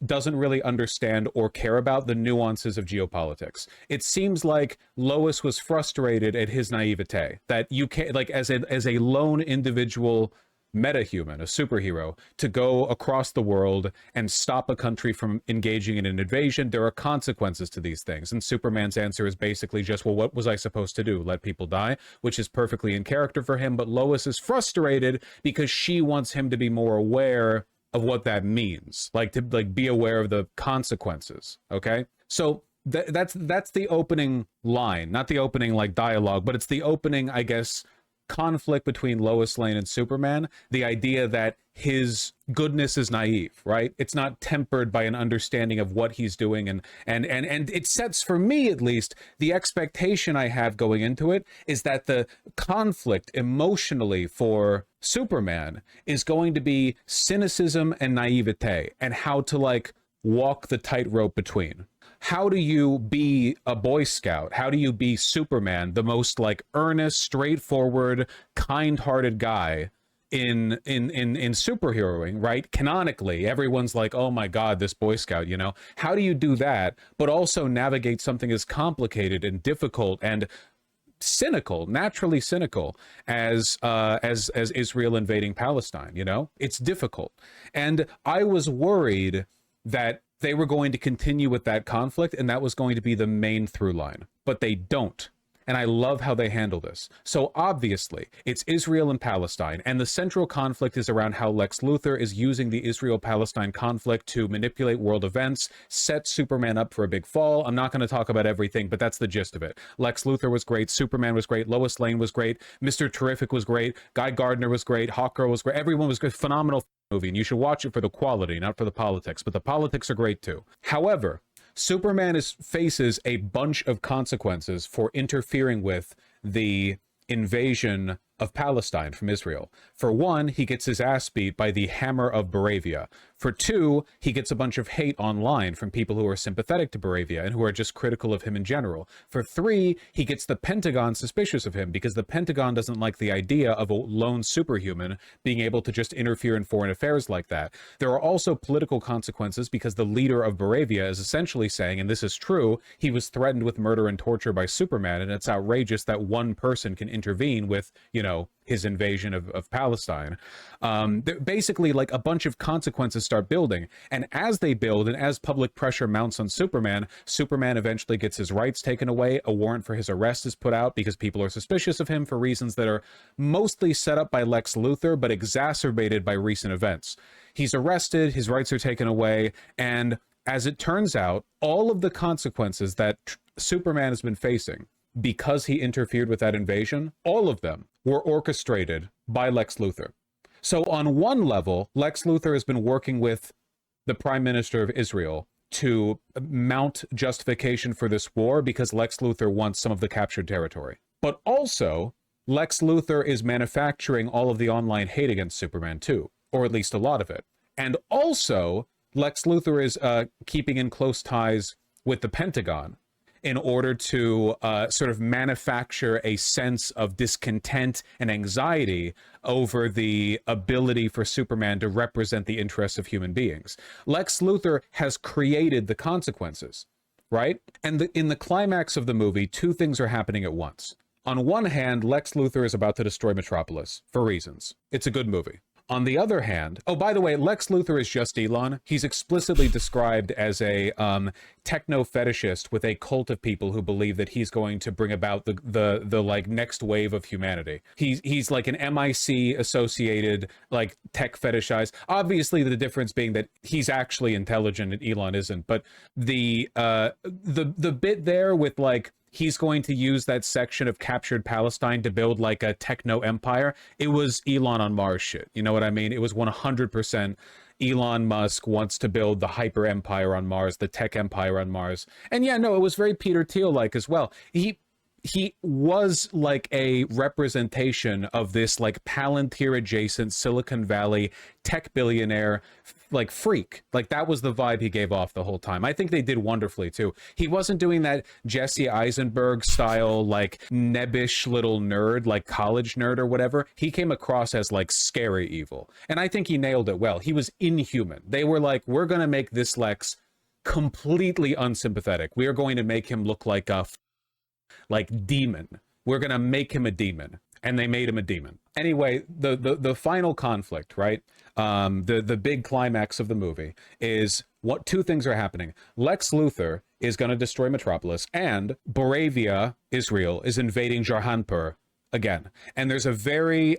doesn't really understand or care about the nuances of geopolitics. It seems like Lois was frustrated at his naivete, that you can't, like as a lone individual metahuman, a superhero, to go across the world and stop a country from engaging in an invasion. There are consequences to these things. And Superman's answer is basically just, well, what was I supposed to do? Let people die, which is perfectly in character for him. But Lois is frustrated because she wants him to be more aware of what that means, like to be aware of the consequences. Okay, so that's the opening line, not the opening like dialogue, but it's the opening, I guess, conflict between Lois Lane and Superman. The idea that his goodness is naive, right? It's not tempered by an understanding of what he's doing, and it sets, for me at least, the expectation I have going into it is that the conflict emotionally for Superman is going to be cynicism and naivete, and how to like walk the tightrope between. How do you be a Boy Scout? How do you be Superman, the most like earnest, straightforward, kind-hearted guy in superheroing, right? Canonically, everyone's like, oh my God, this Boy Scout, you know? How do you do that, but also navigate something as complicated and difficult and cynical, naturally cynical as Israel invading Palestine, you know? It's difficult. And I was worried that they were going to continue with that conflict and that was going to be the main through line, but they don't. And I love how they handle this. So obviously, it's Israel and Palestine, and the central conflict is around how Lex Luthor is using the Israel-Palestine conflict to manipulate world events, set Superman up for a big fall. I'm not going to talk about everything, but that's the gist of it. Lex Luthor was great, Superman was great, Lois Lane was great, Mr. Terrific was great, Guy Gardner was great, Hawkgirl was great, everyone was great. Phenomenal movie, and you should watch it for the quality, not for the politics, but the politics are great too. However, Superman faces a bunch of consequences for interfering with the invasion of Palestine from Israel. For one, he gets his ass beat by the Hammer of Baravia. For two, he gets a bunch of hate online from people who are sympathetic to Baravia and who are just critical of him in general. For three, he gets the Pentagon suspicious of him because the Pentagon doesn't like the idea of a lone superhuman being able to just interfere in foreign affairs like that. There are also political consequences because the leader of Baravia is essentially saying, and this is true, he was threatened with murder and torture by Superman, and it's outrageous that one person can intervene with, you know, his invasion of Palestine. Basically, like a bunch of consequences start building. And as they build and as public pressure mounts on Superman, Superman eventually gets his rights taken away. A warrant for his arrest is put out because people are suspicious of him for reasons that are mostly set up by Lex Luthor, but exacerbated by recent events. He's arrested, his rights are taken away, and as it turns out, all of the consequences that Superman has been facing because he interfered with that invasion, all of them were orchestrated by Lex Luthor. So on one level, Lex Luthor has been working with the Prime Minister of Israel to mount justification for this war because Lex Luthor wants some of the captured territory. But also, Lex Luthor is manufacturing all of the online hate against Superman too, or at least a lot of it. And also, Lex Luthor is keeping in close ties with the Pentagon in order to sort of manufacture a sense of discontent and anxiety over the ability for Superman to represent the interests of human beings. Lex Luthor has created the consequences, right? And in the climax of the movie, two things are happening at once. On one hand, Lex Luthor is about to destroy Metropolis for reasons. It's a good movie. On the other hand, oh, by the way, Lex Luthor is just Elon. He's explicitly described as a techno-fetishist with a cult of people who believe that he's going to bring about the like next wave of humanity. He's like an MIC associated, like tech fetishized. Obviously, the difference being that he's actually intelligent and Elon isn't. But the bit there with like, he's going to use that section of captured Palestine to build like a techno empire. It was Elon on Mars shit. You know what I mean? It was 100% Elon Musk wants to build the hyper empire on Mars, the tech empire on Mars. And yeah, no, it was very Peter Thiel-like as well. He was like a representation of this like Palantir adjacent Silicon Valley tech billionaire like freak. Like that was the vibe he gave off the whole time. I think they did wonderfully too. He wasn't doing that Jesse Eisenberg style like nebbish little nerd, like college nerd or whatever. He came across as like scary evil. And I think he nailed it well. He was inhuman. They were like, we're going to make this Lex completely unsympathetic. We are going to make him look like a like demon. We're going to make him a demon. and they made him a demon. Anyway, the final conflict, right? The big climax of the movie is what two things are happening. Lex Luthor is going to destroy Metropolis, and Boravia, Israel, is invading Jarhanpur again. And there's a very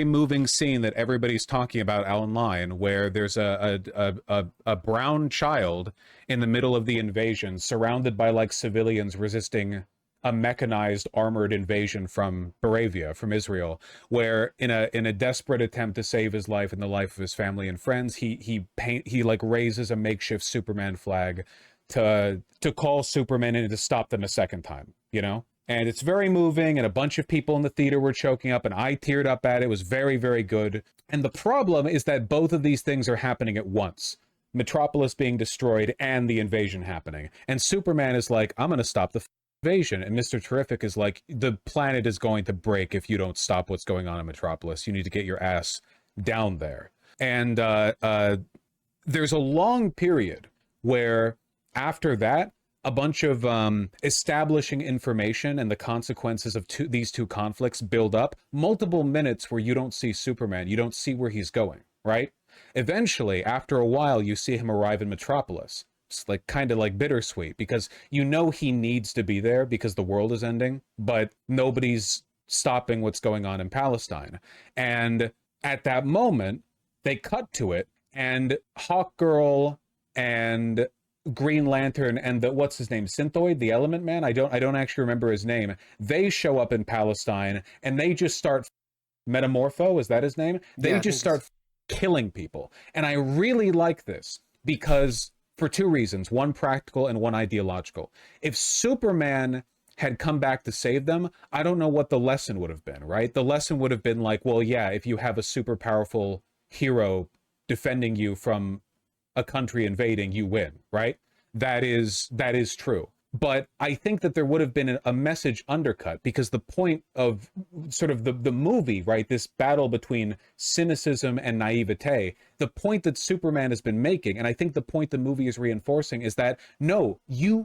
moving scene that everybody's talking about online, where there's a brown child in the middle of the invasion, surrounded by like civilians resisting a mechanized armored invasion from Boravia, from Israel, where in a desperate attempt to save his life and the life of his family and friends, he like raises a makeshift Superman flag to call Superman in to stop them a second time, you know? And it's very moving, and a bunch of people in the theater were choking up, and I teared up at it. It was very, very good. And the problem is that both of these things are happening at once. Metropolis being destroyed and the invasion happening. And Superman is like, I'm going to stop the invasion. And Mr. Terrific is like, the planet is going to break if you don't stop what's going on in Metropolis. You need to get your ass down there. And there's a long period where after that, a bunch of establishing information and the consequences of these two conflicts build up. Multiple minutes where you don't see Superman. You don't see where he's going, right? Eventually, after a while, you see him arrive in Metropolis. It's like kind of like bittersweet, because you know he needs to be there because the world is ending, but nobody's stopping what's going on in Palestine. And at that moment, they cut to it, and Hawkgirl and Green Lantern and the what's his name, Synthoid, the Element Man, I don't actually remember his name. They show up in Palestine and they just start Metamorpho, is that his name? They just start killing people. And I really like this because for two reasons, one practical and one ideological. If Superman had come back to save them, I don't know what the lesson would have been, right? The lesson would have been like, well, yeah, if you have a super powerful hero defending you from a country invading, you win, right? That is true. But I think that there would have been a message undercut, because the point of sort of the movie, right, this battle between cynicism and naivete, the point that Superman has been making, and I think the point the movie is reinforcing, is that no,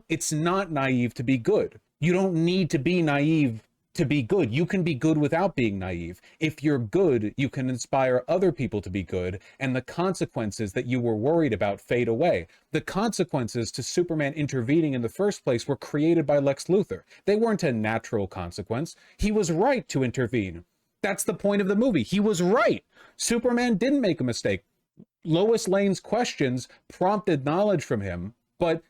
it's not naive to be good. You don't need to be naive to be good. You can be good without being naive. If you're good, you can inspire other people to be good, and the consequences that you were worried about fade away. The consequences to Superman intervening in the first place were created by Lex Luthor. They weren't a natural consequence. He was right to intervene. That's the point of the movie. He was right. Superman didn't make a mistake. Lois Lane's questions prompted knowledge from him, but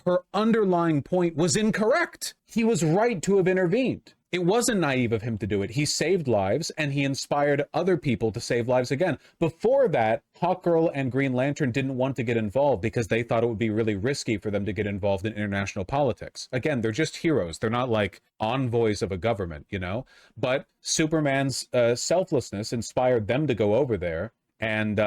her underlying point was incorrect. He was right to have intervened. It wasn't naive of him to do it. He saved lives, and he inspired other people to save lives again. Before that, Hawkgirl and Green Lantern didn't want to get involved because they thought it would be really risky for them to get involved in international politics. Again, they're just heroes. They're not like envoys of a government, you know? But Superman's selflessness inspired them to go over there and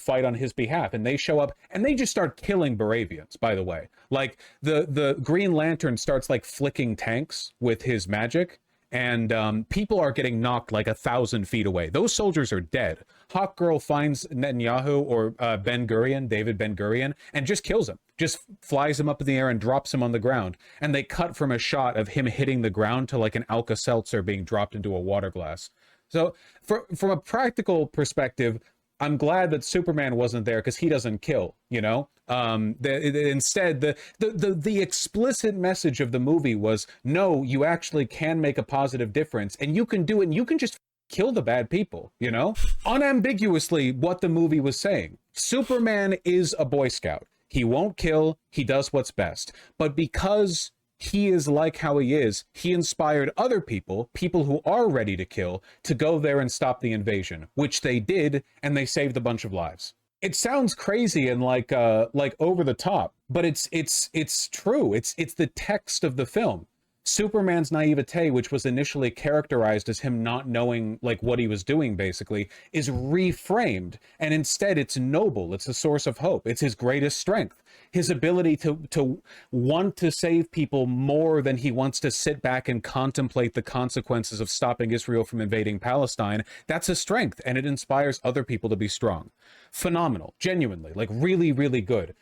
fight on his behalf. And they show up and they just start killing Baravians, by the way. Like the Green Lantern starts like flicking tanks with his magic, and people are getting knocked like 1,000 feet away. Those soldiers are dead. Hawkgirl finds Netanyahu or David Ben Gurion, and just kills him. Just flies him up in the air and drops him on the ground. And they cut from a shot of him hitting the ground to like an Alka-Seltzer being dropped into a water glass. So from a practical perspective, I'm glad that Superman wasn't there because he doesn't kill, you know? Instead, the explicit message of the movie was, no, you actually can make a positive difference, and you can do it, and you can just kill the bad people, you know? Unambiguously, what the movie was saying. Superman is a Boy Scout. He won't kill, he does what's best. But because he is like how he is, he inspired other people who are ready to kill, to go there and stop the invasion, which they did, and they saved a bunch of lives. It sounds crazy and like over the top, but it's true. It's the text of the film. Superman's naivete, which was initially characterized as him not knowing like what he was doing, basically, is reframed, and instead it's noble. It's a source of hope. It's his greatest strength. His ability to want to save people more than he wants to sit back and contemplate the consequences of stopping Israel from invading Palestine. That's a strength, and it inspires other people to be strong. Phenomenal, genuinely, like really, really good.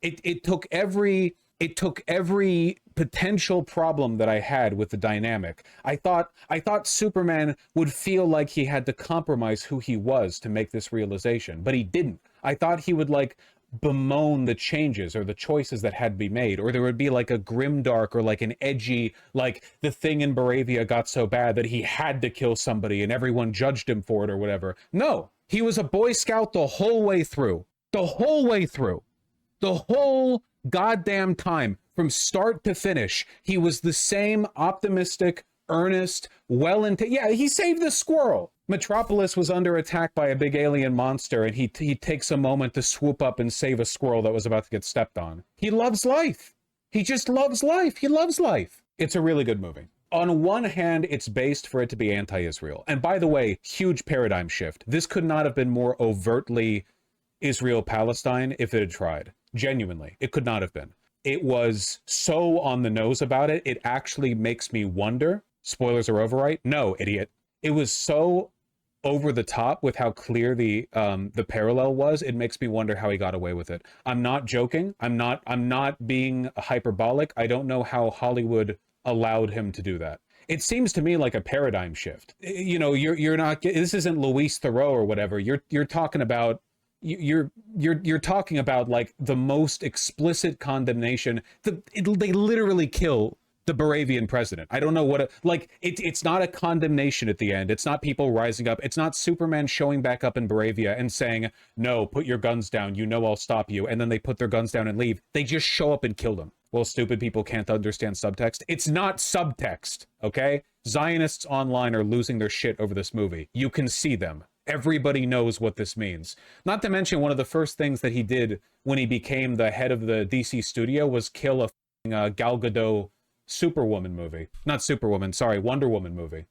It took every it took every potential problem that I had with the dynamic. I thought Superman would feel like he had to compromise who he was to make this realization, but he didn't. I thought he would like bemoan the changes or the choices that had to be made, or there would be like a grimdark or like an edgy, like the thing in Baravia got so bad that he had to kill somebody and everyone judged him for it or whatever. No, he was a Boy Scout the whole way through. The whole way through. The whole goddamn time, from start to finish, he was the same optimistic, earnest, yeah, he saved the squirrel. Metropolis was under attack by a big alien monster, and he takes a moment to swoop up and save a squirrel that was about to get stepped on. He loves life. He just loves life. He loves life. It's a really good movie. On one hand, it's based for it to be anti-Israel. And by the way, huge paradigm shift. This could not have been more overtly Israel-Palestine if it had tried. Genuinely, it could not have been. It was so on the nose about it, it actually makes me wonder. Spoilers are over, right? No, idiot. It was so over the top with how clear the parallel was. It makes me wonder how he got away with it. I'm not joking. I'm not being hyperbolic. I don't know how Hollywood allowed him to do that. It seems to me like a paradigm shift. You know, you're not. This isn't Louise Theroux or whatever. You're talking about. You're talking about like the most explicit condemnation. They literally kill the Baravian president. I don't know what it's not a condemnation at the end. It's not people rising up. It's not Superman showing back up in Baravia and saying, no, put your guns down. You know I'll stop you. And then they put their guns down and leave. They just show up and kill them. Well, stupid people can't understand subtext. It's not subtext, okay? Zionists online are losing their shit over this movie. You can see them. Everybody knows what this means. Not to mention, one of the first things that he did when he became the head of the DC studio was kill a Gal Gadot Superwoman movie. Not Superwoman, sorry, Wonder Woman movie.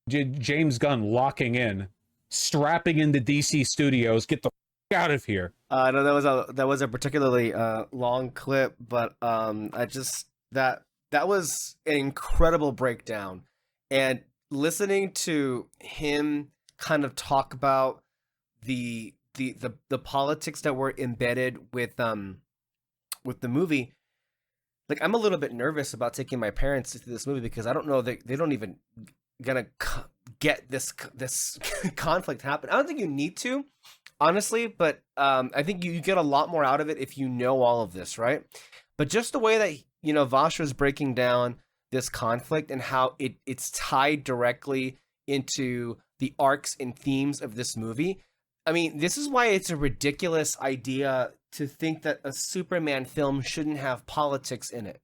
James Gunn locking in, strapping into DC Studios, get the out of here. No, that was a particularly long clip, but I just that was an incredible breakdown, and listening to him kind of talk about the politics that were embedded with the movie. Like, I'm a little bit nervous about taking my parents to this movie because I don't know that they don't even gonna get this conflict happen. I don't think you need to, honestly, but I think you get a lot more out of it if you know all of this, right? But just the way that, you know, Vosh was breaking down this conflict and how it's tied directly into the arcs and themes of this movie. I mean, this is why it's a ridiculous idea to think that a Superman film shouldn't have politics in it.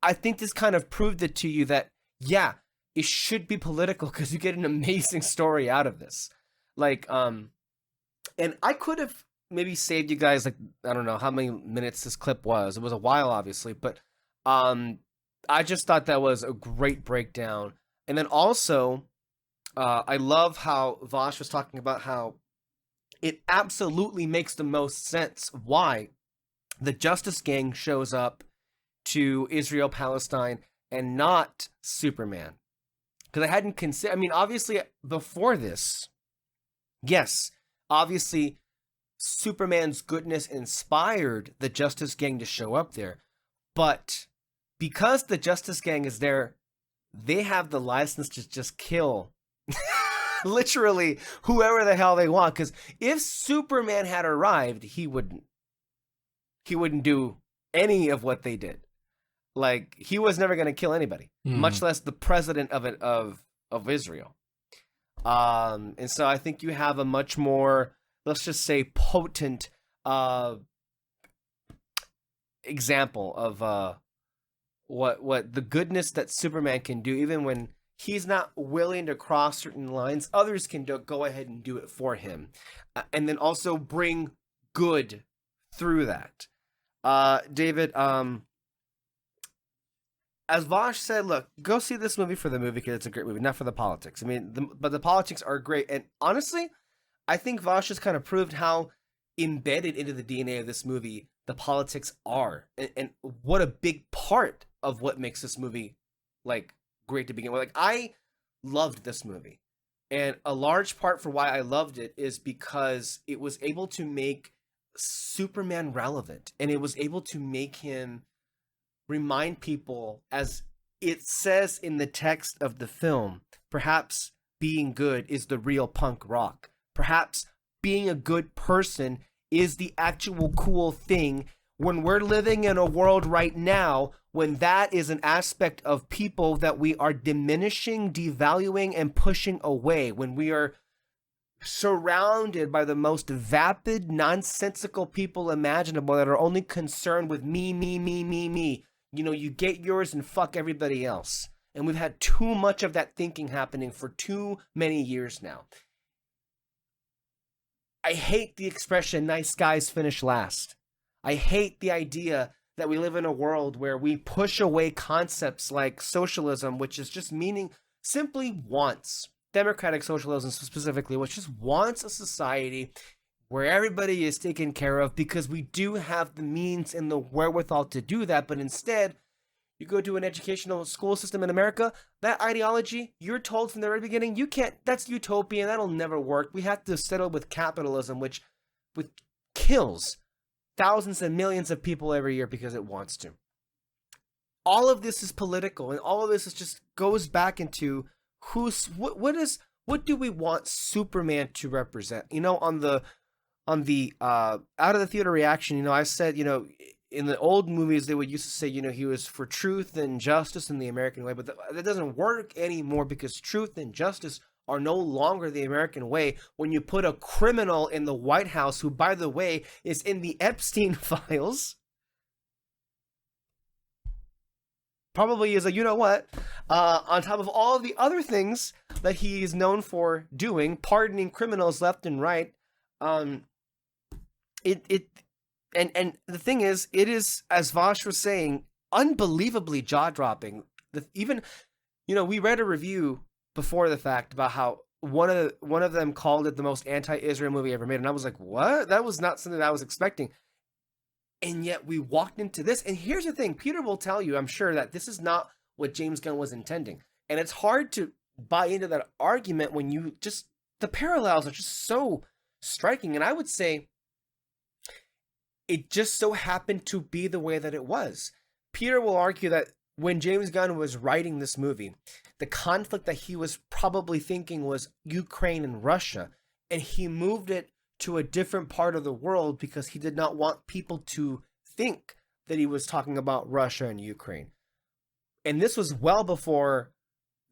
I think this kind of proved it to you that, yeah, it should be political because you get an amazing story out of this. Like, and I could have maybe saved you guys, like, I don't know how many minutes this clip was. It was a while, obviously, but I just thought that was a great breakdown. And then also, I love how Vosh was talking about how it absolutely makes the most sense why the Justice Gang shows up to Israel, Palestine, and not Superman. Because I hadn't considered, I mean, obviously, before this, yes, obviously, Superman's goodness inspired the Justice Gang to show up there. But because the Justice Gang is there, they have the license to just kill literally whoever the hell they want. Because if Superman had arrived, he wouldn't do any of what they did. Like, he was never going to kill anybody, much less the president of Israel. And so I think you have a much more, let's just say, potent example of what the goodness that Superman can do, even when he's not willing to cross certain lines. Others can go ahead and do it for him, and then also bring good through that. David, as Vosh said, look, go see this movie for the movie because it's a great movie, not for the politics. I mean, but the politics are great, and honestly, I think Vosh has kind of proved how embedded into the DNA of this movie the politics are, and what a big part of what makes this movie like great to begin with. Like, I loved this movie, and a large part for why I loved it is because it was able to make Superman relevant, and it was able to make him remind people, as it says in the text of the film, perhaps being good is the real punk rock. Perhaps being a good person is the actual cool thing when we're living in a world right now when that is an aspect of people that we are diminishing, devaluing, and pushing away, when we are surrounded by the most vapid, nonsensical people imaginable that are only concerned with me, me, me, me, me. You know, you get yours and fuck everybody else. And we've had too much of that thinking happening for too many years now. I hate the expression, nice guys finish last. I hate the idea that we live in a world where we push away concepts like socialism, which is just meaning simply wants, democratic socialism specifically, which just wants a society where everybody is taken care of because we do have the means and the wherewithal to do that. But instead, you go to an educational school system in America, that ideology, you're told from the very beginning, you can't, that's utopian, that'll never work. We have to settle with capitalism, which kills thousands and millions of people every year because it wants to. All of this is political, and all of this is just goes back into what do we want Superman to represent? You know, on the out of the theater reaction, you know, I said, you know, in the old movies they would used to say, you know, he was for truth and justice in the American way, but that doesn't work anymore because truth and justice are no longer the American way when you put a criminal in the White House who, by the way, is in the Epstein files. Probably is a you know what, on top of all of the other things that he is known for doing, pardoning criminals left and right. And the thing is, it is, as Vosh was saying, unbelievably jaw-dropping. Even, you know, we read a review before the fact about how one of them called it the most anti-Israel movie ever made, and I was like, what? That was not something that I was expecting. And yet we walked into this, and here's the thing, Peter will tell you, I'm sure, that this is not what James Gunn was intending. And it's hard to buy into that argument when you just, the parallels are just so striking. And I would say it just so happened to be the way that it was. Peter will argue that when James Gunn was writing this movie, the conflict that he was probably thinking was Ukraine and Russia, and he moved it to a different part of the world because he did not want people to think that he was talking about Russia and Ukraine. And this was well before,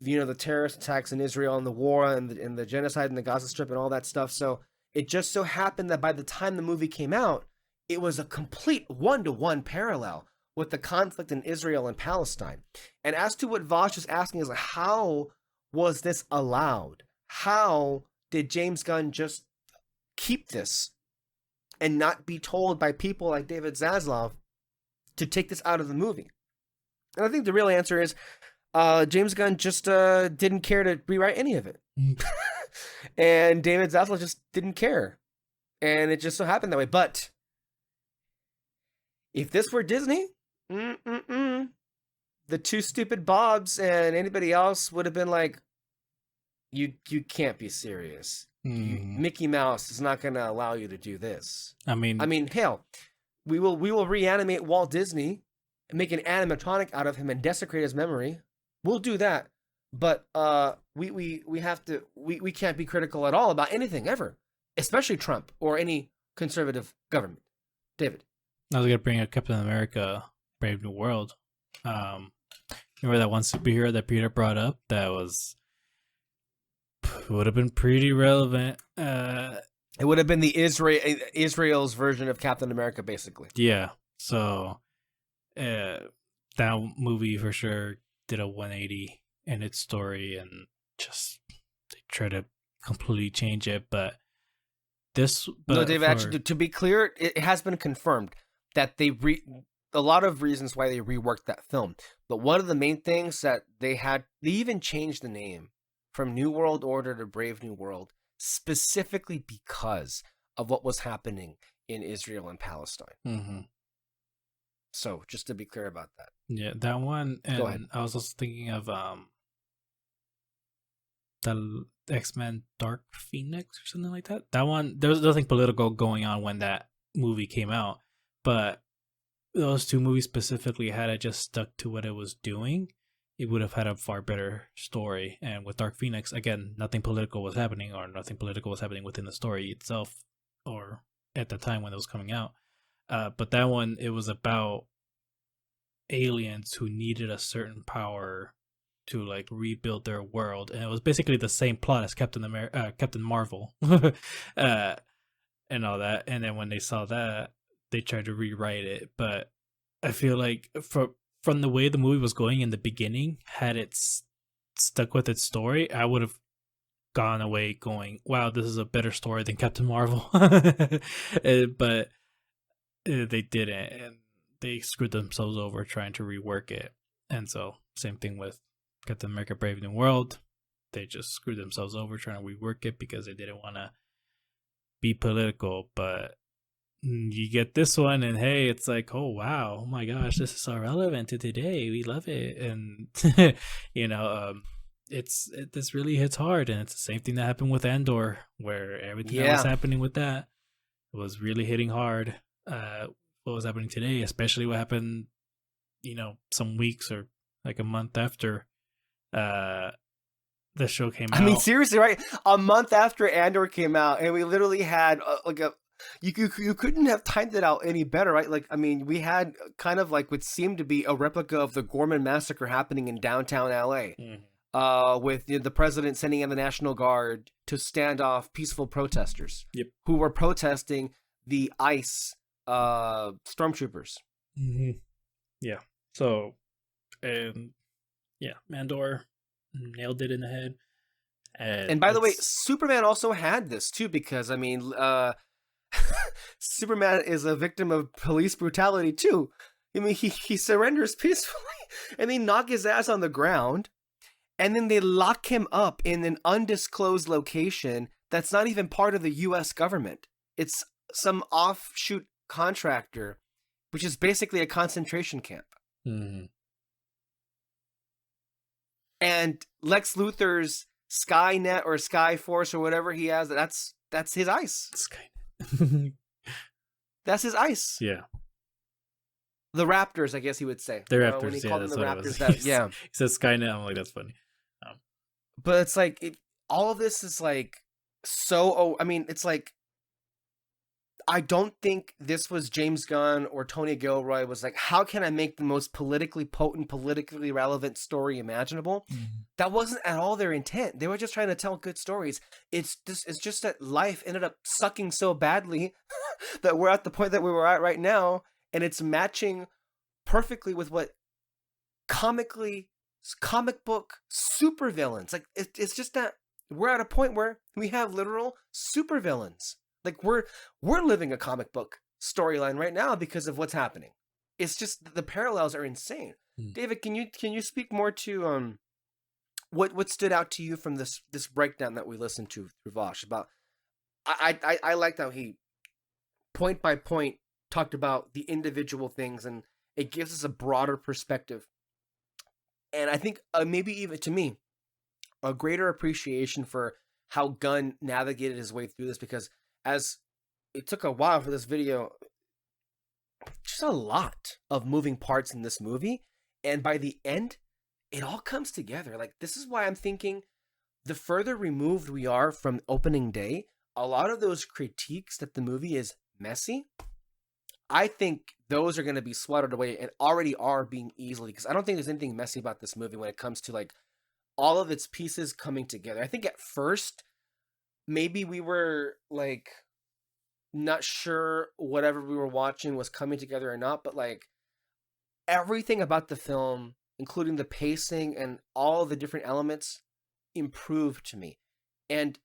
you know, the terrorist attacks in Israel and the war and the genocide in the Gaza Strip and all that stuff. So it just so happened that by the time the movie came out, it was a complete one-to-one parallel with the conflict in Israel and Palestine. And as to what Vosh is asking is, like, how was this allowed? How did James Gunn just keep this and not be told by people like David Zaslav to take this out of the movie? And I think the real answer is James Gunn just didn't care to rewrite any of it. And David Zaslav just didn't care. And it just so happened that way. But if this were Disney, the two stupid Bobs and anybody else would have been like, you can't be serious. Mickey Mouse is not going to allow you to do this. I mean, hell, we will reanimate Walt Disney and make an animatronic out of him and desecrate his memory. We'll do that, but we can't be critical at all about anything ever, especially Trump or any conservative government. David, I was gonna bring up Captain America: Brave New World. Remember that one superhero that Peter brought up that would have been pretty relevant. It would have been the Israel's version of Captain America, basically. Yeah. So that movie for sure did a 180 in its story, and just they tried to completely change it. But no, Dave. Actually, to be clear, it has been confirmed that a lot of reasons why they reworked that film. But one of the main things that they even changed the name from New World Order to Brave New World, specifically because of what was happening in Israel and Palestine. Mm-hmm. So, just to be clear about that. Yeah, that one. And go ahead. I was also thinking of the X-Men Dark Phoenix or something like that. That one, there was nothing political going on when that movie came out, but those two movies specifically, had it just stuck to what it was doing, it would have had a far better story. And with Dark Phoenix, again, nothing political was happening, or nothing political was happening within the story itself, or at the time when it was coming out. But that one, it was about aliens who needed a certain power to like rebuild their world, and it was basically the same plot as Captain Marvel, and all that. And then when they saw that, they tried to rewrite it. But I feel like from the way the movie was going in the beginning, had it stuck with its story, I would have gone away going, wow, this is a better story than Captain Marvel. But they didn't, and they screwed themselves over trying to rework it. And so same thing with Captain America Brave New World. They just screwed themselves over trying to rework it because they didn't want to be political. But you get this one, and hey, it's like, oh wow, oh my gosh, this is so relevant to today. We love it. And this really hits hard. And it's the same thing that happened with Andor, where everything that was happening with that was really hitting hard. What was happening today, especially what happened, some weeks or like a month after the show came out. I mean, seriously, right? A month after Andor came out, and we literally had you couldn't have timed it out any better, right? Like, I mean, we had kind of like what seemed to be a replica of the Gorman massacre happening in downtown LA, with the president sending in the National Guard to stand off peaceful protesters who were protesting the ICE stormtroopers. Yeah. So, Andor nailed it in the head. And by the way, Superman also had this too, because I mean, Superman is a victim of police brutality too. I mean, he surrenders peacefully, and they knock his ass on the ground, and then they lock him up in an undisclosed location that's not even part of the U.S. government. It's some offshoot contractor, which is basically a concentration camp. And Lex Luthor's Skynet or Skyforce or whatever he has, that's his ICE. Skynet. That's his ICE. Yeah. The Raptors, I guess he would say. The Raptors, when he called them the Raptors. He says Skynet. I'm like, that's funny. But it's like, all of this is like so. I mean, it's like, I don't think this was James Gunn or Tony Gilroy was like, how can I make the most politically potent, politically relevant story imaginable? That wasn't at all their intent. They were just trying to tell good stories. It's just that life ended up sucking so badly that we're at the point that we were at right now, and it's matching perfectly with what comic book supervillains. Like, it's just that we're at a point where we have literal supervillains. Like, we're living a comic book storyline right now because of what's happening. It's just the parallels are insane. David, can you speak more to what stood out to you from this breakdown that we listened to through Vosh about? I liked how he point by point talked about the individual things, and it gives us a broader perspective. And I think maybe even to me, a greater appreciation for how Gunn navigated his way through this, because as it took a while for this video, just a lot of moving parts in this movie, and by the end, it all comes together. Like, this is why I'm thinking the further removed we are from opening day, a lot of those critiques that the movie is messy, I think those are going to be swatted away, and already are being easily, because I don't think there's anything messy about this movie when it comes to like all of its pieces coming together. I think at first, maybe we were like not sure whatever we were watching was coming together or not, but like everything about the film, including the pacing and all the different elements, improved to me. And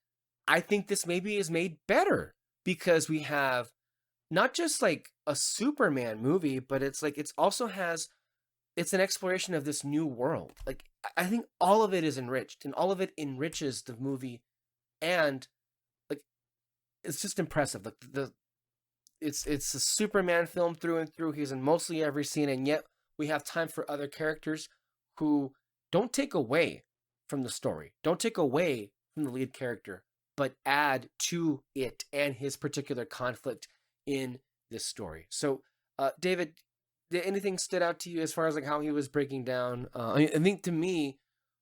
I think this maybe is made better because we have not just like a Superman movie, but it's like it's an exploration of this new world. Like, I think all of it is enriched, and all of it enriches the movie, and like it's just impressive. Like it's a Superman film through and through. He's in mostly every scene, and yet we have time for other characters who don't take away from the story, don't take away from the lead character, but add to it and his particular conflict in this story. So, David, did anything stood out to you as far as like how he was breaking down? I think to me,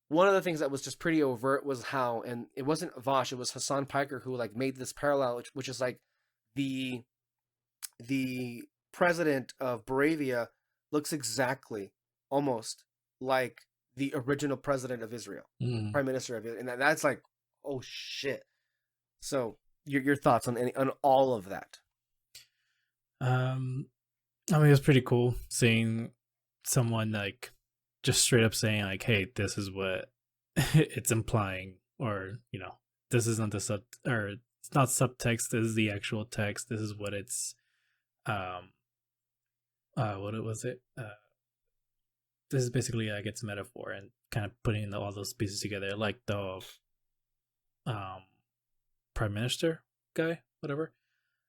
one of the things that was just pretty overt was how, and it wasn't Vosh, it was Hassan Piker who like made this parallel, which is like the president of Moravia looks exactly, almost like the original president of Israel, prime minister of Israel, and that's like, oh shit. So your thoughts on all of that? I mean, it was pretty cool seeing someone like just straight up saying like, "Hey, this is what it's implying," or this isn't the or it's not subtext. This is the actual text. This is what it's, what was it? This is basically like its metaphor and kind of putting all those pieces together, like the prime minister guy, whatever.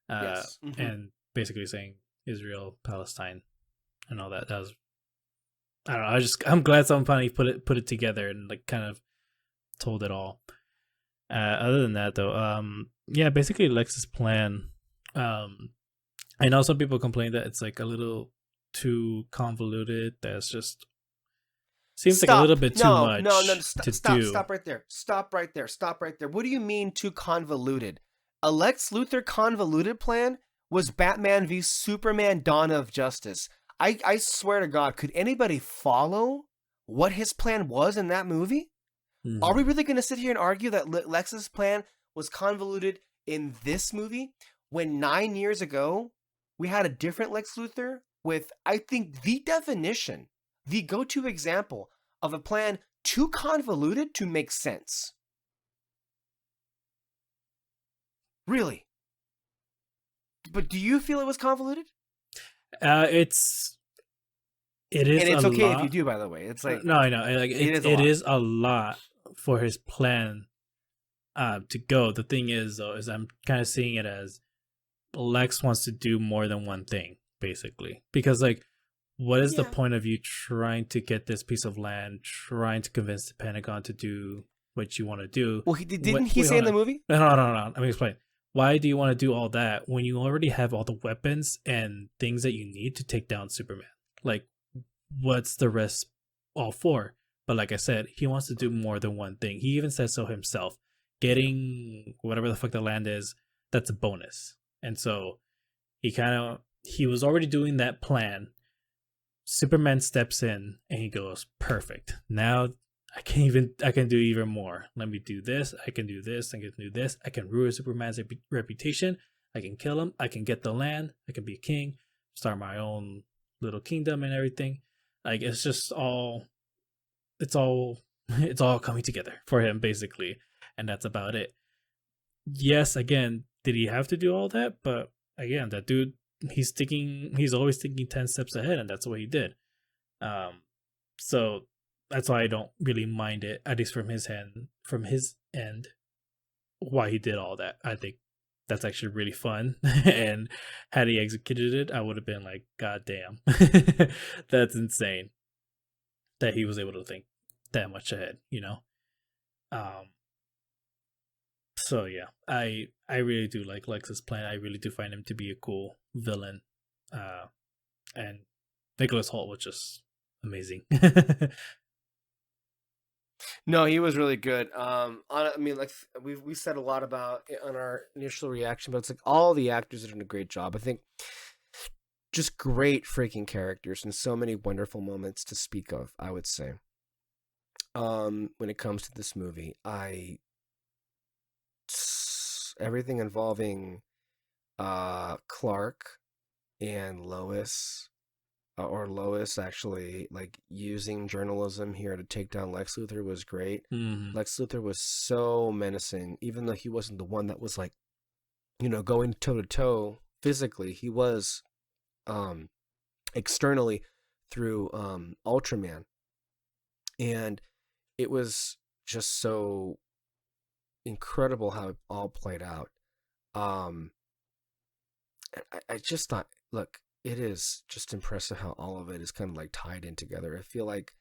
Yes. And basically saying Israel, Palestine, and all that. That was, I don't know. I'm glad someone finally put it together and like kind of told it all. Other than that, though, yeah, basically Alexis' plan. I know some people complain that it's like a little too convoluted. That's just seems like a little bit too much. Stop right there. Stop right there. What do you mean too convoluted? A Lex Luthor convoluted plan was Batman v Superman: Dawn of Justice. I swear to God, could anybody follow what his plan was in that movie? Mm-hmm. Are we really going to sit here and argue that Lex's plan was convoluted in this movie when 9 years ago we had a different Lex Luthor with, I think, the definition, the go-to example of a plan too convoluted to make sense? Really? But do you feel it was convoluted? It is, and it's okay lot. If you do. By the way, it's like no, I know. Like it is a lot for his plan to go. The thing is, though, is I'm kind of seeing it as Lex wants to do more than one thing, basically. Because like, what is the point of you trying to get this piece of land, trying to convince the Pentagon to do what you want to do? Well, didn't he say in the movie? No. Let me explain. Why do you want to do all that when you already have all the weapons and things that you need to take down Superman? Like, what's the rest all for? But like I said, he wants to do more than one thing. He even says so himself. Getting whatever the fuck the land is, that's a bonus. And so he was already doing that plan. Superman steps in and he goes, perfect. Now I can do even more. Let me do this. I can do this. I can do this. I can ruin Superman's reputation. I can kill him. I can get the land. I can be a king, start my own little kingdom and everything. Like, it's just all, it's all coming together for him, basically. And that's about it. Yes, again, did he have to do all that? But again, that dude, he's always thinking 10 steps ahead, and that's what he did. So that's why I don't really mind it, at least from his end, why he did all that. I think that's actually really fun. And had he executed it, I would have been like, God damn, that's insane that he was able to think that much ahead, So yeah, I really do like Lex's plan. I really do find him to be a cool villain. And Nicholas Hoult was just amazing. No, he was really good. I mean, like we said a lot about it on our initial reaction, but it's like all the actors are doing a great job. I think just great freaking characters and so many wonderful moments to speak of, I would say. When it comes to this movie, everything involving Clark and Lois, or Lois actually like using journalism here to take down Lex Luthor was great. Mm-hmm. Lex Luthor was so menacing, even though he wasn't the one that was like, going toe to toe physically. He was externally through Ultraman, and it was just so incredible how it all played out. I just thought, look, it is just impressive how all of it is kind of like tied in together. I feel like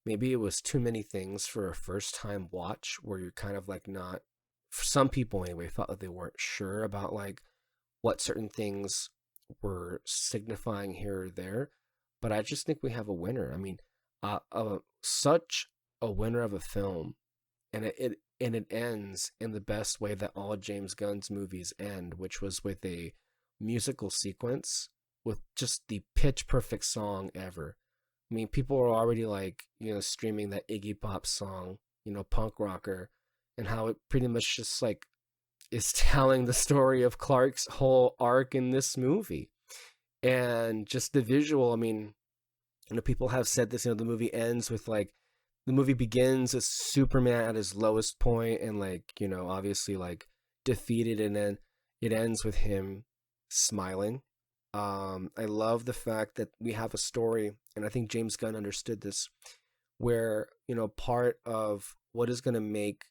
maybe it was too many things for a first time watch, where you're kind of like not, for some people anyway, felt that they weren't sure about like what certain things were signifying here or there. but I just think we have a winner. I mean, such a winner of a film, and it ends in the best way that all James Gunn's movies end, which was with a musical sequence with just the pitch perfect song ever. I mean, people are already like, streaming that Iggy Pop song, Punk Rocker, and how it pretty much just like is telling the story of Clark's whole arc in this movie. And just the visual, I mean, people have said this, the movie ends with like, the movie begins with Superman at his lowest point and like, obviously like defeated, and then it ends with him smiling. I love the fact that we have a story, and I think James Gunn understood this, where, part of what is going to make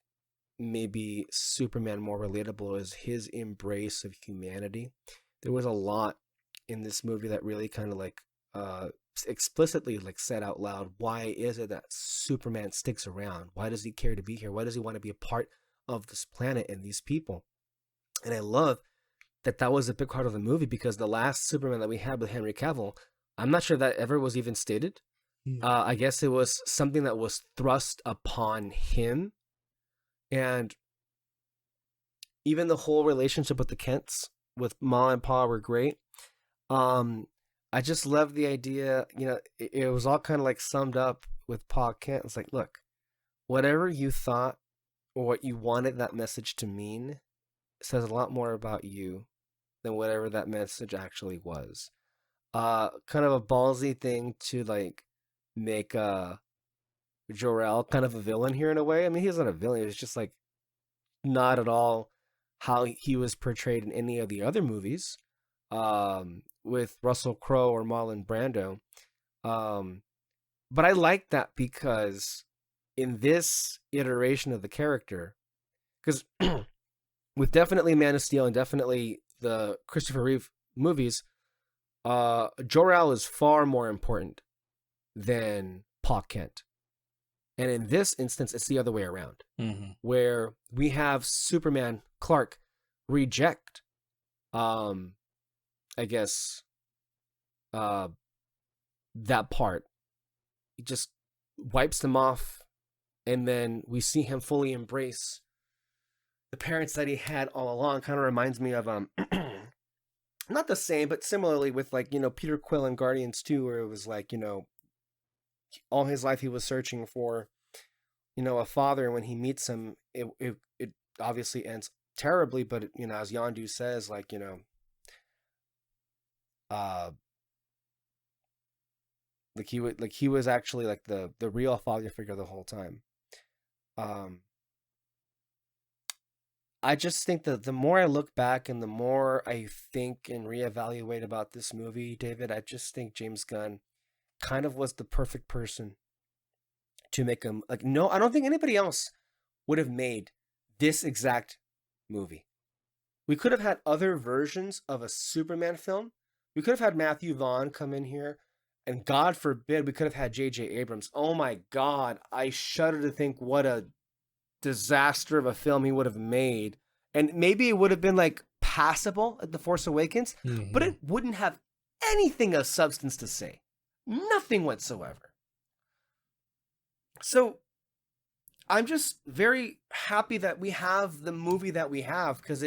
maybe Superman more relatable is his embrace of humanity. There was a lot in this movie that really kind of like explicitly like said out loud, why is it that Superman sticks around? Why does he care to be here? Why does he want to be a part of this planet and these people? And I love that was a big part of the movie, because the last Superman that we had with Henry Cavill, I'm not sure that ever was even stated. I guess it was something that was thrust upon him. And even the whole relationship with the Kents, with Ma and Pa, were great. I just love the idea, it was all kind of like summed up with Pa Kent. It's like, look, whatever you thought or what you wanted that message to mean says a lot more about you than whatever that message actually was. Kind of a ballsy thing to like make Jor-El kind of a villain here in a way. I mean, he's not a villain. It's just like not at all how he was portrayed in any of the other movies. With Russell Crowe or Marlon Brando. But I like that because in this iteration of the character, because with definitely Man of Steel and definitely the Christopher Reeve movies, Jor-El is far more important than Pa Kent. And in this instance, it's the other way around, where we have Superman Clark reject I guess that part. He just wipes them off, and then we see him fully embrace the parents that he had all along. Kind of reminds me of not the same, but similarly with like, Peter Quill in Guardians 2, where it was like, all his life he was searching for, a father, and when he meets him, it obviously ends terribly, but as Yondu says, like, he was actually like the real father figure the whole time. I just think that the more I look back and the more I think and reevaluate about this movie, David, I just think James Gunn kind of was the perfect person to make him like, no, I don't think anybody else would have made this exact movie. We could have had other versions of a Superman film. We could have had Matthew Vaughn come in here, and God forbid we could have had J.J. Abrams. Oh my God, I shudder to think what a disaster of a film he would have made. And maybe it would have been like passable at The Force Awakens, but it wouldn't have anything of substance to say. Nothing whatsoever. So I'm just very happy that we have the movie that we have, because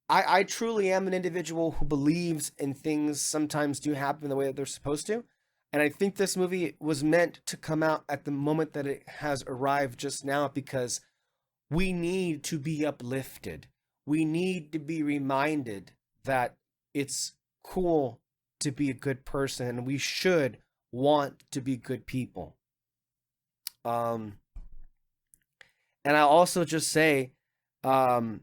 I truly am an individual who believes in things sometimes do happen the way that they're supposed to. And I think this movie was meant to come out at the moment that it has arrived just now, because we need to be uplifted. We need to be reminded that it's cool to be a good person, and we should want to be good people. And I'll also just say, the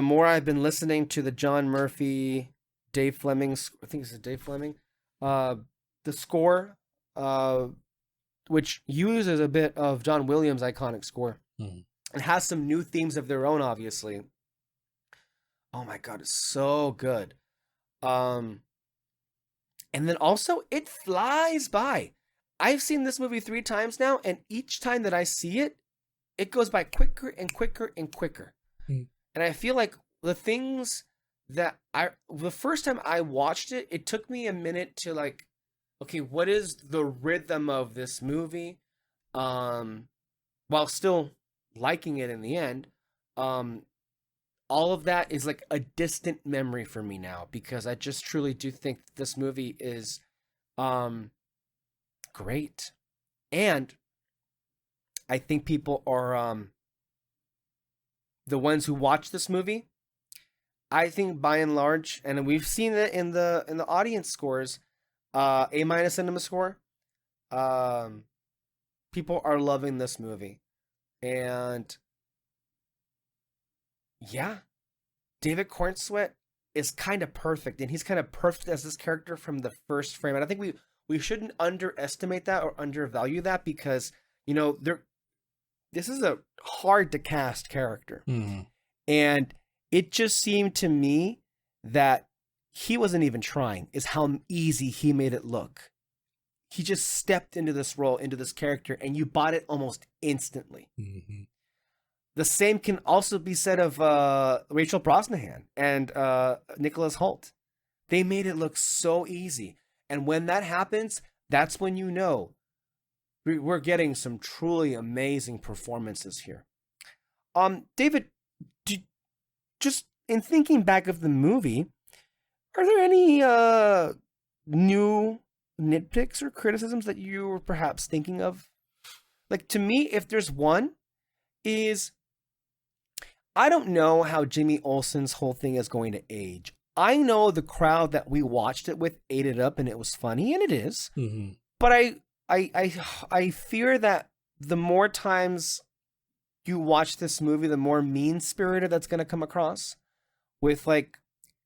more I've been listening to the John Murphy, Dave Fleming, I think it's Dave Fleming, the score, which uses a bit of John Williams' iconic score, and has some new themes of their own, obviously. Oh my God, it's so good. And then also, it flies by. I've seen this movie 3 times now, and each time that I see it, it goes by quicker and quicker and quicker. And I feel like the things that the first time I watched it, it took me a minute to like, okay, what is the rhythm of this movie? While still liking it in the end, all of that is like a distant memory for me now, because I just truly do think this movie is great. And I think people are the ones who watch this movie, I think by and large, and we've seen it in the audience scores, A- cinema score, people are loving this movie. And yeah, David Cornsweet is kind of perfect, and he's kind of perfect as this character from the first frame. And I think we shouldn't underestimate that or undervalue that, because this is a hard to cast character. Mm-hmm. And it just seemed to me that he wasn't even trying, is how easy he made it look. He just stepped into this role, into this character, and you bought it almost instantly. Mm-hmm. The same can also be said of Rachel Brosnahan and Nicholas Hoult. They made it look so easy. And when that happens, that's when you know we're getting some truly amazing performances here. David, just in thinking back of the movie, are there any new nitpicks or criticisms that you were perhaps thinking of? Like, to me, if there's one, is I don't know how Jimmy Olsen's whole thing is going to age. I know the crowd that we watched it with ate it up, and it was funny, and it is. Mm-hmm. But I fear that the more times you watch this movie, the more mean-spirited that's going to come across. With like,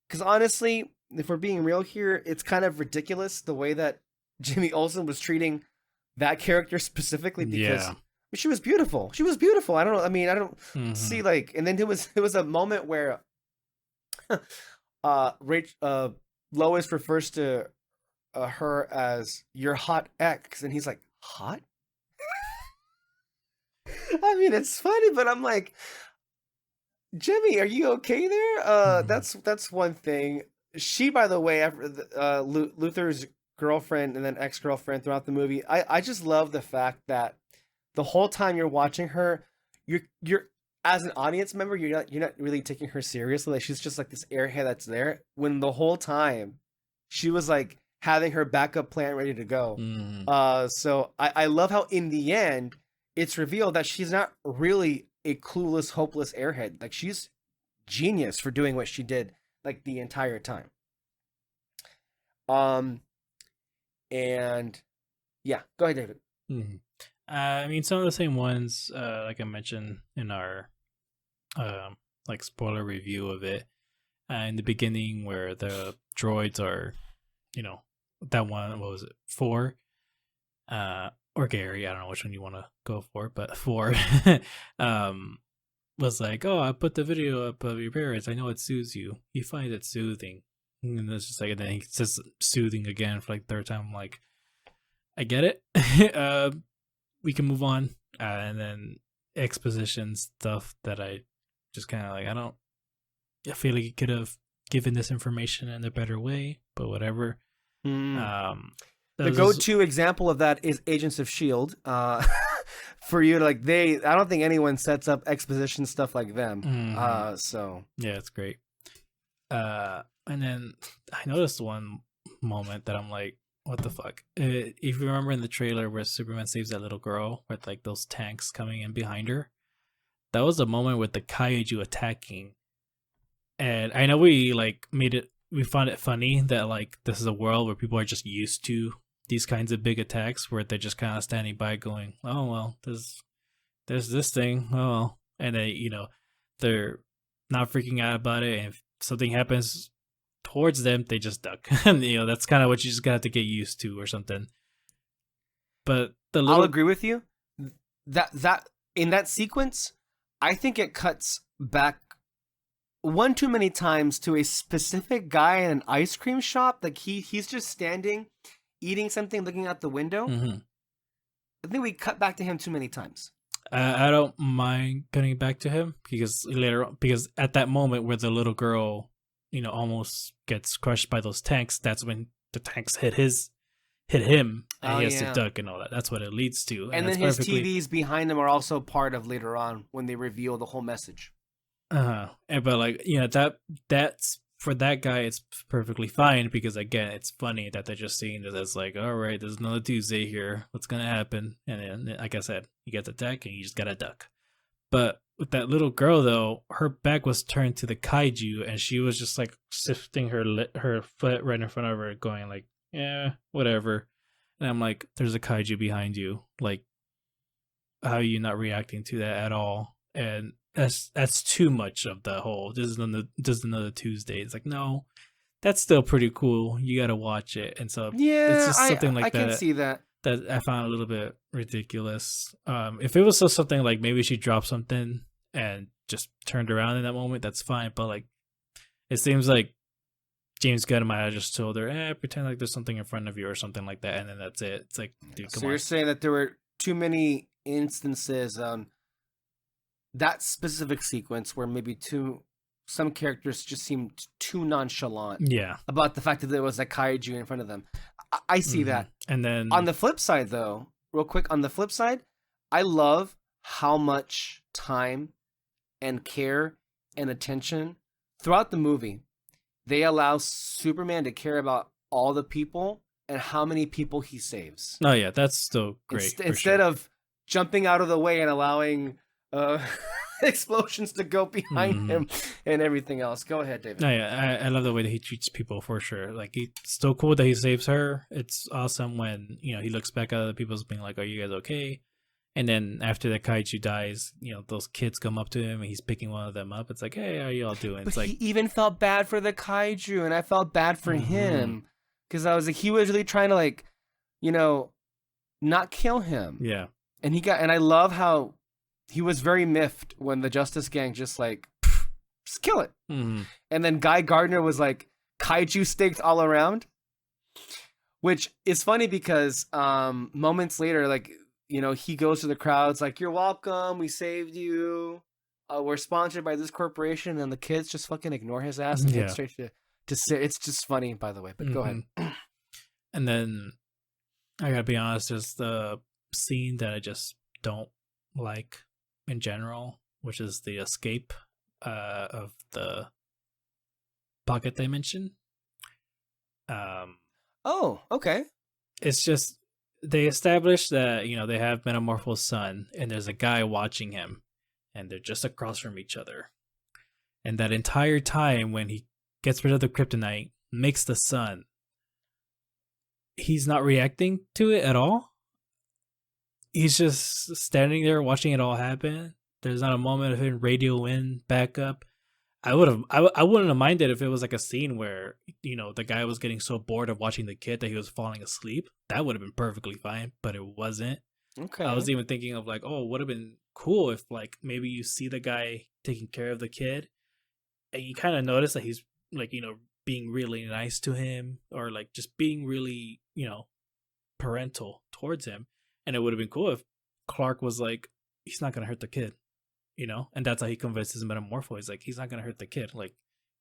because honestly, if we're being real here, it's kind of ridiculous the way that Jimmy Olsen was treating that character specifically, because she was beautiful. She was beautiful. I don't know. I mean, I don't see like, and then there was a moment where Lois refers to her as your hot ex, and he's like, hot? I mean, it's funny, but I'm like, Jimmy, are you okay there? That's one thing. She, by the way, Luther's girlfriend and then ex-girlfriend throughout the movie, I just love the fact that the whole time you're watching her, you're as an audience member, you're not really taking her seriously. Like, she's just like this airhead that's there, when the whole time she was like having her backup plan ready to go. So I love how in the end it's revealed that she's not really a clueless, hopeless airhead. Like, she's genius for doing what she did like the entire time. And yeah, go ahead, David. Mm-hmm. I mean, some of the same ones, like I mentioned in our like spoiler review of it, in the beginning, where the droids are, that one, what was it, 4, or Gary, I don't know which one you want to go for, but 4, was like, oh, I put the video up of your parents, I know it soothes you, he finds it soothing, and it's just like, and then he says soothing again for like third time. I'm like, I get it. We can move on, and then exposition stuff that I just kind of like, I feel like you could have given this information in a better way, but whatever. The go-to example of that is Agents of S.H.I.E.L.D. For you to like, I don't think anyone sets up exposition stuff like them. So yeah, it's great. And then I noticed one moment that I'm like, what the fuck? If you remember in the trailer where Superman saves that little girl with like those tanks coming in behind her, that was a moment with the kaiju attacking. And I know we like we found it funny that like this is a world where people are just used to these kinds of big attacks, where they're just kind of standing by going, oh well, there's this thing, oh well. And then they're not freaking out about it, and if something happens towards them, they just duck. And that's kind of what you just got to get used to or something. But I'll agree with you that in that sequence, I think it cuts back one too many times to a specific guy in an ice cream shop. Like he's just standing, eating something, looking out the window. I think we cut back to him too many times. I don't mind cutting back to him because at that moment where the little girl almost gets crushed by those tanks, that's when the tanks hit him, and he has to duck and all that. That's what it leads to. And then his TVs behind him are also part of later on when they reveal the whole message. But like, that's for that guy, it's perfectly fine because again, it's funny that they're just seeing this as like, all right, there's another Tuesday here. What's gonna happen? And then, like I said, you get the deck and you just gotta duck. But with that little girl though, her back was turned to the kaiju, and she was just like shifting her foot right in front of her, going like, yeah, whatever. And I'm like, there's a kaiju behind you. Like, how are you not reacting to that at all? And that's too much of the whole. This is another Tuesday. It's like, no, that's still pretty cool. You gotta watch it. And so it's just something like that. I can see that I found a little bit ridiculous. If it was just something like maybe she dropped something and just turned around in that moment, that's fine. But like, it seems like James Gunn might have just told her, pretend like there's something in front of you or something like that, and then that's it. It's like, dude, come on. So you're saying that there were too many instances on that specific sequence where maybe some characters just seemed too nonchalant about the fact that there was a kaiju in front of them. I see that. And then on the flip side, though, real quick, I love how much time and care and attention throughout the movie they allow Superman to care about all the people and how many people he saves. Oh yeah, that's still great. Instead of jumping out of the way and allowing explosions to go behind him and everything else. Go ahead, David. No, yeah, I love the way that he treats people for sure. Like, it's still cool that he saves her. It's awesome when he looks back at other people's being like, "Are you guys okay?" And then after the kaiju dies, those kids come up to him and he's picking one of them up. It's like, "Hey, how you all doing?" But it's like, he even felt bad for the kaiju, and I felt bad for him because I was like, he was really trying to like, not kill him. Yeah. And I love how he was very miffed when the Justice Gang just like, just kill it. And then Guy Gardner was like, kaiju staked all around, which is funny because moments later, like, he goes to the crowds like, "You're welcome. We saved you. We're sponsored by this corporation." And the kids just fucking ignore his ass and get straight to say. It's just funny, by the way, but go ahead. And then I gotta be honest, there's the scene that I just don't like in general, which is the escape of the pocket dimension. Oh, okay. It's just, they established that they have Metamorpho's son, and there's a guy watching him, and they're just across from each other. And that entire time when he gets rid of the kryptonite, makes the sun, he's not reacting to it at all. He's just standing there watching it all happen. There's not a moment of him radio in backup. I wouldn't have minded if it was like a scene where the guy was getting so bored of watching the kid that he was falling asleep. That would have been perfectly fine, but it wasn't. Okay. I was even thinking of like, would have been cool if like maybe you see the guy taking care of the kid, and you kind of notice that he's like being really nice to him, or like just being really parental towards him. And it would have been cool if Clark was like, he's not gonna hurt the kid. And that's how he convinces Metamorpho. He's like, he's not gonna hurt the kid. Like,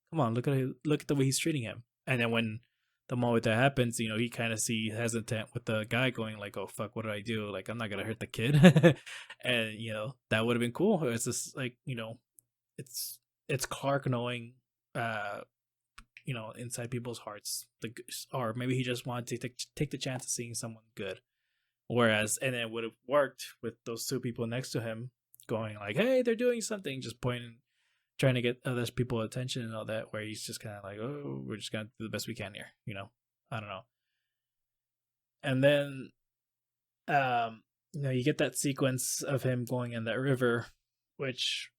come on, look at the way he's treating him. And then when the moment that happens, he kind of see hesitant with the guy going like, "Oh fuck, what did I do? Like, I'm not gonna hurt the kid." And that would have been cool. It's just like it's Clark knowing, inside people's hearts, or maybe he just wanted to take the chance of seeing someone good. Whereas, and it would have worked with those two people next to him going like, "Hey, they're doing something," just pointing, trying to get other people's attention and all that, where he's just kind of like, "Oh, we're just going to do the best we can here." I don't know. And then, you get that sequence of him going in that river, which,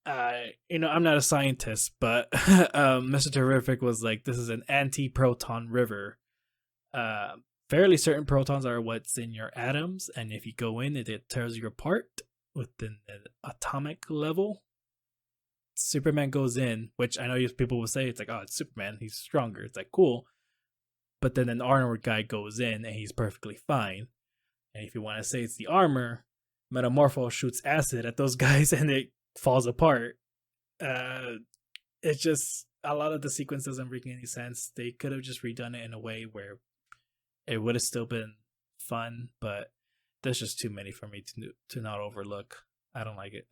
I'm not a scientist, but Mr. Terrific was like, this is an anti-proton river. Fairly certain protons are what's in your atoms, and if you go in, it tears you apart within the atomic level. Superman goes in, which I know people will say, it's like, "Oh, it's Superman, he's stronger." It's like, cool. But then an armored guy goes in, and he's perfectly fine. And if you want to say it's the armor, Metamorpho shoots acid at those guys, and it falls apart. It's just, a lot of the sequence doesn't make any sense. They could have just redone it in a way where it would have still been fun, but there's just too many for me to not overlook. I don't like it.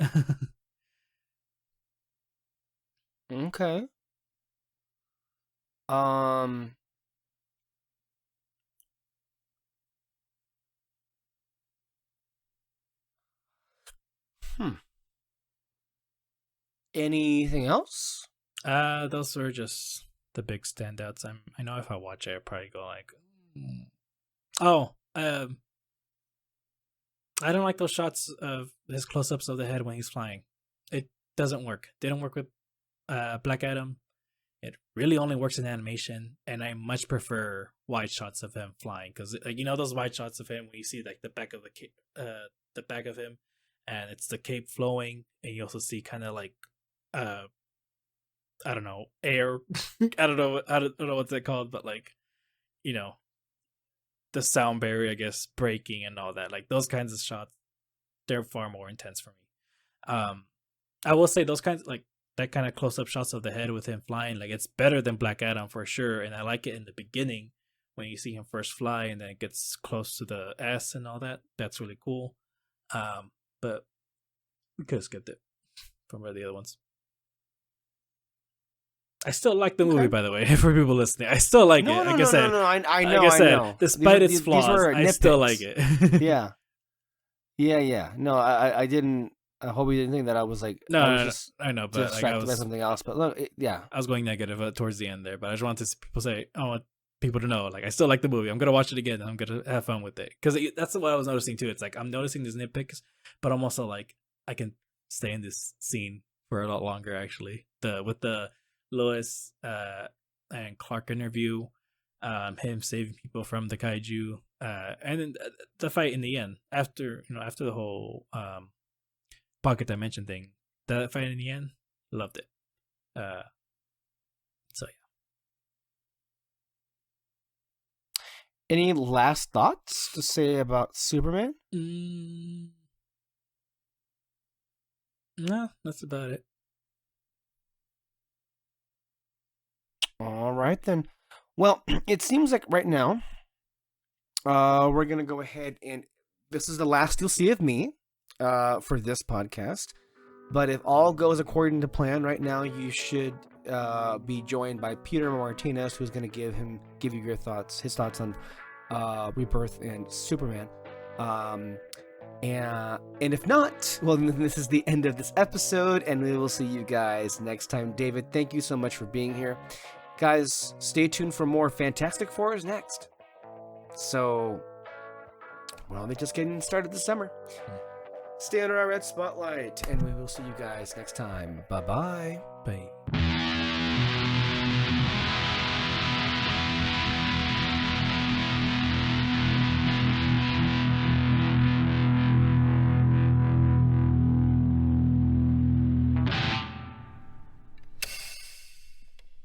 Okay. Um. Anything else? Those were just the big standouts. I know if I watch it, I'd probably go like, oh, I don't like those shots of his close-ups of the head when he's flying. It doesn't work. They don't work with Black Adam. It really only works in animation, and I much prefer wide shots of him flying because, like, you know, those wide shots of him when you see like the back of the back of him, and it's the cape flowing, and you also see kind of like, I don't know, air. I don't know what's that called, but like, you know, the sound barrier, I guess, breaking and all that. Like those kinds of shots, they're far more intense for me. I will say those kinds, like that kind of close-up shots of the head with him flying, like it's better than Black Adam for sure. And I like it in the beginning when you see him first fly, and then it gets close to the S and all that. That's really cool. But we could have skipped it from the other ones. I still like the movie, by the way, for people listening. I still like it. Like I said, I know. Like I said, I know. Despite its flaws, I still like it. Yeah. No, I didn't. I hope you didn't think that I was like. I know, but like, distracted by something else. But look, I was going negative towards the end there, but I just wanted people say, I want people to know, like, I still like the movie. I'm gonna watch it again, and I'm gonna have fun with it, because that's what I was noticing too. It's like I'm noticing these nitpicks, but I'm also like, I can stay in this scene for a lot longer. Actually, with the Lois and Clark interview, him saving people from the kaiju, and then the fight in the end after the whole pocket dimension thing. That fight in the end, loved it. So yeah. Any last thoughts to say about Superman? No, that's about it. All right, then. Well, it seems like right now, we're going to go ahead and this is the last you'll see of me for this podcast. But if all goes according to plan right now, you should be joined by Peter Martinez, who's going to give you his thoughts on Rebirth and Superman. And if not, well, then this is the end of this episode, and we will see you guys next time. David, thank you so much for being here. Guys, stay tuned for more Fantastic Four is next. So, well, they're just getting started this summer. Stay under our red spotlight, and we will see you guys next time. Bye-bye. Bye.